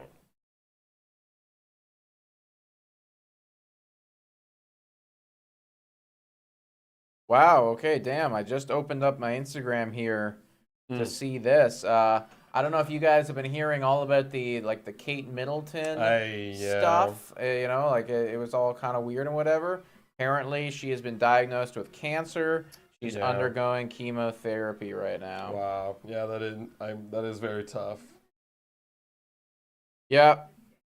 Wow, okay, damn. I just opened up my Instagram here to see this. I don't know if you guys have been hearing all about the Kate Middleton stuff. It was all kind of weird and whatever. Apparently, she has been diagnosed with cancer. She's undergoing chemotherapy right now. Wow. Yeah, that is very tough. Yeah,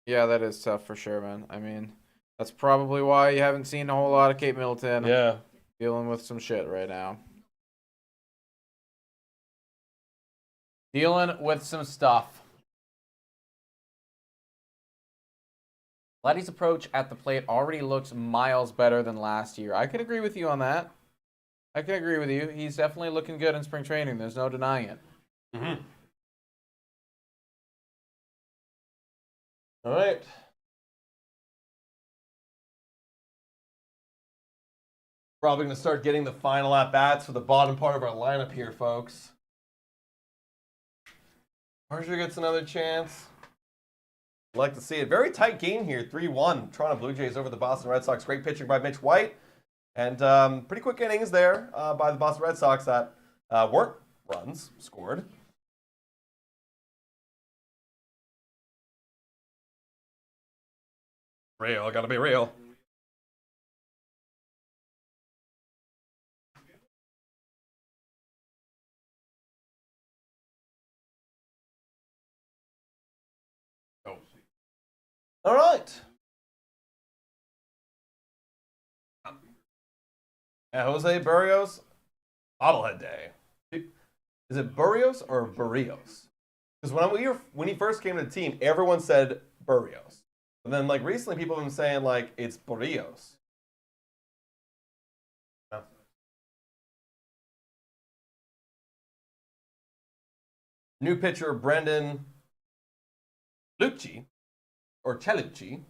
that is tough for sure, man. I mean, that's probably why you haven't seen a whole lot of Kate Middleton. Yeah. Dealing with some shit right now. Dealing with some stuff. Letty's approach at the plate already looks miles better than last year. I can agree with you on that. I can agree with you. He's definitely looking good in spring training. There's no denying it. All right. Probably going to start getting the final at-bats for the bottom part of our lineup here, folks. Marshall gets another chance. I'd like to see it. Very tight game here, 3-1. Toronto Blue Jays over the Boston Red Sox. Great pitching by Mitch White. And pretty quick innings there by the Boston Red Sox that weren't runs scored. Real, gotta be real. All right. Jose Barrios, bobblehead day. Is it Barrios or Barrios? Because when he first came to the team, everyone said Barrios. And then recently people have been saying it's Barrios. Yeah. New pitcher Brendan Lucci. Or Chelucci,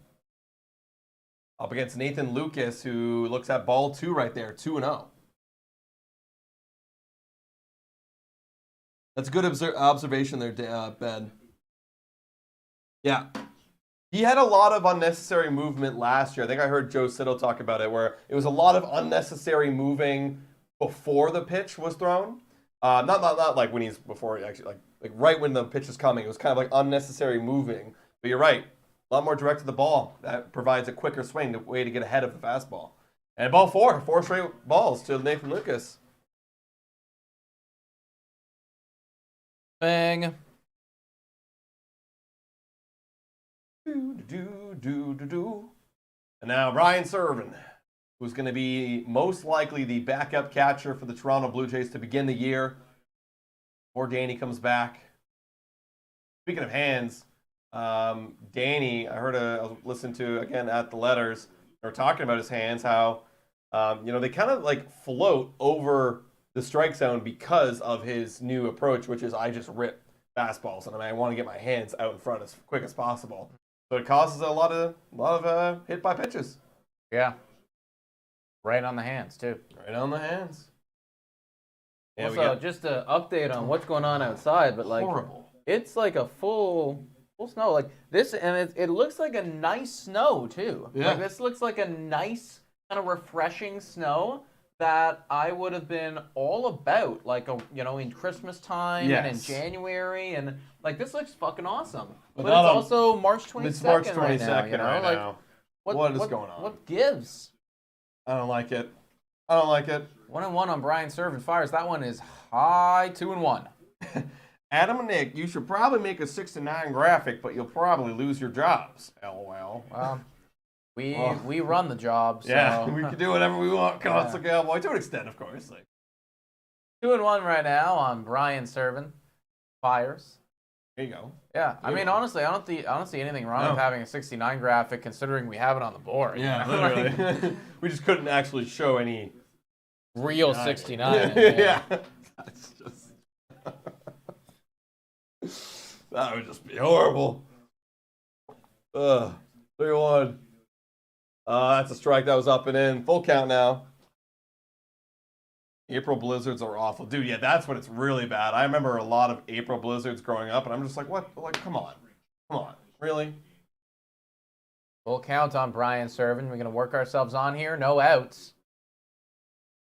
up against Nathan Lucas, who looks at ball 2 right there, 2-0. That's a good observation there, Ben. Yeah. He had a lot of unnecessary movement last year. I think I heard Joe Siddle talk about it, where it was a lot of unnecessary moving before the pitch was thrown. Not like when he's before he actually like right when the pitch is coming. It was kind of unnecessary moving. But you're right. A lot more direct to the ball. That provides a quicker swing, the way to get ahead of the fastball. And ball 4. 4 straight balls to Nathan Lucas. Bang. And now Brian Serven, who's going to be most likely the backup catcher for the Toronto Blue Jays to begin the year. Before Danny comes back. Speaking of hands, Danny, I listened to again at the Letters. They were talking about his hands, how they kind of like float over the strike zone because of his new approach, which is I just rip fastballs, and I want to get my hands out in front as quick as possible. So it causes a lot of hit by pitches. Yeah. Right on the hands too. Right on the hands. Yeah, also, just an update on what's going on outside, but like horrible. It's like a full snow, like this, and it looks like a nice snow too. Yeah. Like this looks like a nice kind of refreshing snow that I would have been all about, like in Christmas time and in January, and like this looks fucking awesome. But it's also March 22nd. It's March 22nd right now. right now. What is going on? What gives? I don't like it. I don't like it. 1-1 on Brian Serven fires. That one is high 2-1. Adam and Nick, you should probably make a 6-9 graphic, but you'll probably lose your jobs. LOL. Well, we run the job, so. Yeah, we can do whatever we want. Console Cowboy, to an extent, of course. 2-1 right now on Brian Serven fires. There you go. Yeah, I mean, honestly, I don't see anything wrong with having a 69 graphic, considering we have it on the board. Yeah, literally. We just couldn't actually show any real 69. Yeah. That's just that would just be horrible. 3-1. That's a strike that was up and in. Full count now. April blizzards are awful. Dude, yeah, that's when it's really bad. I remember a lot of April blizzards growing up, and I'm just like, what? Like, come on. Come on. Really? Full count on Brian Serven. We're going to work ourselves on here. No outs.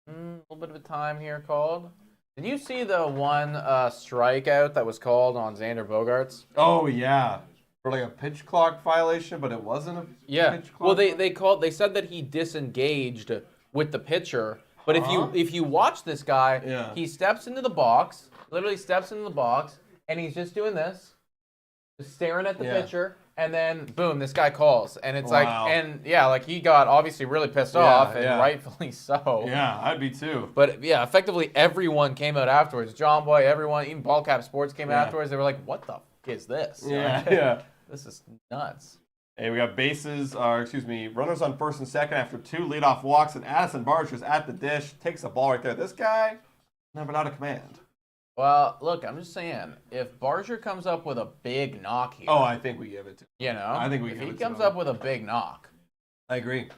A little bit of a time here called. Did you see the one strikeout that was called on Xander Bogaerts? Oh, yeah. For like a pitch clock violation, but it wasn't a pitch clock? Well, they said that he disengaged with the pitcher. But if you watch this guy, he steps into the box, literally steps into the box, and he's just doing this, just staring at the pitcher, and then boom, this guy calls, and it's like he got obviously really pissed off, and rightfully so. Yeah, I'd be too. But yeah, effectively everyone came out afterwards. John Boy, everyone, even Ballcap Sports came out afterwards. They were like, "What the f is this?" Yeah. This is nuts. Hey, we got runners on first and second after 2 leadoff walks, and Addison Barger's at the dish, takes the ball right there. This guy, never out of command. Well, look, I'm just saying, if Barger comes up with a big knock here, I think we give it to him. I think if he comes up with a big knock, I agree.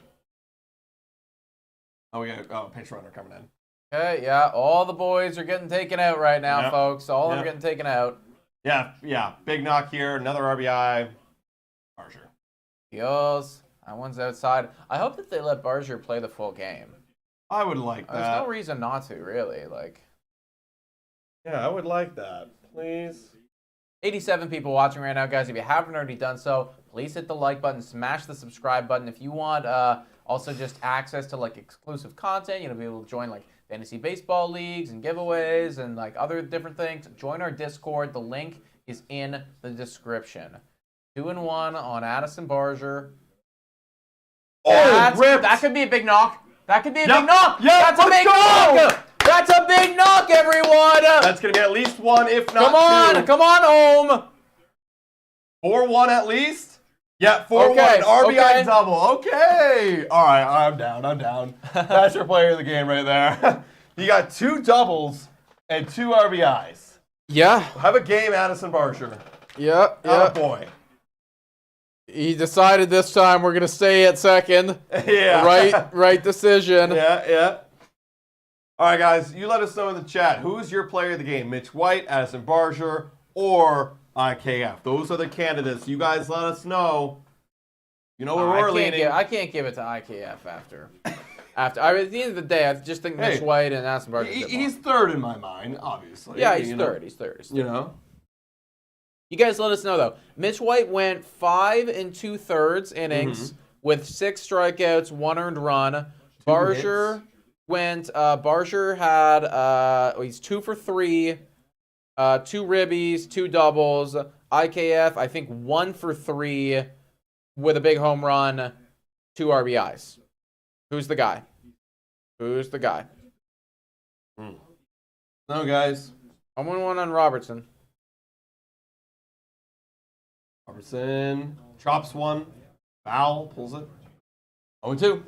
Oh, we got pinch runner coming in. Okay, yeah, all the boys are getting taken out right now, folks. All of them are getting taken out. Yeah, big knock here, another RBI. Barger. Dios, that one's outside. I hope that they let Barger play the full game. I would like that. There's no reason not to, really. Yeah, I would like that. Please. 87 people watching right now, guys. If you haven't already done so, please hit the like button, smash the subscribe button. If you want also just access to exclusive content, be able to join fantasy baseball leagues and giveaways and other different things, join our Discord. The link is in the description. 2-1 on Addison Barger. That could be a big knock. That could be a big knock. That's a big knock. That's a big knock, everyone. That's going to be at least one, if not two. Come on home. 4-1 at least? Yeah, 4-1. RBI double. Okay. All right, I'm down. That's your player of the game right there. You got 2 doubles and 2 RBIs. Yeah. Have a game, Addison Barger. Yeah. Oh, boy. He decided this time we're going to stay at second. Yeah. Right decision. Yeah. All right, guys, you let us know in the chat. Who's your player of the game? Mitch White, Addison Barger, or IKF? Those are the candidates. You guys let us know. You know where we're leaning. I can't give it to IKF after. At the end of the day, I just think Mitch White and Addison Barger. He's third in my mind, obviously. Yeah, he's third. He's third. You know? You guys let us know, though. Mitch White went 5 2/3 innings with 6 strikeouts, 1 earned run. Barger went. Barger had. He's 2 for 3. 2 ribbies, 2 doubles. IKF, I think 1 for 3 with a big home run, 2 RBIs. Who's the guy? Who's the guy? No, guys. I'm 1-1 on Robertson. Robertson chops one. Foul, pulls it. 0-2.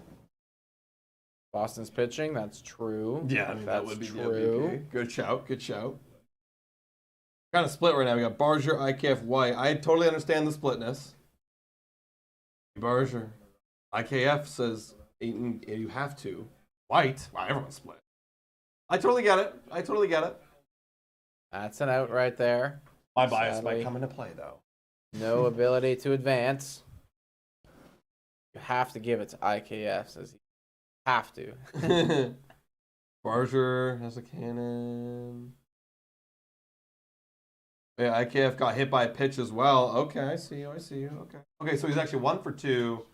Boston's pitching. That's true. Yeah, I mean, that that's would be the true. MVP. Good shout. Good shout. Kind of split right now. We got Barger, IKF, White. I totally understand the splitness. Barger. IKF says you have to. White. Wow, everyone's split. I totally get it. I totally get it. That's an out right there. My bias Sadly. might come into play, though. No ability to advance. You have to give it to IKF, says he. Have to. Barger has a cannon. Yeah, IKF got hit by a pitch as well. Okay, I see you. I see you. Okay. Okay, so he's actually 1 for 2.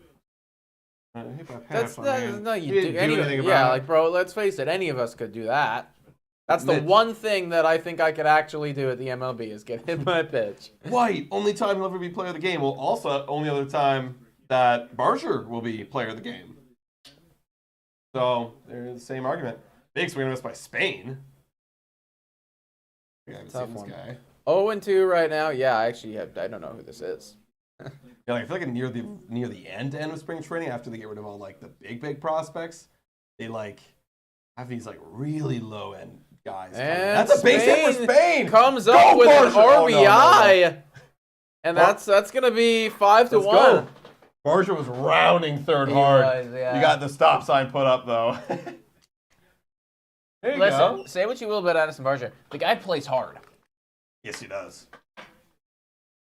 Hit by a pitch. That's no, you He didn't do anything about yeah, it. like bro, let's face it, any of us could do that. That's the Mitch. one thing that I think I could actually do at the MLB is get hit by a pitch. White, only time he'll ever be player of the game. Well, also, only other time that Barger will be player of the game. So, there's the same argument. Big swing and miss by Spain. I haven't Tough seen this one. guy. 0-2 right now. Yeah, I don't know who this is. Yeah, like, I feel like near the end of spring training, after they get rid of all like the big prospects, they like have these like really low end guys. And That's a base hit for Spain. Comes Go, up with an Barger! Oh, no, RBI, no, no. and that's gonna be 5-1. Let's go. Barger was rounding third He hard. was, yeah. You got the stop sign put up though. There you Listen, go. say what you will about Addison Barger. The guy plays hard. Yes, he does.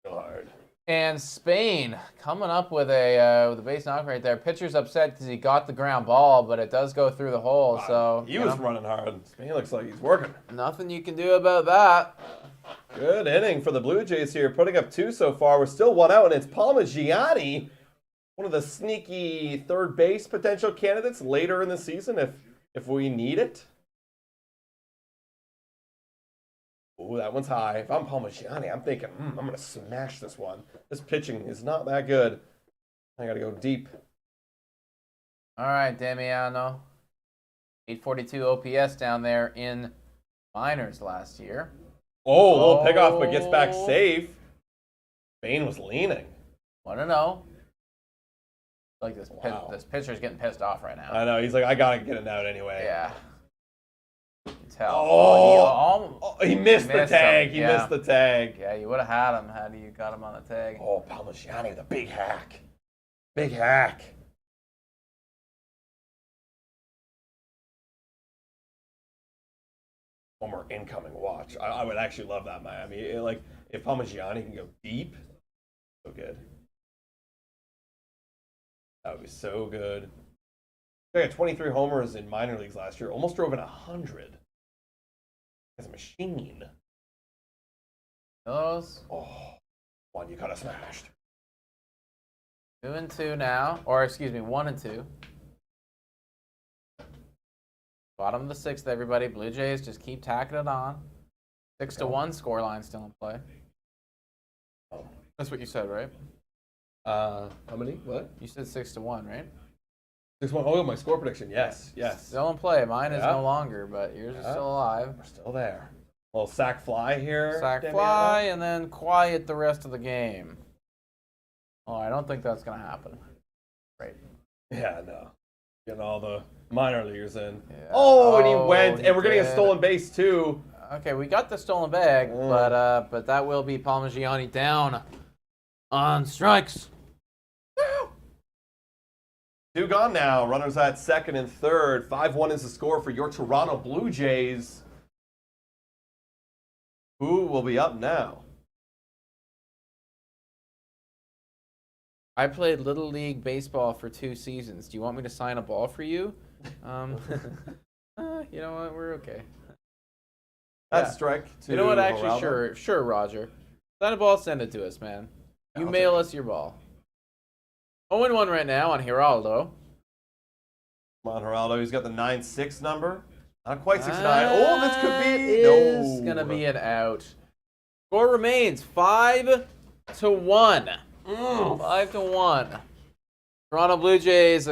Real hard. And Spain coming up with a base knock right there. Pitcher's upset because he got the ground ball, but it does go through the hole. So He was running hard. Spain looks like he's working. nothing you can do about that. Good inning for the Blue Jays here, putting up 2 so far. We're still 1 out, and it's Parmigiani, one of the sneaky third base potential candidates later in the season if we need it. Ooh, that one's high. If I'm Parmigiani, I'm thinking, I'm going to smash this one. This pitching is not that good. I got to go deep. All right, Damiano. 842 OPS down there in minors last year. Oh, a little pickoff, but gets back safe. Spain was leaning. 1-0. Like this, Wow. this pitcher's getting pissed off right now. I know. He's like, I got to get it out anyway. Yeah. You can tell. Oh, he missed the missed tag. him, He yeah. missed the tag. Yeah, you would have had him had you got him on the tag. Oh, Parmigiani with a big hack. Big hack. One more incoming watch. I would actually love that, man. I mean, like, if Parmigiani can go deep, so good. That would be so good. He had 23 homers in minor leagues last year. Almost drove in 100. He's a machine. Those Oh, one you got smashed. 2-2 now, or excuse me, 1-2. Bottom of the 6th, everybody. Blue Jays just keep tacking it on. 6-1 scoreline still in play. Oh. That's what you said, right? How many? What? You said 6-1, right? 6-1. Oh, my score prediction. Yes, yes. Still in play. Mine is Yeah. no longer, but yours is still alive. We're still there. A little sack fly here. Sack Damiano. fly and then quiet the rest of the game. Oh, I don't think that's gonna happen. Right. Yeah, no. Getting all the minor leaguers in. Yeah. Oh, and he Oh, went, he and we're getting a did. stolen base too. Okay, we got the stolen bag, but that will be Parmigiani down on strikes. 2 gone now. Runners at second and third. 5-1 is the score for your Toronto Blue Jays. Who will be up now? I played Little League Baseball for 2 seasons. Do you want me to sign a ball for you? You know what? We're okay. That's Yeah. strike to You know what? Actually, Geraldo. sure, Roger. Sign a ball, send it to us, man. You I'll mail take us your ball. 0-1 right now on Geraldo. Come Come on, Geraldo. He's got the 9-6 number. Not quite 6-9. Oh, this could be. Is gonna be an out. Score remains 5-1. 5-1. Toronto Blue Jays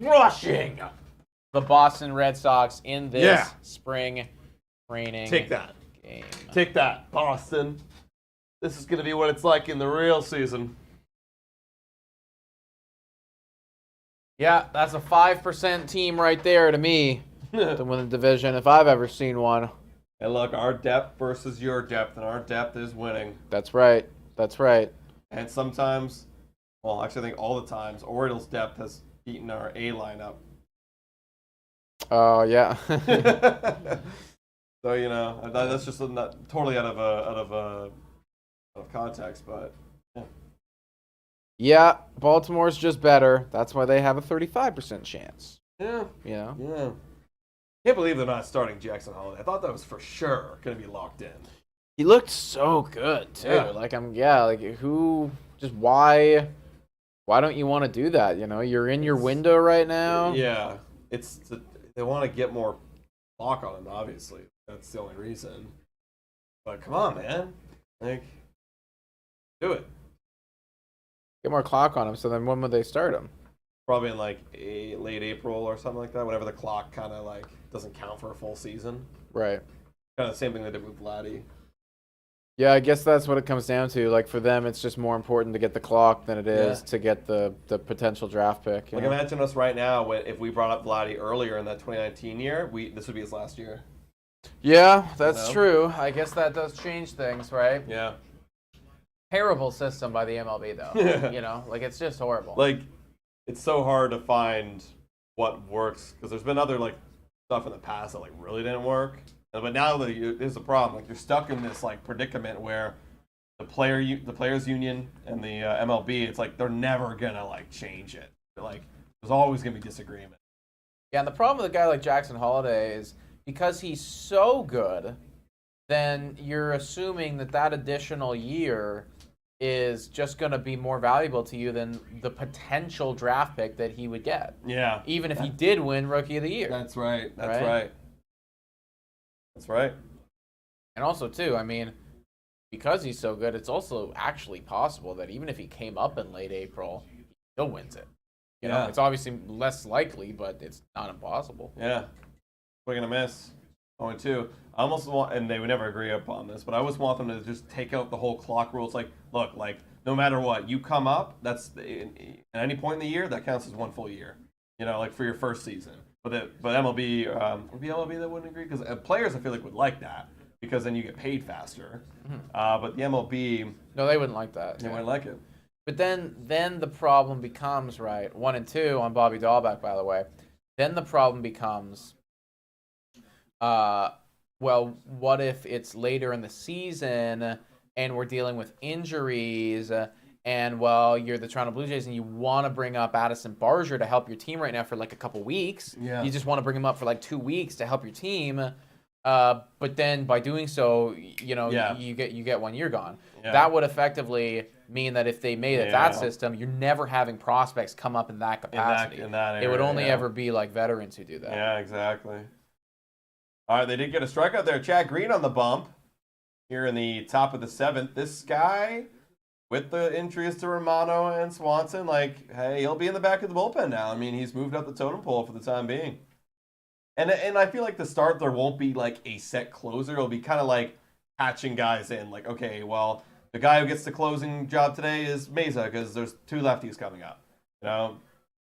crushing the Boston Red Sox in this spring training Take that. game. Take that, Boston. This is going to be what it's like in the real season. Yeah, that's a 5% team right there to me to win the division if I've ever seen one. And look, our depth versus your depth, and our depth is winning. That's right. That's right. And sometimes, well, actually I think all the times, Orioles' depth has beaten our A lineup. Oh, yeah. So, you know, that's just not totally out of context, but yeah. Yeah, Baltimore's just better. That's why they have a 35% chance. Yeah. You know? Yeah. Can't believe they're not starting Jackson Holiday. I thought that was for sure going to be locked in. He looked so good too. Yeah. Why don't you want to do that? You know, you're in your window right now. Yeah. They want to get more clock on him, obviously. That's the only reason. But come on, man. Like, do it. Get more clock on him, so then when would they start him? Probably in like late April or something like that, whenever the clock kind of like doesn't count for a full season. Right. Kind of the same thing they did with Vladdy. Yeah, I guess that's what it comes down to. Like, for them, it's just more important to get the clock than it is to get the potential draft pick. Like, imagine us right now if we brought up Vladdy earlier in that 2019 year, this would be his last year. Yeah, that's true. I guess that does change things, right? Yeah. Terrible system by the MLB, though. You know, like, it's just horrible. Like, it's so hard to find what works because there's been other like stuff in the past that like really didn't work. But now there's a problem. Like, you're stuck in this like predicament where the players union and the MLB, it's like they're never gonna like change it. Like, there's always gonna be disagreement. Yeah, and the problem with a guy like Jackson Holiday is because he's so good, then you're assuming that additional year is just going to be more valuable to you than the potential draft pick that he would get. Yeah. Even if he did win Rookie of the Year. That's right. That's right. That's right. And also, too, I mean, because he's so good, it's also actually possible that even if he came up in late April, he still wins it. You know, it's obviously less likely, but it's not impossible. Yeah. We're going to miss. 0-2. I almost want, and they would never agree upon this, but I always want them to just take out the whole clock rule. It's like, look, like, no matter what, you come up, that's, at any point in the year, that counts as one full year. You know, like for your first season. But MLB, would be MLB that wouldn't agree? Because players, I feel like, would like that, because then you get paid faster. But the MLB... No, they wouldn't like that. They wouldn't like it. But then the problem becomes, right, 1 and 2 on Bobby Dahlbeck, by the way. Then the problem becomes... well, what if it's later in the season and we're dealing with injuries and, well, you're the Toronto Blue Jays and you want to bring up Addison Barger to help your team right now for like a couple weeks. Yeah. You just want to bring him up for like 2 weeks to help your team. But then by doing so, you know, you get 1 year gone. Yeah. That would effectively mean that if they made it that system, you're never having prospects come up in that capacity. In that area, it would only ever be like veterans who do that. Yeah, exactly. All right, they did get a strikeout there. Chad Green on the bump here in the top of the 7th. This guy, with the injuries to Romano and Swanson, like, hey, he'll be in the back of the bullpen now. I mean, he's moved up the totem pole for the time being. And I feel like to start, there won't be like a set closer. It'll be kind of like patching guys in. Like, okay, well, the guy who gets the closing job today is Mesa because there's 2 lefties coming up. You know?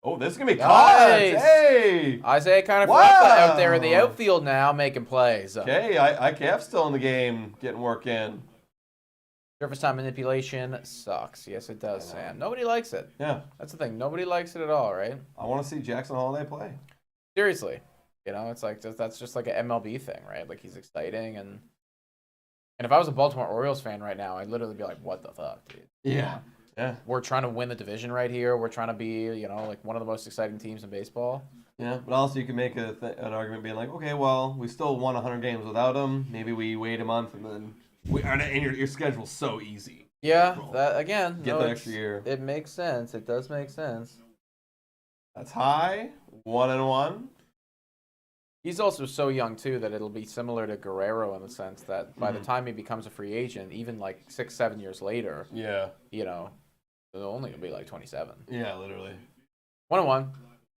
Oh, this is going to be caught. Nice. Hey! Isaiah kind of out there in the outfield now making plays. Okay, IKF's still in the game, getting work in. Surface time manipulation sucks. Yes, it does, Sam. Nobody likes it. Yeah. That's the thing. Nobody likes it at all, right? I want to see Jackson Holiday play. Seriously. You know, it's like that's just like an MLB thing, right? Like, he's exciting. And if I was a Baltimore Orioles fan right now, I'd literally be like, what the fuck, dude? Yeah. Yeah. We're trying to win the division right here. We're trying to be, you know, like one of the most exciting teams in baseball. Yeah, but also you can make an argument being like, okay, well, we still won 100 games without him. Maybe we wait a month and then and your schedule's so easy. Yeah, that again. Get that extra year. It makes sense. It does make sense. That's high. 1-1. He's also so young, too, that it'll be similar to Guerrero in the sense that by the time he becomes a free agent, even like 6-7 years later, Yeah. you know, it'll only be like 27. Yeah, literally. 1-1.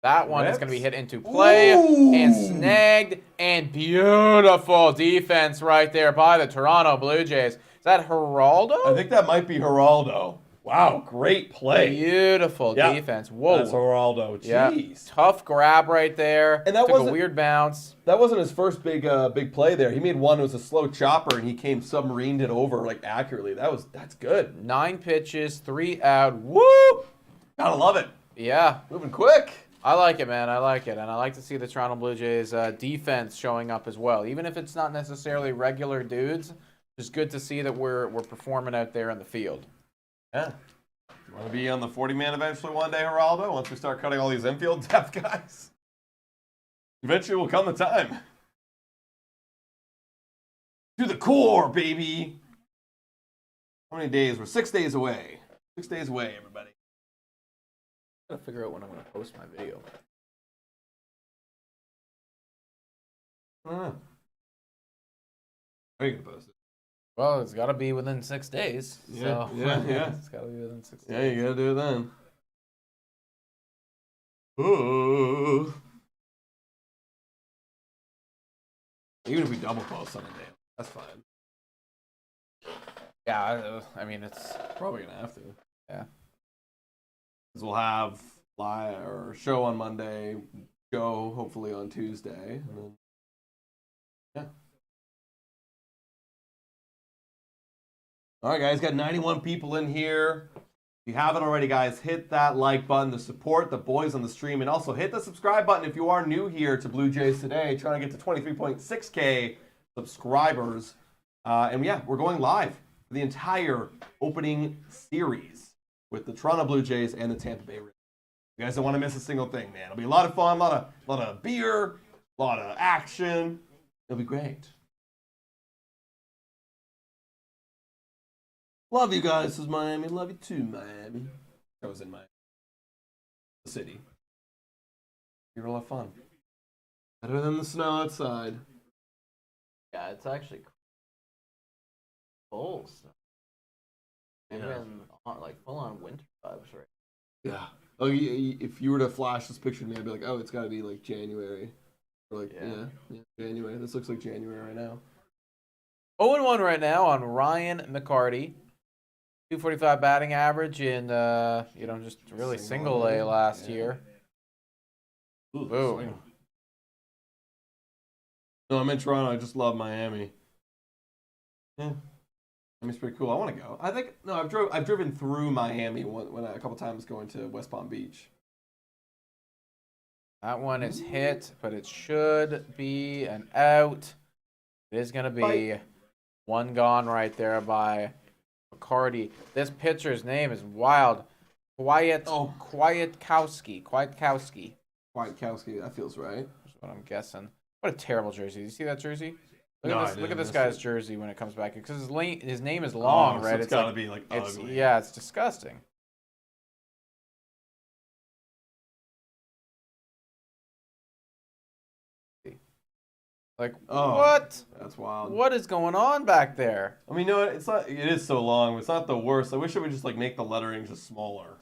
That one is Rips. going to be hit into play and snagged, and beautiful defense right there by the Toronto Blue Jays. Is that Geraldo? I think that might be Geraldo. Wow, great play. Beautiful defense. Whoa. That's Geraldo. Jeez. Yeah. Tough grab right there. And that took wasn't a weird bounce. That wasn't his first big play there. He made one. It was a slow chopper, and he came submarined it over like accurately. That's good. 9 pitches, 3 out. Woo! Gotta love it. Yeah. Moving quick. I like it, man. I like it. And I like to see the Toronto Blue Jays defense showing up as well. Even if it's not necessarily regular dudes, it's good to see that we're performing out there in the field. Yeah. You want to be on the 40-man eventually one day, Geraldo, once we start cutting all these infield depth guys? Eventually will come the time. To the core, baby. How many days? We're 6 days away. 6 days away, everybody. Gotta figure out when I'm gonna post my video. I don't know. How are you gonna post it? Well, it's gotta be within 6 days. Yeah, So yeah. it's gotta be within 6 days. Yeah, you gotta do it then. Ooh. Even if we double post on a day, that's fine. Yeah, I mean it's Probably gonna have to. yeah. Because we'll have live or show on Monday, show hopefully on Tuesday, and then yeah. All right, guys, got 91 people in here. If you haven't already, guys, hit that like button to support the boys on the stream, and also hit the subscribe button if you are new here to Blue Jays Today, trying to get to 23.6K subscribers. And yeah, we're going live for the entire opening series with the Toronto Blue Jays and the Tampa Bay Rays. You guys don't want to miss a single thing, man. It'll be a lot of fun, a lot of beer, a lot of action. It'll be great. Love you guys, this is Miami. Love you too, Miami. I was in Miami. The city. You're a lot of fun. Better than the snow outside. Yeah, it's actually cold. Yeah. Like full on winter vibes right. Yeah. Oh, if you were to flash this picture to me, I'd be like, oh, it's got to be like January. Or like, yeah, January. This looks like January right now. 0-1 right now on Ryan McCarty. 245 batting average in, just really single A last year. Ooh, Boom. swing. No, I'm in Toronto. I just love Miami. Yeah. Miami's pretty cool. I want to go. I think, no, I've driven through Miami a couple times going to West Palm Beach. That one is hit, but it should be an out. It is going to be one gone right there by McCarty. This pitcher's name is wild. Kwiatkowski. Kwiatkowski, that feels right. That's what I'm guessing. What a terrible jersey. Do you see that jersey? No, Look at this guy's jersey when it comes back. Because his name is long, right? So it's got to be like ugly. Yeah, it's disgusting. Like, what? That's wild. What is going on back there? I mean, you know what? It's not. It is so long, but it's not the worst. I wish it would just like make the lettering just smaller.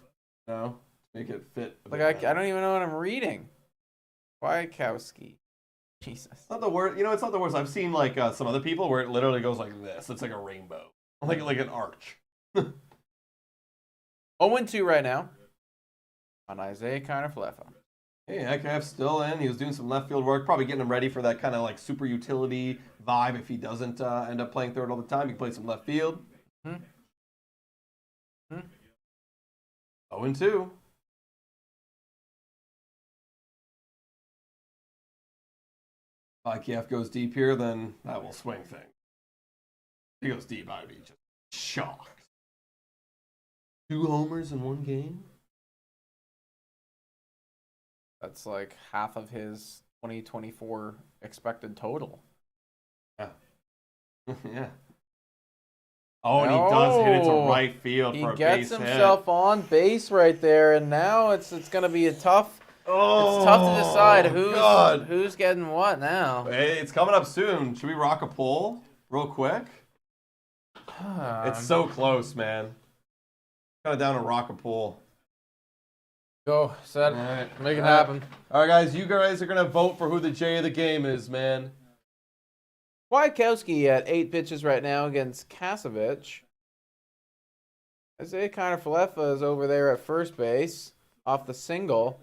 You know, make it fit. Like, I don't even know what I'm reading. Kwiatkowski. Jesus. It's not the worst. You know, it's not the worst. I've seen like some other people where it literally goes like this. It's like a rainbow, like an arch. 0-2 right now on Isaiah Kiner-Falefa. Hey, IKF's still in. He was doing some left field work, probably getting him ready for that kind of like super utility vibe. If he doesn't end up playing third all the time, he can play some left field. 0-2. IKF goes deep here, then that will swing things. If he goes deep, I'd be just shocked. 2 homers in one game? That's like half of his 2024 expected total. Yeah. Yeah. Oh, and he does hit it to right field for a base hit. He gets himself on base right there, and now it's going to be a tough Oh, It's tough to decide God. who's getting what now. Hey, it's coming up soon. Should we rock a poll real quick? It's so close, man. Kind of down to rock a poll. Go, set, make it happen. All right, guys, you guys are going to vote for who the J of the game is, man. Kwiatkowski at 8 pitches right now against Kasevich. Isaiah Kiner-Falefa is over there at first base off the single.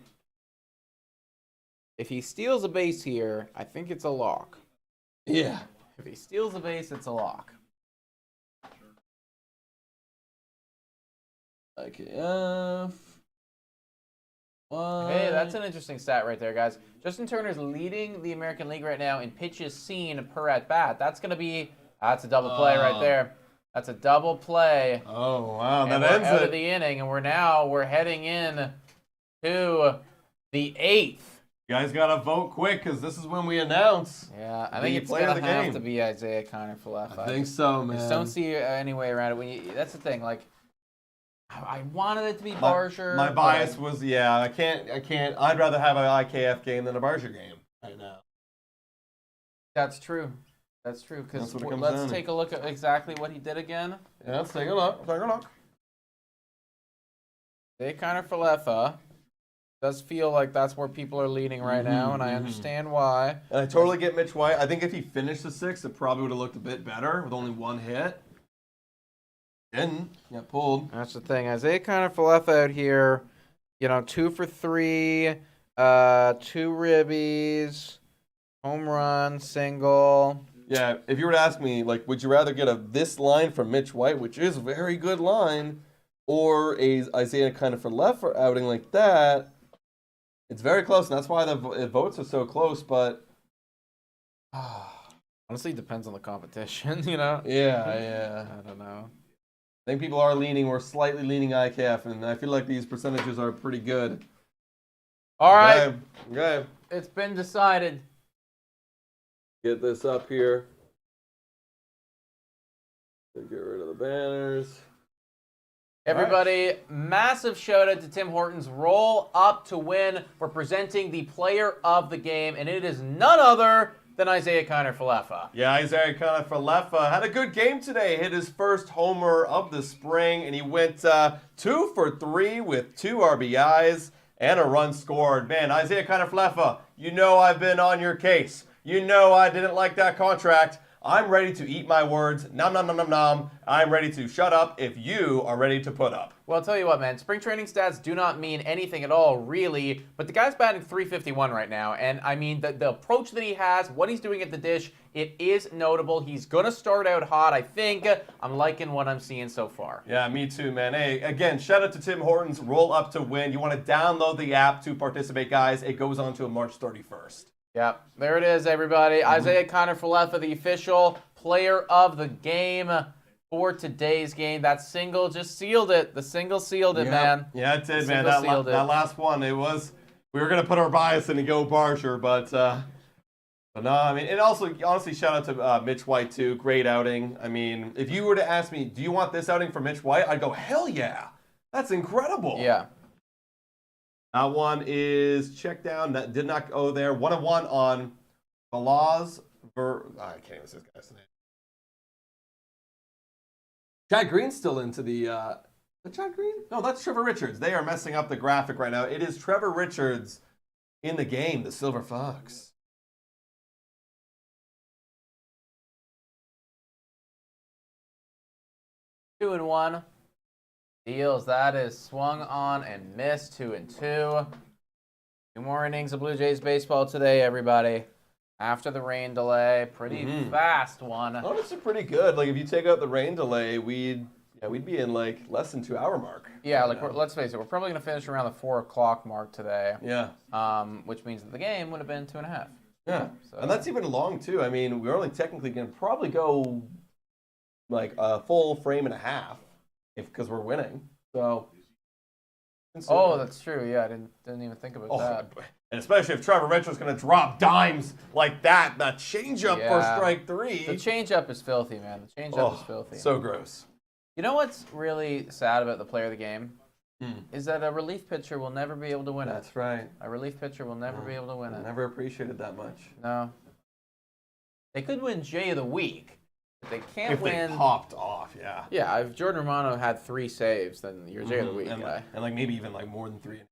If he steals a base here, I think it's a lock. Yeah. If he steals a base, it's a lock. Okay. Hey, that's an interesting stat right there, guys. Justin Turner's leading the American League right now in pitches seen per at bat. That's a double play right there. That's a double play. Oh wow, And that we're ends out it. of the inning, and we're heading in to the 8th. You guys gotta vote quick because this is when we announce. Yeah, I The think it's player of gonna the have game. to be Isaiah Kiner-Falefa. I think so, I man. just don't see any way around it. That's the thing. Like, I wanted it to be Barger. My bias was I can't. I'd rather have an IKF game than a Barger game right now. That's true. That's true. Because That's what it comes let's down to. take a look at exactly what he did again. Yeah, let's take a look. Isaiah Kiner-Falefa does feel like that's where people are leaning right now, and I understand why. And I totally get Mitch White. I think if he finished the 6th, it probably would have looked a bit better with only one hit. Didn't. Got pulled. That's the thing. Isaiah Kiner-Falefa out here, 2 for 3, 2 ribbies, home run, single. Yeah, if you were to ask me, like, would you rather get this line from Mitch White, which is a very good line, or a Isaiah Kiner-Falefa outing like that? It's very close, and that's why the votes are so close. But honestly, it depends on the competition. Yeah. I don't know. I think people are leaning, or slightly leaning IKF, and I feel like these percentages are pretty good. All right, Okay. it's been decided. Get this up here. Get rid of the banners. Everybody, massive shout out to Tim Hortons. Roll up to win for presenting the player of the game, and it is none other than Isaiah Kiner-Falefa. Yeah, Isaiah Kiner-Falefa had a good game today. Hit his first homer of the spring, and he went 2 for 3 with 2 RBIs and a run scored. Man, Isaiah Kiner-Falefa, I've been on your case. I didn't like that contract. I'm ready to eat my words. Nom, nom, nom, nom, nom. I'm ready to shut up if you are ready to put up. Well, I'll tell you what, man. Spring training stats do not mean anything at all, really. But the guy's batting .351 right now. And, I mean, the approach that he has, what he's doing at the dish, it is notable. He's going to start out hot, I think. I'm liking what I'm seeing so far. Yeah, me too, man. Hey, again, shout out to Tim Hortons. Roll up to win. You want to download the app to participate, guys. It goes on to March 31st. Yep, there it is, everybody. Isaiah Kiner-Falefa, the official player of the game for today's game. That single just sealed it. The single sealed it, man. Yeah, it did, The man. single sealed it. That last one, we were going to put our bias in and go Barger, but no, I mean, and also, honestly, shout out to Mitch White, too. Great outing. I mean, if you were to ask me, do you want this outing from Mitch White? I'd go, hell yeah. That's incredible. Yeah. That one is checked down. That did not go there. 1-1 on Balaz. I can't even say this guy's name. Chad Green's still into the. Is it Chad Green? No, that's Trevor Richards. They are messing up the graphic right now. It is Trevor Richards in the game, the Silver Fox. Two and one. Deals. That is swung on and missed. 2-2. 2 more innings of Blue Jays baseball today, everybody. After the rain delay, pretty fast one. Honestly, pretty good. Like if you take out the rain delay, we'd be in like less than 2 hour mark. Yeah, like let's face it, we're probably gonna finish around the 4 o'clock mark today. Yeah. Which means that the game would have been 2.5. Yeah, So, and that's even long too. I mean, we're only technically gonna probably go like a full frame and a half, because we're winning. So. Oh, that's true. Yeah, I didn't even think about that. And especially if Trevor Richards going to drop dimes like that changeup for strike 3. The changeup is filthy, man. The changeup is filthy. So gross. You know what's really sad about the player of the game? is that a relief pitcher will never be able to win it. That's right. A relief pitcher will never be able to win it. Never appreciated that much. No. They could win Jay of the Week. But they can't If win. they popped off, yeah. Yeah, if Jordan Romano had 3 saves, then you're Jay of the Week and guy. and like maybe even like more than 3 and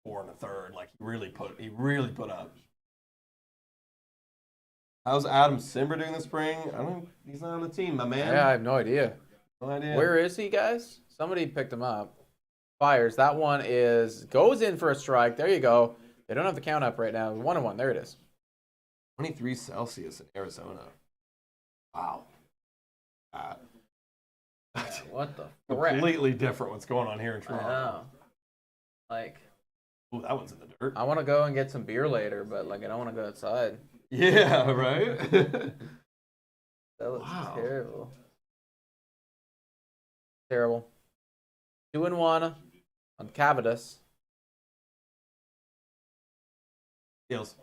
4 and a third. Like he really put up. How's Adam Simber doing this spring? He's not on the team, my man. Yeah, I have no idea. No idea. Where is he, guys? Somebody picked him up. Fires. That one goes in for a strike. There you go. They don't have the count up right now. 1-1. There it is. 23 Celsius in Arizona. Wow. What the Completely different what's going on here in I Toronto. know. Like, Ooh, that one's in the dirt. I want to go and get some beer later, but like I don't want to go outside. Yeah, right? That looks Wow. terrible. Terrible. 2-1 on Cavadas. Heels.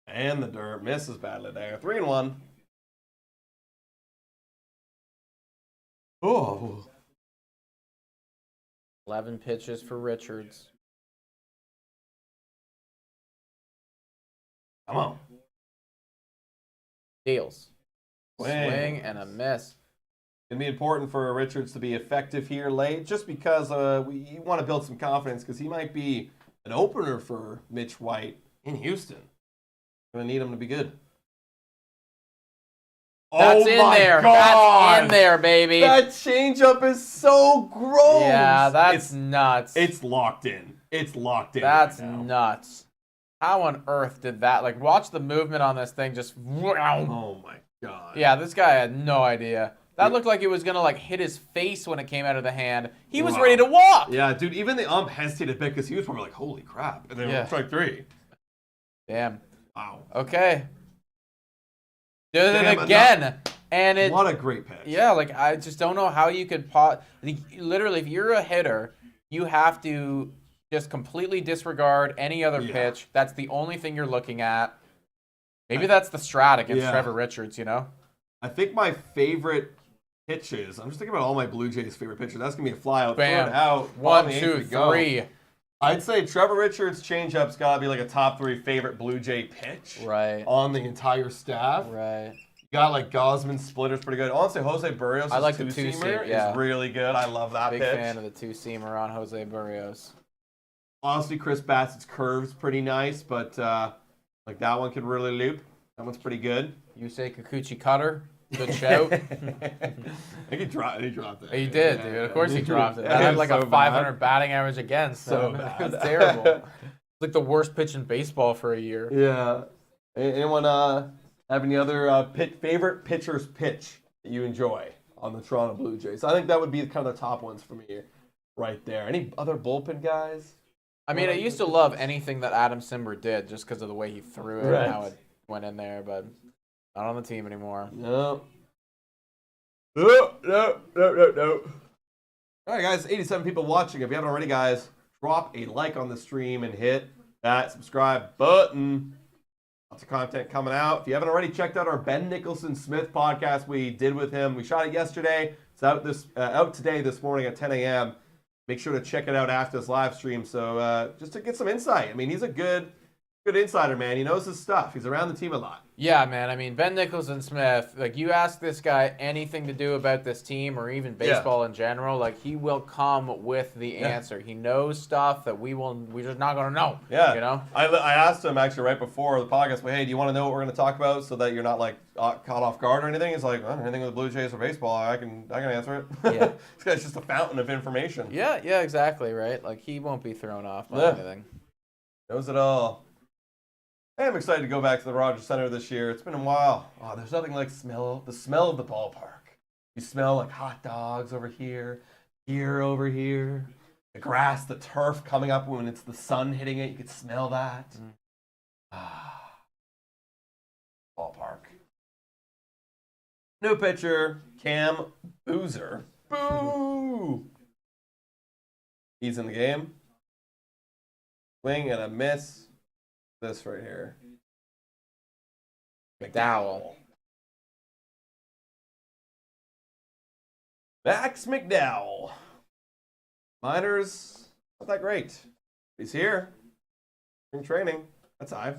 And the dirt. Misses badly there. 3-1. Oh. 11 pitches for Richards. Come on. Deals. Swing. Swing and a miss. It'd be important for Richards to be effective here late, just because you want to build some confidence, because he might be an opener for Mitch White in Houston. Gonna need him to be good. That's oh in my there. God. That's in there, baby. That changeup is so gross. Yeah, that's nuts. It's locked in. It's locked in. That's right now. nuts. How on earth did that? Like, watch the movement on this thing. Just. Oh my God. Yeah, this guy had no idea. That looked like it was gonna like hit his face when it came out of the hand. He was ready to walk. Yeah, dude. Even the ump hesitated a bit because he was probably like, "Holy crap!" And then strike 3. Damn. Wow. Okay. Did it Damn, again. And it. What a great pitch. Yeah, like I just don't know how you could literally, if you're a hitter, you have to just completely disregard any other pitch. That's the only thing you're looking at. Maybe that's the strat against Trevor Richards, you know? I think my favorite pitches, I'm just thinking about all my Blue Jays' favorite pitches. That's going to be a fly out, Bam. throw it out. 1, 2, 3. I'd say Trevor Richards' changeup's got to be like a top 3 favorite Blue Jay pitch. Right. On the entire staff. Right. You got like Gosman's splitter's pretty good. Honestly, Jose Barrios' I like the two-seamer two-seam, is really good. I love that Big pitch. fan of the two-seamer on Jose Barrios. Honestly, Chris Bassett's curve's pretty nice, but like that one could really loop. That one's pretty good. You say Kikuchi Cutter. Good shout. I think he dropped it. He did, dude. Of course he dropped it. That had like so a 500 batting average against. So It was bad. terrible. It's like the worst pitch in baseball for a year. Yeah. Anyone have any other favorite pitcher's pitch that you enjoy on the Toronto Blue Jays? I think that would be kind of the top ones for me right there. Any other bullpen guys? I mean, I used to love anything that Adam Simber did just because of the way he threw it and how it went in there, but not on the team anymore. No. No. All right, guys, 87 people watching. If you haven't already, guys, drop a like on the stream and hit that subscribe button. Lots of content coming out. If you haven't already checked out our Ben Nicholson-Smith podcast we did with him, we shot it yesterday. It's out today this morning at 10 a.m. Make sure to check it out after this live stream. So just to get some insight. I mean, he's a good insider, man. He knows his stuff. He's around the team a lot. Yeah, man. I mean, Ben Nicholson-Smith, like, you ask this guy anything to do about this team or even baseball in general, like, he will come with the answer. He knows stuff that we're just not going to know. Yeah. You know? I asked him actually right before the podcast, hey, do you want to know what we're going to talk about so that you're not, like, caught off guard or anything? He's like, anything with the Blue Jays or baseball, I can answer it. Yeah. This guy's just a fountain of information. Yeah, exactly, right? Like, he won't be thrown off by anything. Knows it all. Hey, I'm excited to go back to the Rogers Center this year. It's been a while. Oh, there's nothing like the smell of the ballpark. You smell like hot dogs over here, over here. The grass, the turf coming up when it's the sun hitting it. You can smell that. Ballpark. New pitcher, Cam Boozer. Boo! He's in the game. Swing and a miss. This right here. McDowell. Max McDowell. Miners Not that great. He's here. In training. That's high.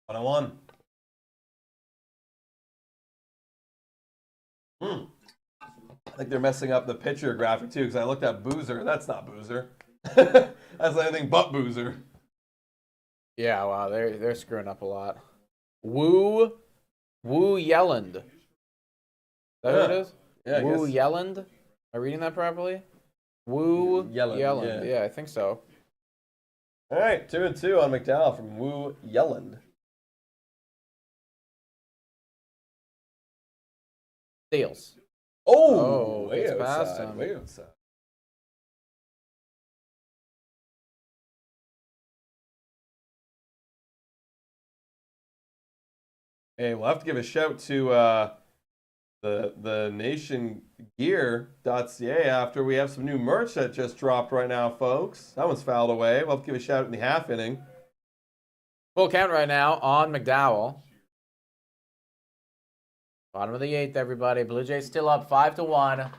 One-on-one. I think they're messing up the picture graphic too, because I looked at Boozer. That's not Boozer. That's anything but Boozer. Yeah, wow, they're screwing up a lot. Wu Yelland. Is that who it is? Yeah, Wu Yelland? Am I reading that properly? Wu Yelland. Yeah, I think so. All right, 2-2 on McDowell from Wu Yelland. Steals. Oh, way gets past outside. him. Way outside. Hey, we'll have to give a shout to the nationgear.ca after we have some new merch that just dropped right now, folks. That one's fouled away. We'll have to give a shout in the half inning. Full count right now on McDowell. Bottom of the 8th, everybody. Blue Jays still up 5-1.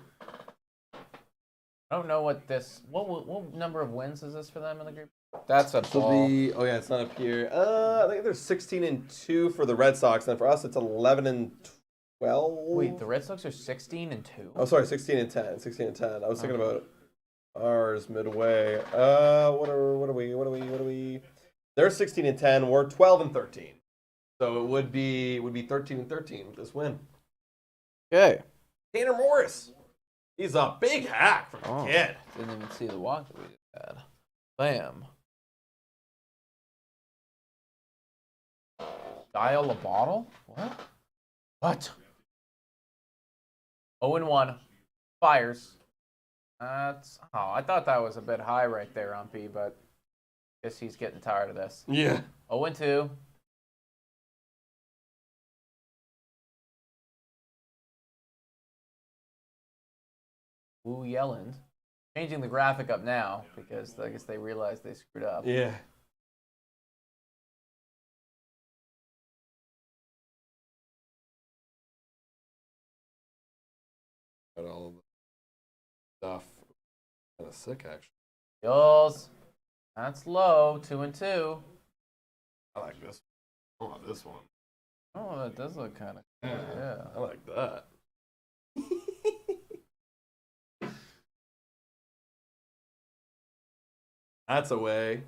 I don't know what this. What number of wins is this for them in the group? That's a ball. Oh yeah, it's not up here. I think there's 16-2 for the Red Sox, and for us it's 11-12. Wait, the Red Sox are 16-2. Oh, sorry, 16-10. 16-10. I was thinking about ours midway. What are we? They're 16-10. We're 12-13. So it would be 13-13 with this win. Okay. Tanner Morris. He's a big hack from the kid. Didn't even see the walk that we just had. Bam. Dial a bottle? What? 0-1. Fires. That's. Oh, I thought that was a bit high right there, Umpy, but guess he's getting tired of this. Yeah. 0-2. Wu Yelland. Changing the graphic up now because I guess they realized they screwed up. Yeah. Got all of the stuff. Kind of sick, actually. Yulls. That's low. 2-2. I like this. I want this one. Oh, that does look kind of cool. Yeah. I like that. That's away.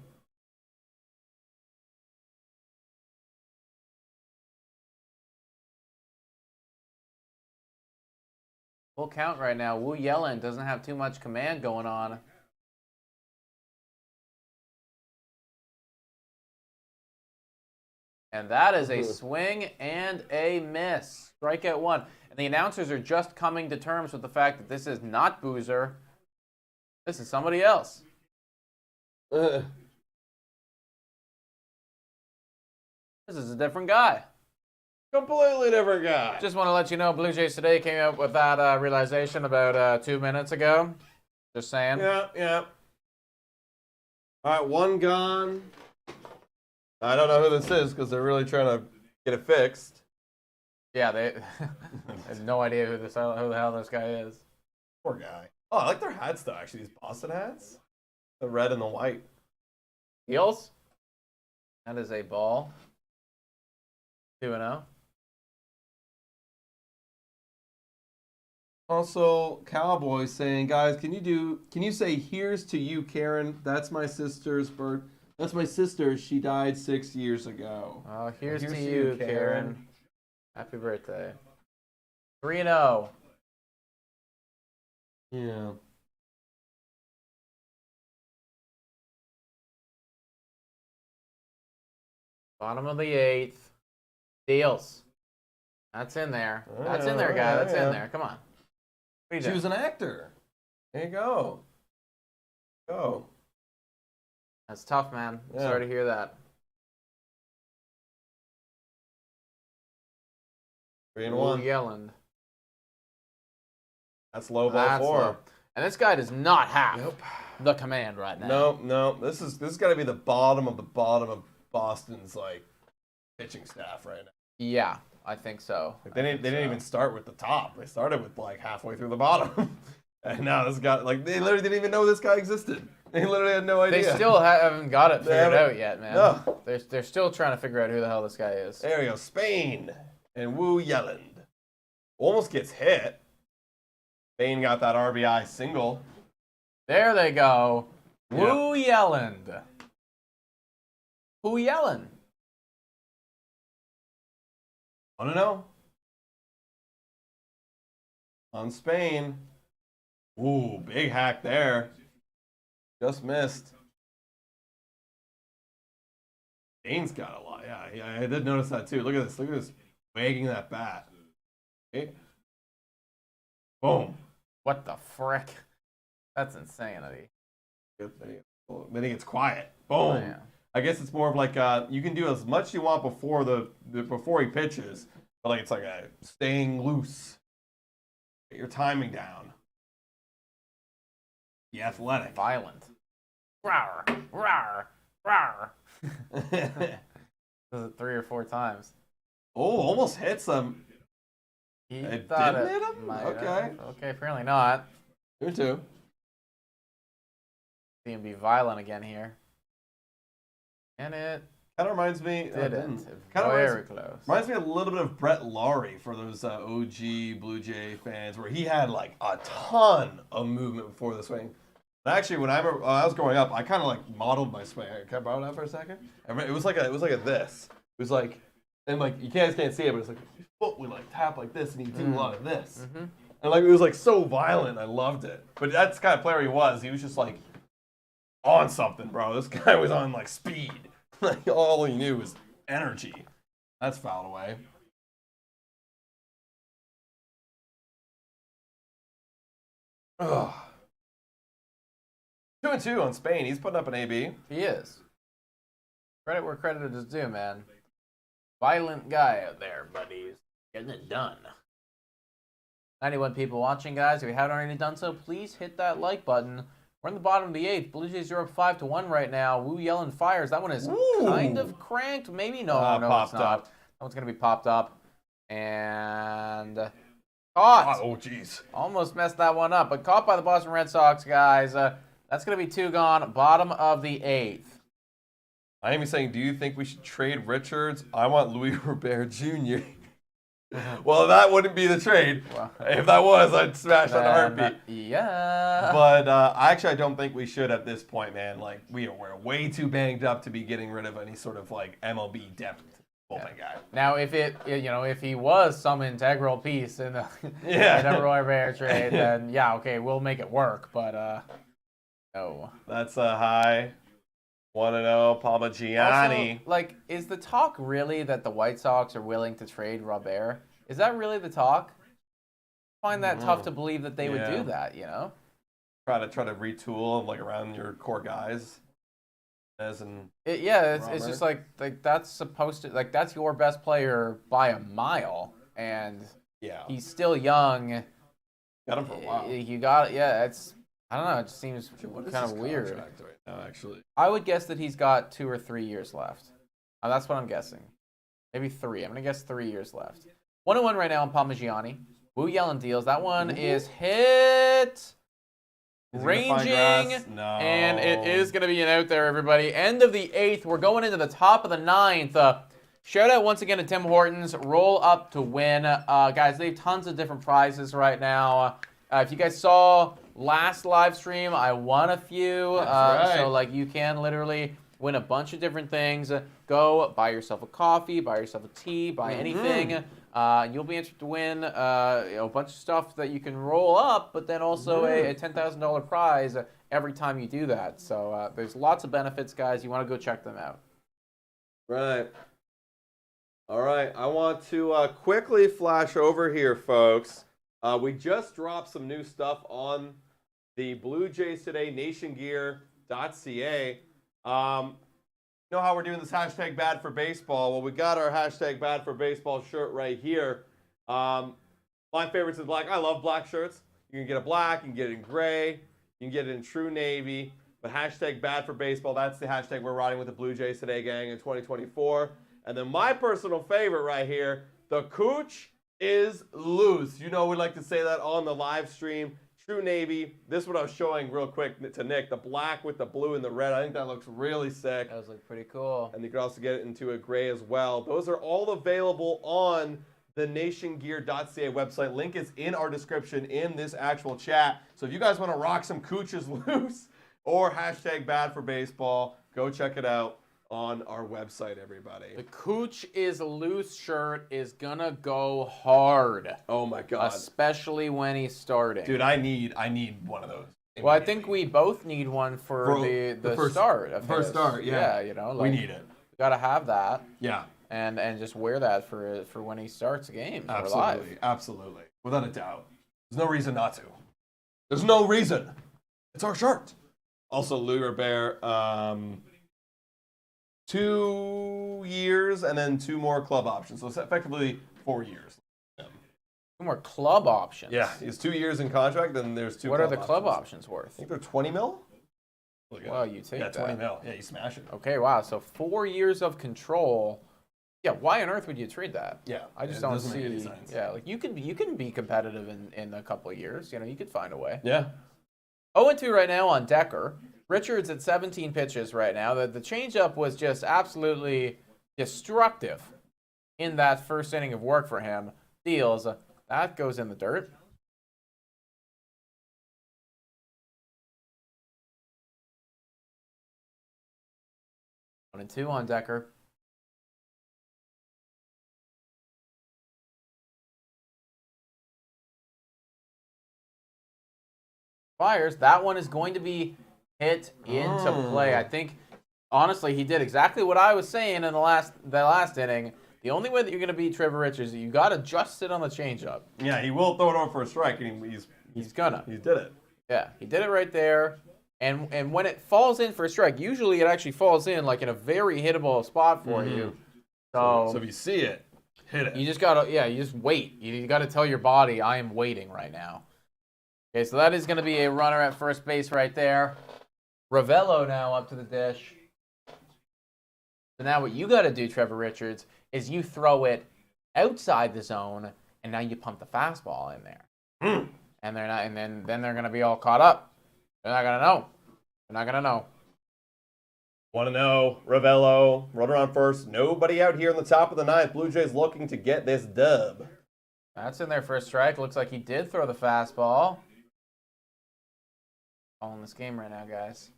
Full count right now. Wu Yelland doesn't have too much command going on. And that is a swing and a miss. Strikeout 1. And the announcers are just coming to terms with the fact that this is not Boozer. This is somebody else. This is a different guy. Completely different guy. Just want to let you know, Blue Jays today came up with that realization about 2 minutes ago. Just saying. Yeah. All right, one gone. I don't know who this is because they're really trying to get it fixed. Yeah, they have no idea who the hell this guy is. Poor guy. Oh, I like their hats though. Actually, these Boston hats, the red and the white. Heels. That is a ball. 2-0. Also, Cowboy saying, guys, can you say here's to you, Karen? That's my sister's birth. That's my sister. She died 6 years ago. Oh, here's to you, Karen. Happy birthday. 3-0. Yeah. Bottom of the 8th. Deals. That's in there. That's in there, guy. That's in there. Come on. She was an actor. There you go. Go. That's tough, man. Yeah. Sorry to hear that. 3-1. Yelland. That's low ball 4. Low. And this guy does not have the command right now. No. This is got to be the bottom of Boston's pitching staff right now. Yeah. I think so. Like they didn't even start with the top. They started with like halfway through the bottom. And now this guy, like, they literally didn't even know this guy existed. They literally had no idea. They still haven't got it figured out yet, man. No. They're still trying to figure out who the hell this guy is. There we go. Spain and Wu Yelland. Almost gets hit. Spain got that RBI single. There they go. Yeah. Wu Yelland. Who yelling? I don't know. On Spain. Ooh, big hack there. Just missed. Spain's got a lot. Yeah, I did notice that too. Look at this. Look at this. Wagging that bat. Okay. Boom. What the frick? That's insanity. Good thing. Then he gets quiet. Boom. Oh, yeah. I guess it's more of like you can do as much as you want before before he pitches, but like it's like a staying loose. Get your timing down. The athletic. Violent. Rawr, rawr, rawr. Does it 3 or 4 times. Oh, almost hits him. He It thought didn't it hit him? might Okay. have. Okay, apparently not. Me too. See him be violent again here. And it Kind of reminds me. didn't. Kind of Very close. reminds me a little bit of Brett Laurie for those OG Blue Jay fans, where he had like a ton of movement before the swing. And actually, when I was growing up, I kind of like modeled my swing. Can I borrow that for a second? It was like a this. It was like, and like you guys can't see it, but it's like your foot would like tap like this, and you do a lot of this. Mm-hmm. And like it was like so violent, I loved it. But that's the kind of player he was. He was just like on something, bro. This guy was on like speed. Like all he knew was energy. That's fouled away. Ugh. 2-2 on Spain. He's putting up an AB. He is. Credit where credit is due, man. Violent guy out there, buddies. Getting it done. 91 people watching, guys. If you haven't already done so, please hit that like button. We're in the bottom of the 8th. Blue Jays are up 5-1 right now. Wu Yelland fires. That one is kind of cranked. Maybe no, Popped it's not. up. That one's gonna be popped up and caught. Oh, jeez. Almost messed that one up, but caught by the Boston Red Sox, guys. That's gonna be 2 gone. Bottom of the 8th. I am saying, do you think we should trade Richards? I want Luis Robert Jr. Well, that wouldn't be the trade. Well, If that was, I'd smash on a heartbeat. Yeah. But actually, I don't think we should at this point, man. Like, we're way too banged up to be getting rid of any sort of like MLB depth bullpen guy. Now, if he was some integral piece in the Yeah. Roy Bear trade, then yeah, okay, we'll make it work. But no. That's a high 1-0 Parmigiani. Also, like, is the talk really that the White Sox are willing to trade Robert? Is that really the talk? I find that tough to believe that they would do that, you know? Try to retool like around your core guys. It's just like that's supposed to, like, that's your best player by a mile, and yeah, he's still young. got him for a while. You got it. Yeah, it's, I don't know. It just seems What is kind his of weird. contract right now, actually? I would guess that he's got 2 or 3 years left. That's what I'm guessing. Maybe 3. I'm gonna guess 3 years left. 1-1 right now on Parmigiani. Wu Yelland deals. That one is hit. Ranging. No. And it is going to be an out there, everybody. End of the 8th. We're going into the top of the 9th. Shout out once again to Tim Hortons. Roll up to win. Guys, they have tons of different prizes right now. If you guys saw last live stream, I won a few. That's right. So, like, you can literally win a bunch of different things. Go buy yourself a coffee, buy yourself a tea, buy anything. You'll be interested to win a bunch of stuff that you can roll up, but then also a $10,000 prize every time you do that. So there's lots of benefits, guys. You want to go check them out. Right. All right. I want to quickly flash over here, folks. We just dropped some new stuff on the Blue Jays Today nationgear.ca. You know how we're doing this hashtag bad for baseball? Well, we got our hashtag bad for baseball shirt right here. My favorites is black. I love black shirts. You can get a black, you can get it in gray, you can get it in true navy. But hashtag bad for baseball, that's the hashtag we're riding with the Blue Jays Today gang in 2024. And then my personal favorite right here, The cooch is loose. You know, we like to say that on the live stream. True Navy. This is what I was showing real quick to Nick. The black with the blue and the red. I think that looks really sick. Those look pretty cool. And you can also get it into a gray as well. Those are all available on the nationgear.ca website. Link is in our description in this actual chat. So if you guys want to rock some cooches loose or hashtag bad for baseball, go check it out on our website, everybody. The Cooch is Loose shirt is gonna go hard. Oh my God. Especially when he's starting. Dude, I need one of those. Well, I think we both need one for the first start. Of first his. start, yeah. Yeah, you know, We need it. We gotta have that. Yeah. And just wear that for when he starts games. Absolutely. Live. Absolutely. Without a doubt. There's no reason not to. There's no reason. It's our shirt. Also, Luger Bear, 2 years and then 2 more club options. So it's effectively 4 years. 2 more club options. Yeah, he's 2 years in contract, then there's 2 What club are the club options. options worth? I think they're 20 mil? Well, you take that. 20 mil. Yeah, you smash it. Okay, wow. So 4 years of control. Yeah, why on earth would you trade that? Yeah, I just it don't doesn't make any see. sense. Yeah, like you can be competitive in a couple of years. You know, you could find a way. Yeah. 0-2 right now on Decker. Richards at 17 pitches right now. The changeup was just absolutely destructive in that first inning of work for him. Deals. That goes in the dirt. One and two on Decker. Fires. That one is going to be hit into play. I think, honestly, he did exactly what I was saying in the last inning. The only way that you're going to beat Trevor Richards is you got to just sit on the changeup. Yeah, he will throw it over for a strike, and he's gonna. He did it. Yeah, he did it right there. And when it falls in for a strike, usually it actually falls in like in a very hittable spot for you. So if you see it, hit it. You just gotta, you just wait. You gotta tell your body, I am waiting right now. Okay, so that is gonna be a runner at first base right there. Ravello now up to the dish. So now what you gotta do, Trevor Richards, is you throw it outside the zone, and now you pump the fastball in there. And they're not, and then they're gonna be all caught up. They're not gonna know. They're not gonna know. 1-0, Ravello, runner on first. Nobody out here in the top of the ninth. Blue Jays looking to get this dub. That's in their first strike. Looks like he did throw the fastball. All in this game right now, guys.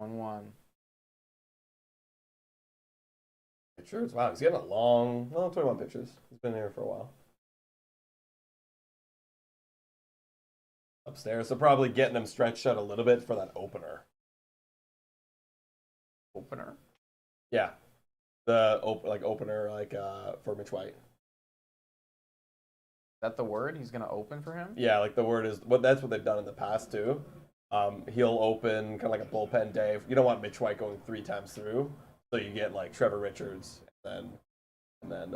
1-1. Pitchers? Wow, he's getting a long, 21 pitches. He's been here for a while. Upstairs, so probably getting him stretched out a little bit for that opener. Opener? Yeah. The opener for Mitch White. Is that the word? He's going to open for him? Yeah, like the word is, that's what they've done in the past too. He'll open kind of like a bullpen day. You don't want Mitch White going 3 times through. So you get like Trevor Richards and then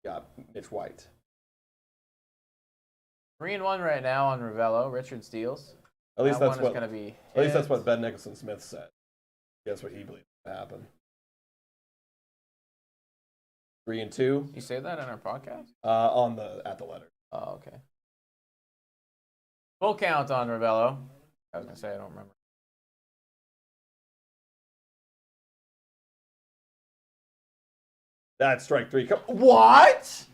got Mitch White. 3-1 right now on Ravello. Richards deals. At least that's what going to be hit. At least that's what Ben Nicholson Smith said. That's what he believes will happen. 3-2. You say that in our podcast? At the letter. Oh, okay. Full count on Ravello. I was going to say I don't remember. That's strike 3. What?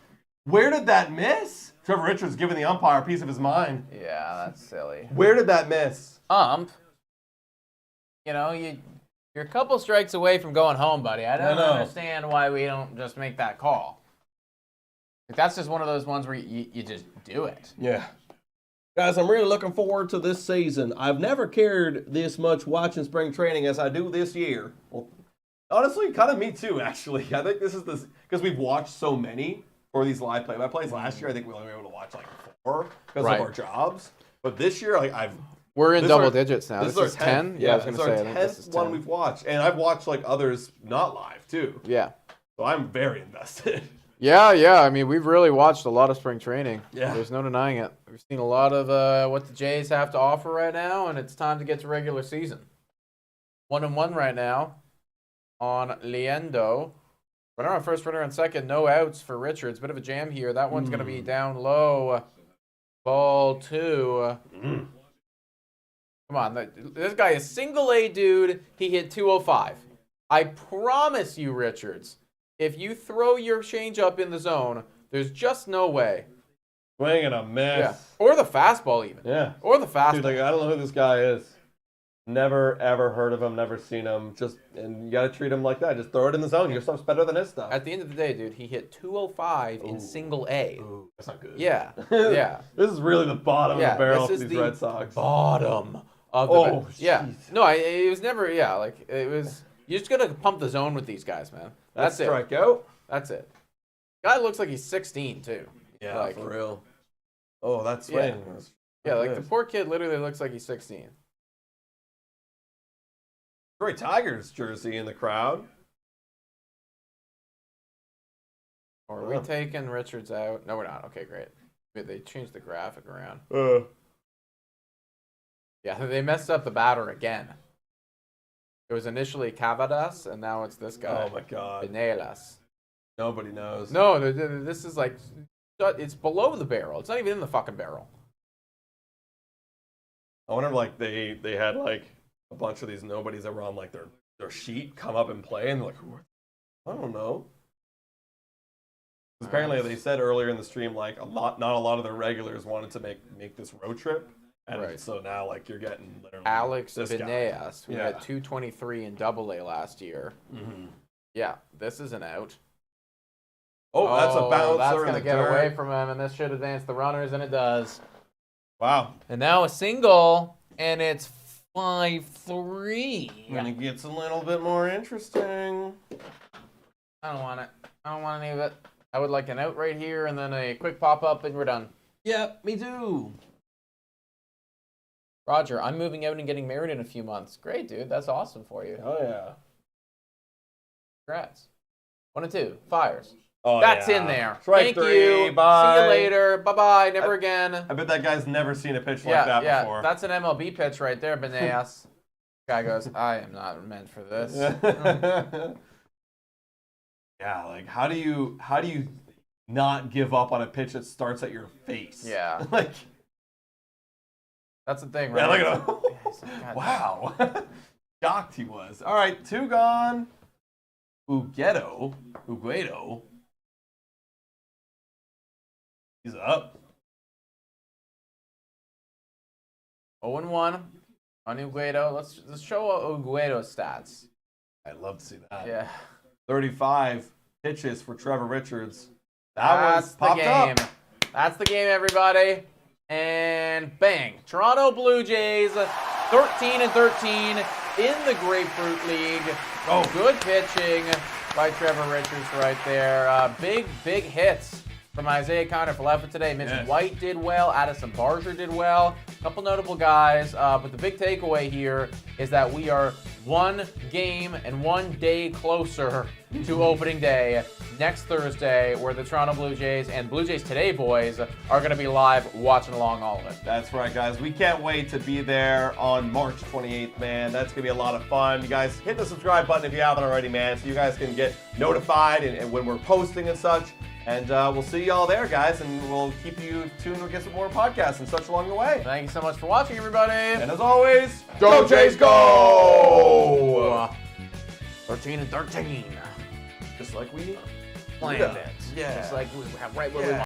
Where did that miss? Trevor Richards giving the umpire a piece of his mind. Yeah, that's silly. Where did that miss? You know, you're a couple strikes away from going home, buddy. I don't understand why we don't just make that call. Like, that's just one of those ones where you just do it. Yeah. Guys, I'm really looking forward to this season. I've never cared this much watching spring training as I do this year. Well, honestly, kind of me too, actually. I think this is because we've watched so many for these live play-by-plays. Last year, I think we only were able to watch like 4 because of our jobs. But this year, we're in double digits now. This is 10? Yeah, I was going to say, I think this is 10th 10. one we've watched. And I've watched like others not live too. Yeah. So I'm very invested. Yeah. I mean, we've really watched a lot of spring training. Yeah. There's no denying it. We've seen a lot of what the Jays have to offer right now, and it's time to get to regular season. 1-1 right now on Liendo. Runner on first, runner on second. No outs for Richards. Bit of a jam here. That one's going to be down low. Ball 2. Come on. This guy is single A, dude. He hit 205. I promise you, Richards, if you throw your changeup in the zone, there's just no way. Swing and a miss. Yeah. Or the fastball, even. Yeah. Or the fastball. Dude, like, I don't know who this guy is. Never, ever heard of him. Never seen him. And you got to treat him like that. Just throw it in the zone. Your stuff's better than his stuff. At the end of the day, dude, he hit 205 in single A. Ooh, that's not good. Yeah. Yeah. This is really the bottom of the barrel for these Red Sox. Bottom of the yeah. No, it was never. Yeah, like it was. You just gotta pump the zone with these guys, man. That's it. Strikeout. That's it. Guy looks like he's 16 too. Yeah, like, for real. Oh, that swing. Yeah, like the poor kid literally looks like he's 16. Detroit Tigers jersey in the crowd. Or are we taking Richards out? No, we're not. Okay, great. They changed the graphic around. Yeah, they messed up the batter again. It was initially Cavadas, and now it's this guy. Oh my God. Benelas. Nobody knows. No, this is like, it's below the barrel. It's not even in the fucking barrel. I wonder if like they had like a bunch of these nobodies that were on like their sheet come up and play, and they're like, who are they? I don't know. Apparently, they said earlier in the stream like not a lot of their regulars wanted to make this road trip, and so now like you're getting literally Alex this Beneas, who guy. had 223 in Double-A last year. Mm-hmm. Yeah, this is an out. Oh, that's a bouncer. That's going to get away from him, and this should advance the runners, and it does. Wow. And now a single, and it's 5-3. And it gets a little bit more interesting. I don't want it. I don't want any of it. I would like an out right here, and then a quick pop-up, and we're done. Yeah, me too. Roger, I'm moving out and getting married in a few months. Great, dude. That's awesome for you. Oh, yeah. Congrats. 1 and 2. Fires. Oh, That's yeah. in there. Strike Thank 3, you. bye. See you later. Bye-bye. Never again. I bet that guy's never seen a pitch like that before. That's an MLB pitch right there, Beneas. Guy goes, I am not meant for this. Yeah, like how do you not give up on a pitch that starts at your face? Yeah. Like that's the thing, yeah, right? look at him. Wow. Shocked he was. All right, 2 gone. Uguedo. He's up. 0-1 on Uguedo. Let's show Uguedo's stats. I'd love to see that. Yeah. 35 pitches for Trevor Richards. That's the game. Up. That's the game, everybody. And bang. Toronto Blue Jays, 13-13 in the Grapefruit League. Oh, good pitching by Trevor Richards right there. Big hits from Isaiah Connor for left today. Mitch White did well. Addison Barger did well. A couple notable guys. But the big takeaway here is that we are 1 game and 1 day closer to opening day next Thursday, where the Toronto Blue Jays and Blue Jays Today boys are going to be live watching along all of it. That's right, guys. We can't wait to be there on March 28th, man. That's going to be a lot of fun. You guys, hit the subscribe button if you haven't already, man, so you guys can get notified and when we're posting and such. And we'll see y'all there, guys, and we'll keep you tuned to get some more podcasts and such along the way. Thank you so much for watching, everybody. And as always, go Jays, go! 13-13. Just like we Planned it. Yeah. Just like we have right where we want.